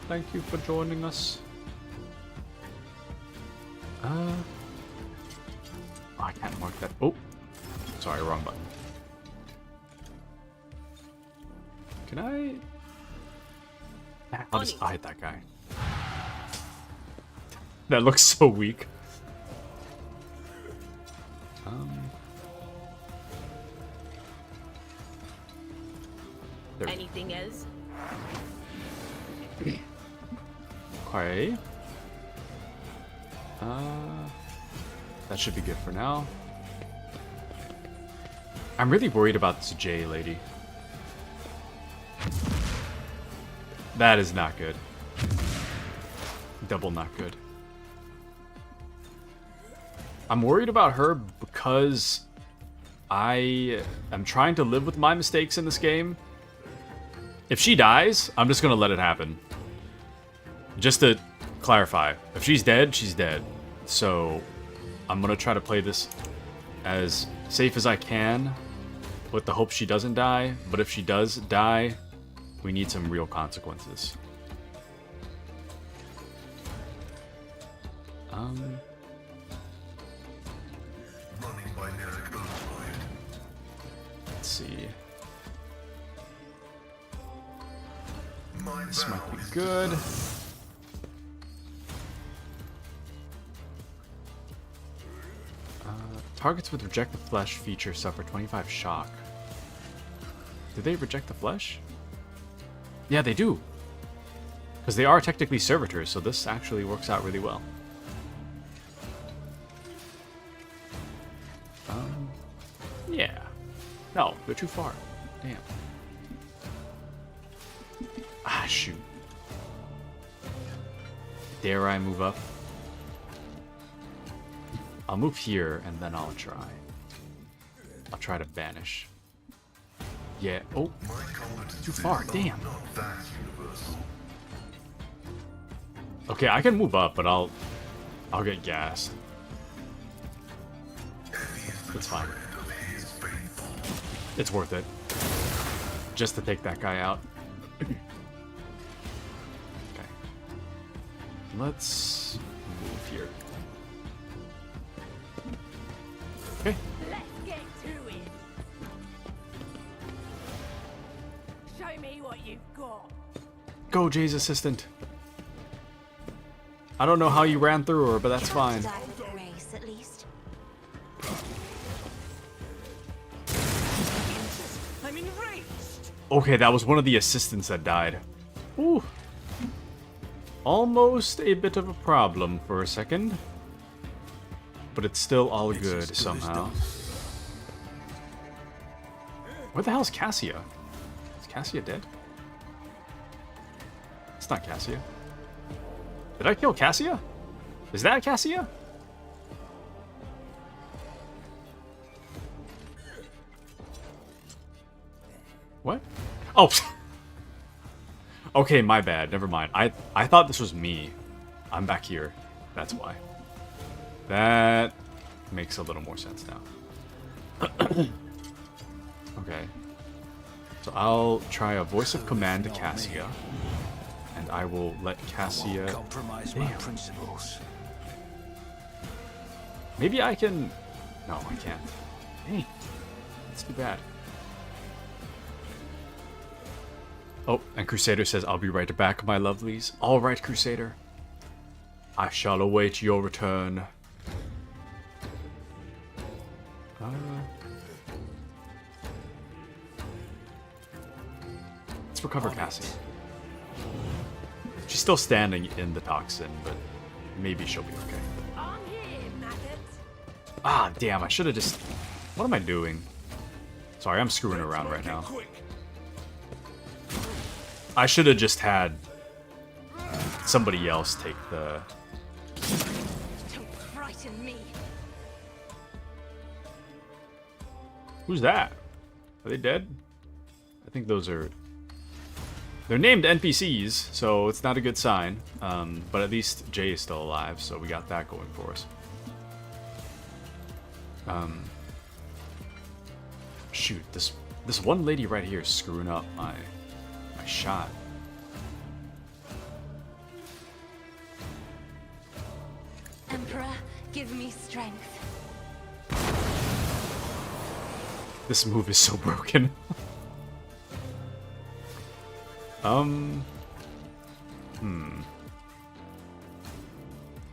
Thank you for joining us. Oh, I can't mark that. Oh, sorry, wrong button. Can I? I'll just hit that guy. That looks so weak. There. Anything else? Okay. That should be good for now. I'm really worried about this J lady. That is not good. Double not good. I'm worried about her because I am trying to live with my mistakes in this game. If she dies, I'm just gonna let it happen. Just to clarify, if she's dead, she's dead. So I'm gonna try to play this as safe as I can with the hope she doesn't die. But if she does die, we need some real consequences. Running binary override. Let's see. My This vow might be is to good. serve. Targets with reject the flesh feature suffer 25 shock. Do they reject the flesh? Yeah, they do. Because they are technically servitors, so this actually works out really well. Yeah. No, they're too far. Damn. Ah, shoot. Dare I move up? I'll move here, and then I'll try. I'll try to banish. Yeah. Oh, My competency too far. are Damn. not that universal. Okay, I can move up, but I'll get gassed. That's fine. Of his faithful. It's worth it. Just to take that guy out. Okay. Let's move here. Okay. Let's get to it. Show me what you've got. Go, Jay's assistant. I don't know how you ran through her, but that's fine. Die with grace, at least. I'm enraged. Okay, that was one of the assistants that died. Ooh. Almost a bit of a problem for a second. But it's still all good somehow. Where the hell is Cassia? Is Cassia dead? It's not Cassia. Did I kill Cassia? Is that Cassia? What? Oh! Okay, my bad. Never mind. I thought this was me. I'm back here. That's why. That makes a little more sense now. Okay. So I'll try a voice of command to Cassia. And I will let Cassia... Compromise my principles. Maybe I can... No, I can't. Hey, that's too bad. Oh, and Crusader says, I'll be right back, my lovelies. Alright, Crusader. I shall await your return. Let's recover Cassie. She's still standing in the toxin, but maybe she'll be okay. On here, maggot. Ah, damn, I should have just... What am I doing? Sorry, I'm screwing around right now. Quick. I should have just had somebody else take the... Don't frighten me. Who's that? Are they dead? I think those are... They're named NPCs, so it's not a good sign. But at least Jay is still alive, so we got that going for us. Shoot, this one lady right here is screwing up my shot. Emperor, give me strength. This move is so broken.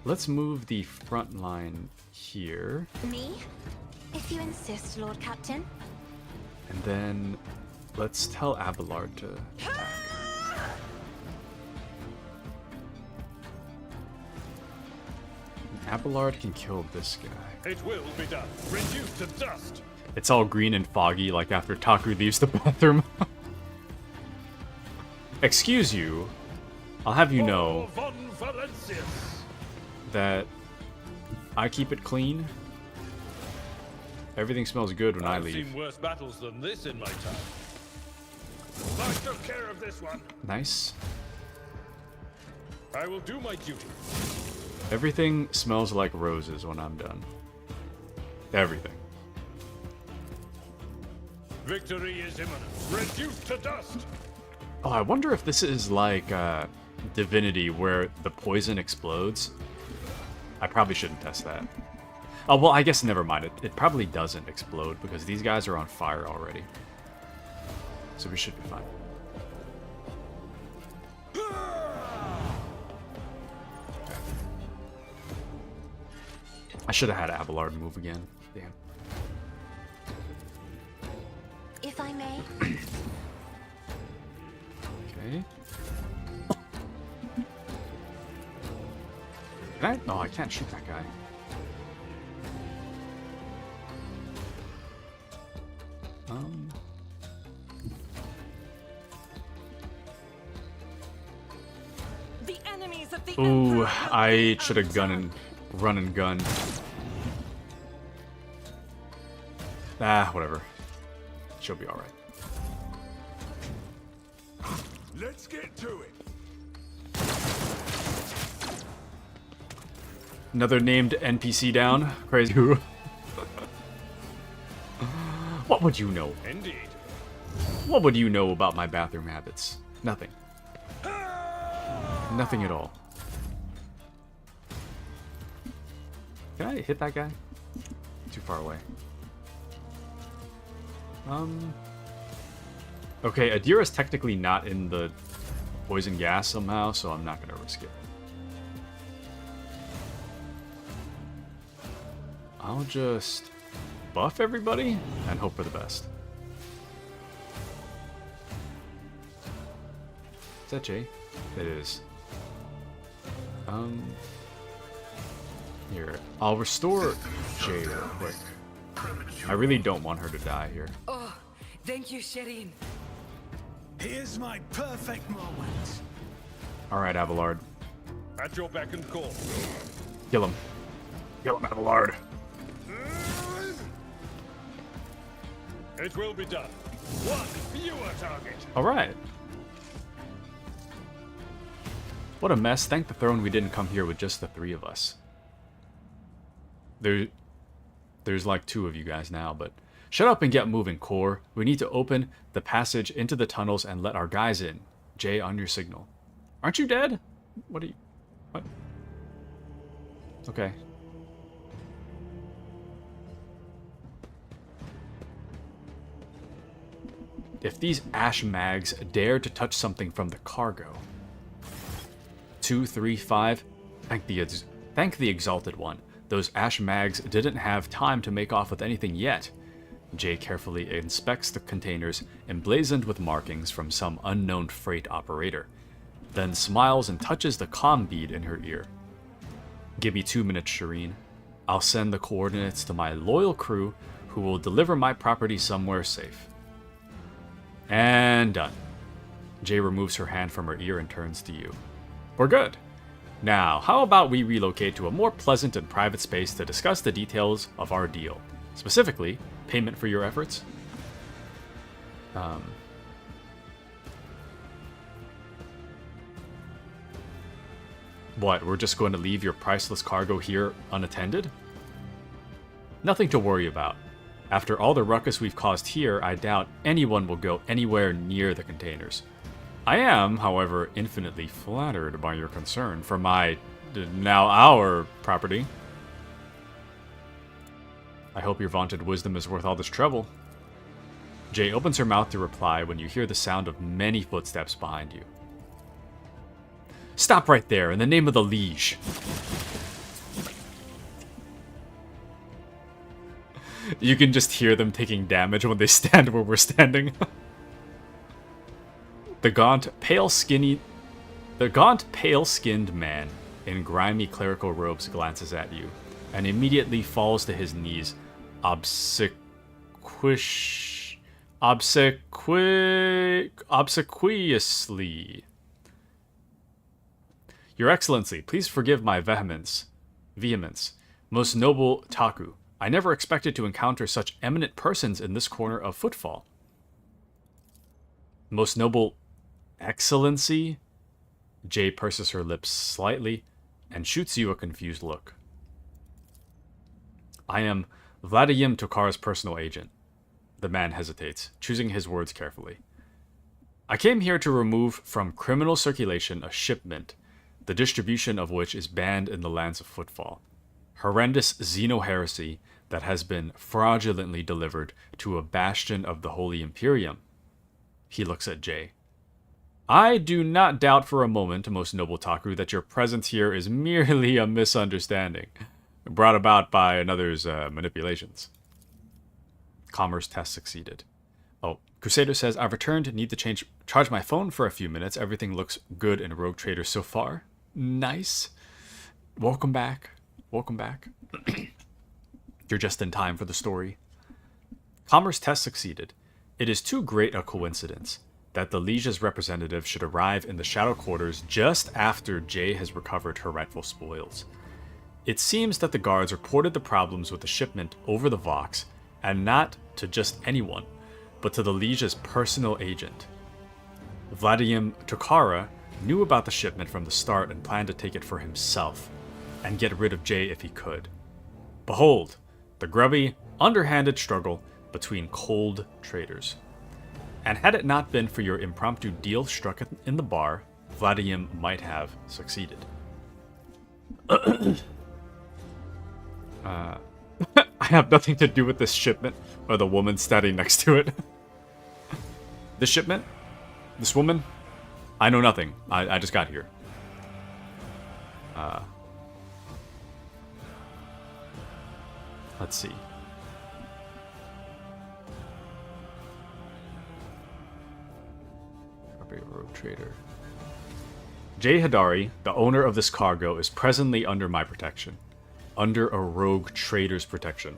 Let's move the front line here. Me? If you insist, Lord Captain. And then let's tell Abelard to attack. Abelard can kill this guy. It will be done. Reduced to dust. It's all green and foggy like after Taku leaves the bathroom. Excuse you. I'll have you know Von Valencius. that I keep it clean. Everything smells good when I I've leave. seen worse battles than this in my time. I took care of this one. Nice. I will do my duty. Everything smells like roses when I'm done. Everything. Victory is imminent. Reduced to dust. Oh, I wonder if this is like Divinity where the poison explodes. I probably shouldn't test that. Oh, well, I guess never mind. It probably doesn't explode because these guys are on fire already. So we should be fine. I should have had Abelard move again. Damn. If I may. Okay. Can I? No, I can't shoot that guy. The enemies of the Ooh, Emperor will I be should have undone. run and gun. Ah, whatever. She'll be alright. Let's get to it. Another named NPC down. Crazy who? What would you know? Indeed. What would you know about my bathroom habits? Nothing. Nothing at all. Can I hit that guy? Too far away. Okay, Adira's technically not in the poison gas somehow, so I'm not gonna risk it. I'll just buff everybody and hope for the best. Is that Jay? It is. Here, I'll restore Jay real quick. I really don't want her to die here. Oh, thank you, Shireen. Here's my perfect moment. Alright, Abelard. At your beck and call. Kill him. Kill him, Abelard. It will be done. One fewer target. Alright. What a mess. Thank the throne we didn't come here with just the 3 of us. There's like 2 of you guys now, but... Shut up and get moving, Core. We need to open the passage into the tunnels and let our guys in. Jay, on your signal. Aren't you dead? What are you... What? Okay. If these ash mags dare to touch something from the cargo... 2, 3, 5... Thank the Exalted One. Those ash mags didn't have time to make off with anything yet. Jay carefully inspects the containers emblazoned with markings from some unknown freight operator, then smiles and touches the comm bead in her ear. Give me 2 minutes, Shireen. I'll send the coordinates to my loyal crew who will deliver my property somewhere safe. And done. Jay removes her hand from her ear and turns to you. We're good. Now, how about we relocate to a more pleasant and private space to discuss the details of our deal? Specifically, payment for your efforts? What, we're just going to leave your priceless cargo here unattended? Nothing to worry about. After all the ruckus we've caused here, I doubt anyone will go anywhere near the containers. I am, however, infinitely flattered by your concern for my, now our, property. I hope your vaunted wisdom is worth all this trouble. Jay opens her mouth to reply when you hear the sound of many footsteps behind you. Stop right there, in the name of the liege. You can just hear them taking damage when they stand where we're standing. The gaunt, pale-skinned man in grimy clerical robes glances at you, and immediately falls to his knees, obsequiously. Your Excellency, please forgive my vehemence. Most noble Taku, I never expected to encounter such eminent persons in this corner of Footfall. Most noble Excellency? Jay purses her lips slightly and shoots you a confused look. I am Vladimir Tokar's personal agent. The man hesitates, choosing his words carefully. I came here to remove from criminal circulation a shipment, the distribution of which is banned in the lands of Footfall. Horrendous xeno-heresy that has been fraudulently delivered to a bastion of the Holy Imperium. He looks at Jay. I do not doubt for a moment, most noble Taku, that your presence here is merely a misunderstanding, brought about by another's manipulations. Commerce test succeeded. Oh, Crusader says, I've returned, need to charge my phone for a few minutes. Everything looks good in Rogue Trader so far. Nice. Welcome back. Welcome back. You're just in time for the story. Commerce test succeeded. It is too great a coincidence that the Liege's representative should arrive in the Shadow Quarters just after Jay has recovered her rightful spoils. It seems that the guards reported the problems with the shipment over the Vox, and not to just anyone, but to the Liege's personal agent. Vladimir Tokara knew about the shipment from the start and planned to take it for himself, and get rid of Jay if he could. Behold, the grubby, underhanded struggle between cold traders. And had it not been for your impromptu deal struck in the bar, Vladimir might have succeeded. I have nothing to do with this shipment, or the woman standing next to it. This shipment? This woman? I know nothing. I just got here. Let's see. Probably a rogue trader. Jay Hidari, the owner of this cargo, is presently under my protection. Under a rogue trader's protection.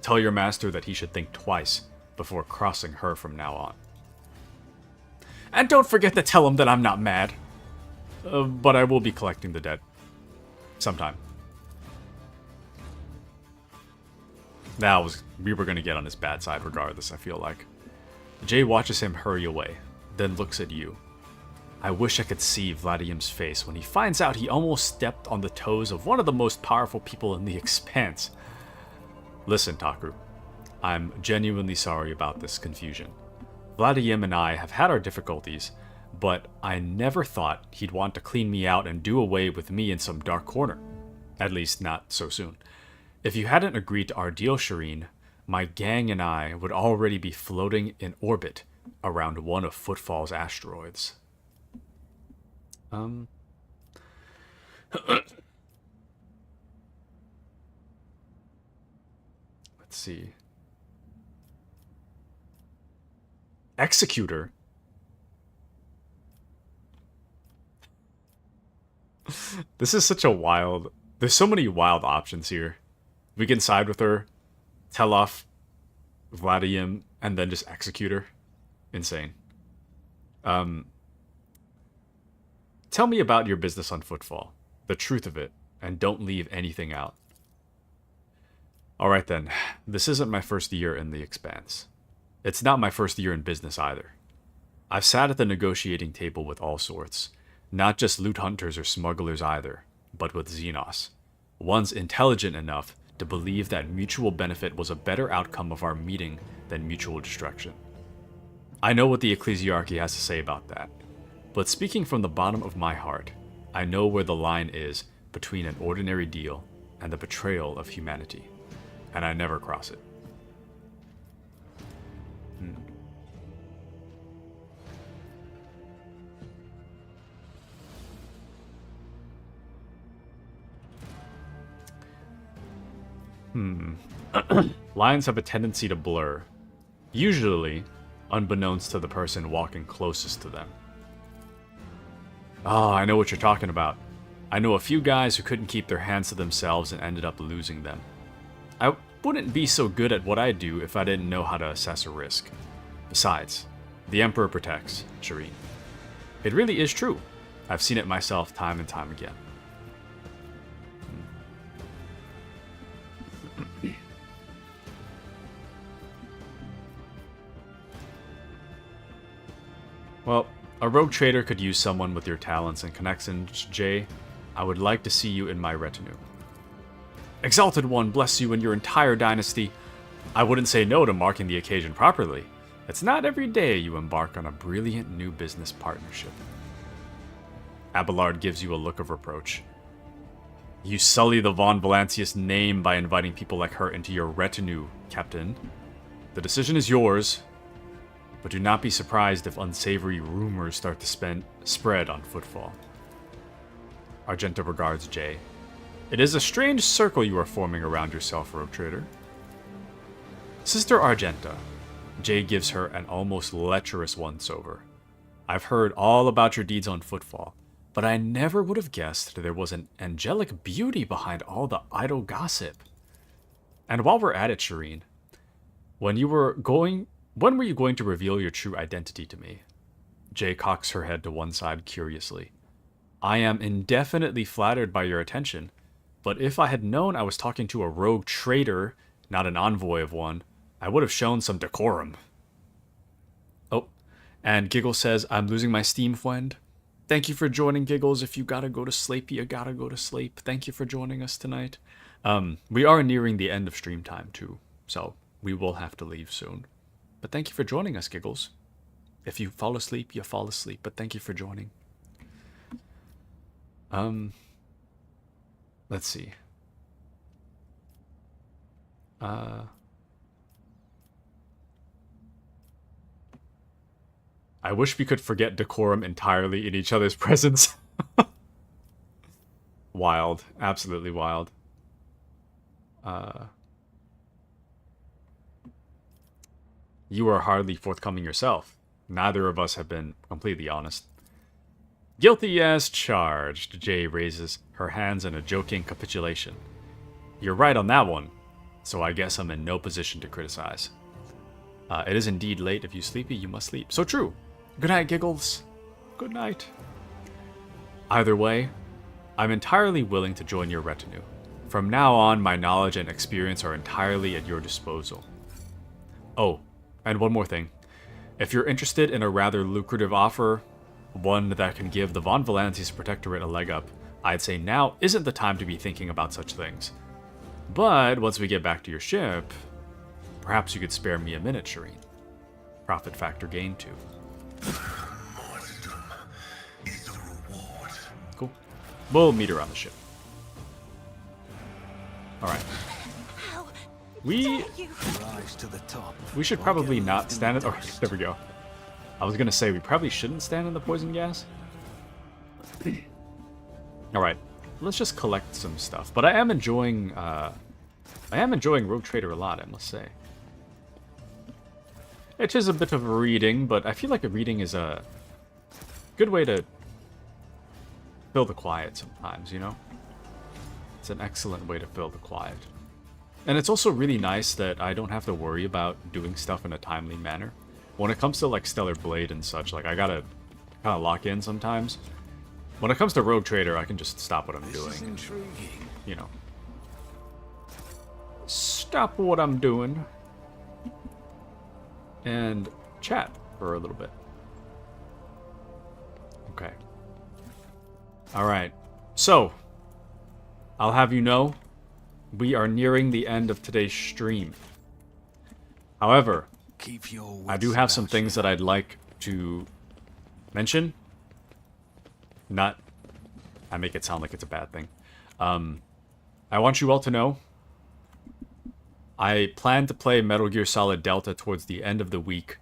Tell your master that he should think twice before crossing her from now on. And don't forget to tell him that I'm not mad. But I will be collecting the debt. Sometime. We were going to get on his bad side regardless, I feel like. Jay watches him hurry away, then looks at you. I wish I could see Vladim's face when he finds out he almost stepped on the toes of one of the most powerful people in the Expanse. Listen, Taku. I'm genuinely sorry about this confusion. Vladim and I have had our difficulties, but I never thought he'd want to clean me out and do away with me in some dark corner. At least, not so soon. If you hadn't agreed to our deal, Shireen, my gang and I would already be floating in orbit around one of Footfall's asteroids. Let's see. Executor? This is such a wild... There's so many wild options here. We can side with her, tell off Vladim, and then just execute her. Insane. Tell me about your business on Footfall. The truth of it, and don't leave anything out. Alright then, this isn't my first year in the Expanse. It's not my first year in business either. I've sat at the negotiating table with all sorts. Not just loot hunters or smugglers either, but with Xenos. One's intelligent enough to believe that mutual benefit was a better outcome of our meeting than mutual destruction. I know what the Ecclesiarchy has to say about that, but speaking from the bottom of my heart, I know where the line is between an ordinary deal and the betrayal of humanity, and I never cross it. Lines have a tendency to blur, usually unbeknownst to the person walking closest to them. Oh, I know what you're talking about. I know a few guys who couldn't keep their hands to themselves and ended up losing them. I wouldn't be so good at what I do if I didn't know how to assess a risk. Besides, the Emperor protects, Shireen. It really is true. I've seen it myself time and time again. Well, a rogue trader could use someone with your talents and connections, Jay. I would like to see you in my retinue. Exalted One bless you and your entire dynasty. I wouldn't say no to marking the occasion properly. It's not every day you embark on a brilliant new business partnership. Abelard gives you a look of reproach. You sully the Von Valancius name by inviting people like her into your retinue, Captain. The decision is yours, but do not be surprised if unsavory rumors start to spread on Footfall. Argenta regards Jay. It is a strange circle you are forming around yourself, Rogue Trader. Sister Argenta. Jay gives her an almost lecherous once-over. I've heard all about your deeds on Footfall, but I never would have guessed there was an angelic beauty behind all the idle gossip. And while we're at it, Shireen, when were you going to reveal your true identity to me? Jay cocks her head to one side curiously. I am indefinitely flattered by your attention, but if I had known I was talking to a rogue trader, not an envoy of one, I would have shown some decorum. Oh, and Giggles says, I'm losing my steam, friend. Thank you for joining, Giggles. If you gotta go to sleep, you gotta go to sleep. Thank you for joining us tonight. We are nearing the end of stream time, too, so we will have to leave soon. But thank you for joining us, Giggles. If you fall asleep, you fall asleep, but thank you for joining. Let's see. I wish we could forget decorum entirely in each other's presence. Wild. Absolutely wild. You are hardly forthcoming yourself. Neither of us have been completely honest. Guilty as charged, Jay raises her hands in a joking capitulation. You're right on that one, so I guess I'm in no position to criticize. It is indeed late. If you sleepy, you must sleep. So true. Good night, Giggles. Good night. Either way, I'm entirely willing to join your retinue. From now on, my knowledge and experience are entirely at your disposal. Oh, and one more thing. If you're interested in a rather lucrative offer, one that can give the Von Valantis Protectorate a leg up, I'd say now isn't the time to be thinking about such things. But once we get back to your ship, perhaps you could spare me a minute, Shireen. Profit factor gain too. Martyrdom is the reward. Cool. We'll meet her on the ship. Alright. We Rise to the top. should probably not stand in... Oh, there we go. I was gonna say, we probably shouldn't stand in the poison gas. Alright. Let's just collect some stuff. But I am enjoying Rogue Trader a lot, I must say. It is a bit of a reading, but I feel like a reading is a good way to fill the quiet sometimes, you know? It's an excellent way to fill the quiet. And it's also really nice that I don't have to worry about doing stuff in a timely manner. When it comes to like Stellar Blade and such, like I gotta kind of lock in sometimes. When it comes to Rogue Trader, I can just stop what I'm doing. This is intriguing. You know. Stop what I'm doing. And chat for a little bit. Okay. Alright. So, I'll have you know, we are nearing the end of today's stream. However, Keep your I do have some things that I'd like to mention. Not, I make it sound like it's a bad thing. I want you all to know, I plan to play Metal Gear Solid Delta towards the end of the week.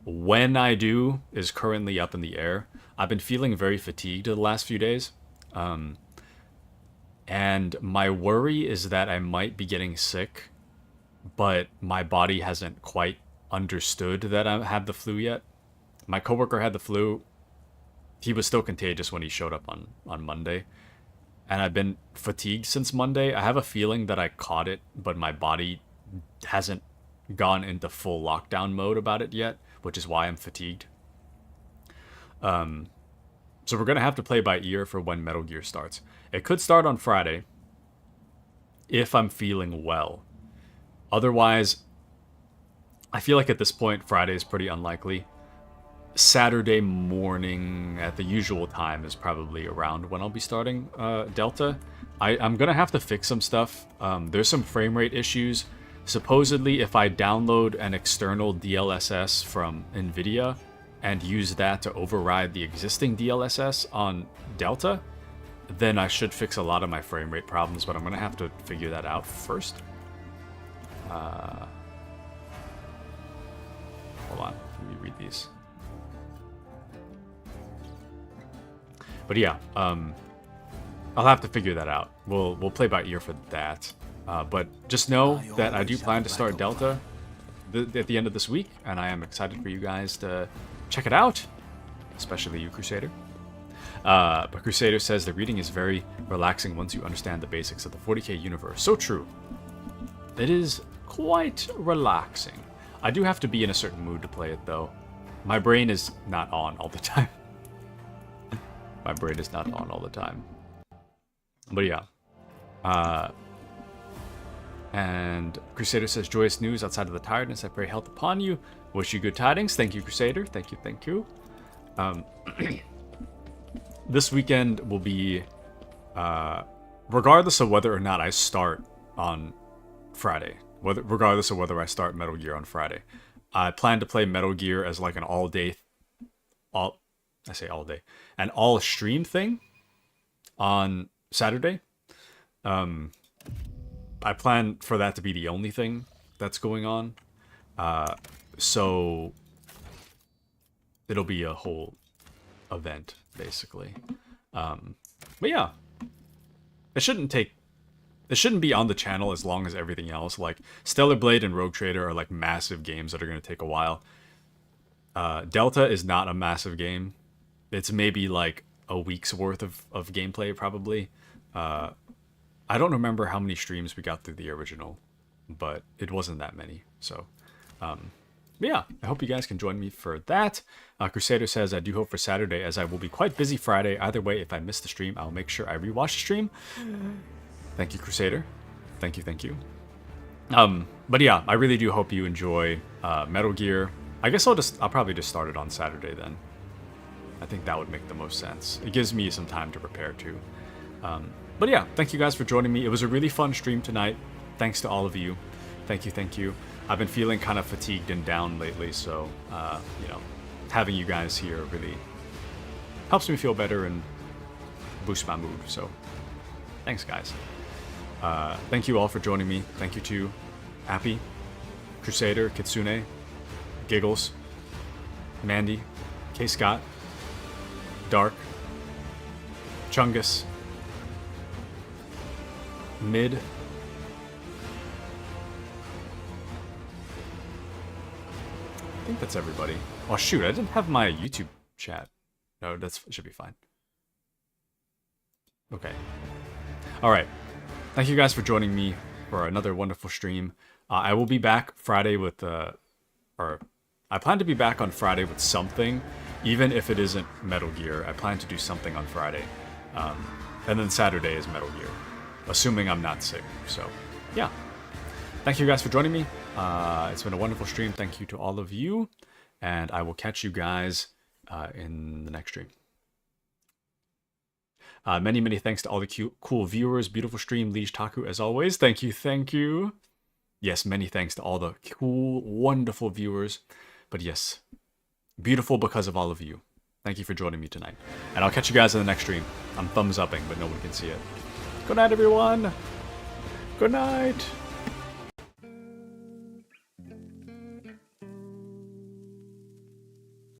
When I do is currently up in the air. I've been feeling very fatigued the last few days. And my worry is that I might be getting sick, but my body hasn't quite understood that I have the flu yet. My coworker had the flu. He was still contagious when he showed up on Monday. And I've been fatigued since Monday. I have a feeling that I caught it, but my body hasn't gone into full lockdown mode about it yet, which is why I'm fatigued. So we're going to have to play by ear for when Metal Gear starts. It could start on Friday, if I'm feeling well. Otherwise, I feel like at this point, Friday is pretty unlikely. Saturday morning at the usual time is probably around when I'll be starting Delta. I'm going to have to fix some stuff. There's some frame rate issues. Supposedly, if I download an external DLSS from NVIDIA and use that to override the existing DLSS on Delta, then I should fix a lot of my frame rate problems, but I'm going to have to figure that out first. Hold on, let me read these. But yeah, I'll have to figure that out. We'll play by ear for that. But just know that I do plan to start Delta at the end of this week, and I am excited for you guys to check it out, especially you, Crusader. But Crusader says the reading is very relaxing once you understand the basics of the 40k universe. So true. It is quite relaxing. I do have to be in a certain mood to play it, though. My brain is not on all the time. My brain is not on all the time. But yeah. And Crusader says, joyous news outside of the tiredness. I pray health upon you. Wish you good tidings. Thank you, Crusader. Thank you, thank you. This weekend will be, regardless of whether or not I start on Friday, regardless of whether I start Metal Gear on Friday, I plan to play Metal Gear as like an all-day, an all-stream thing on Saturday. I plan for that to be the only thing that's going on. So it'll be a whole event, basically. But yeah, it shouldn't be on the channel as long as everything else. Like Stellar Blade and Rogue Trader are like massive games that are going to take a while. Delta is not a massive game. It's maybe like a week's worth of gameplay, probably. I don't remember how many streams we got through the original, but it wasn't that many. So, but yeah, I hope you guys can join me for that. Crusader says, I do hope for Saturday, as I will be quite busy Friday. Either way, if I miss the stream, I'll make sure I rewatch the stream. Thank you, Crusader. Thank you. But yeah, I really do hope you enjoy Metal Gear. I guess I'll probably just start it on Saturday then. I think that would make the most sense. It gives me some time to prepare too. But yeah, thank you guys for joining me. It was a really fun stream tonight. Thanks to all of you. Thank you. I've been feeling kind of fatigued and down lately, so you know, having you guys here really helps me feel better and boost my mood. So thanks, guys. Thank you all for joining me. Thank you to Appy, Crusader, Kitsune, Giggles, Mandy, K. Scott, Dark, Chungus, Mid, I think that's everybody. Oh shoot, I didn't have my YouTube chat. No, that should be fine. Okay. Alright. Thank you guys for joining me for another wonderful stream. I will be back Friday with, I plan to be back on Friday with something, even if it isn't Metal Gear. I plan to do something on Friday. And then Saturday is Metal Gear, assuming I'm not sick. So, yeah. Thank you guys for joining me. It's been a wonderful stream. Thank you to all of you. And I will catch you guys in the next stream. Many thanks to all the cool viewers. Beautiful stream, Liege Taku, as always. Thank you. Yes, many thanks to all the cool, wonderful viewers. But yes, beautiful because of all of you. Thank you for joining me tonight. And I'll catch you guys in the next stream. I'm thumbs upping, but no one can see it. Good night, everyone. Good night.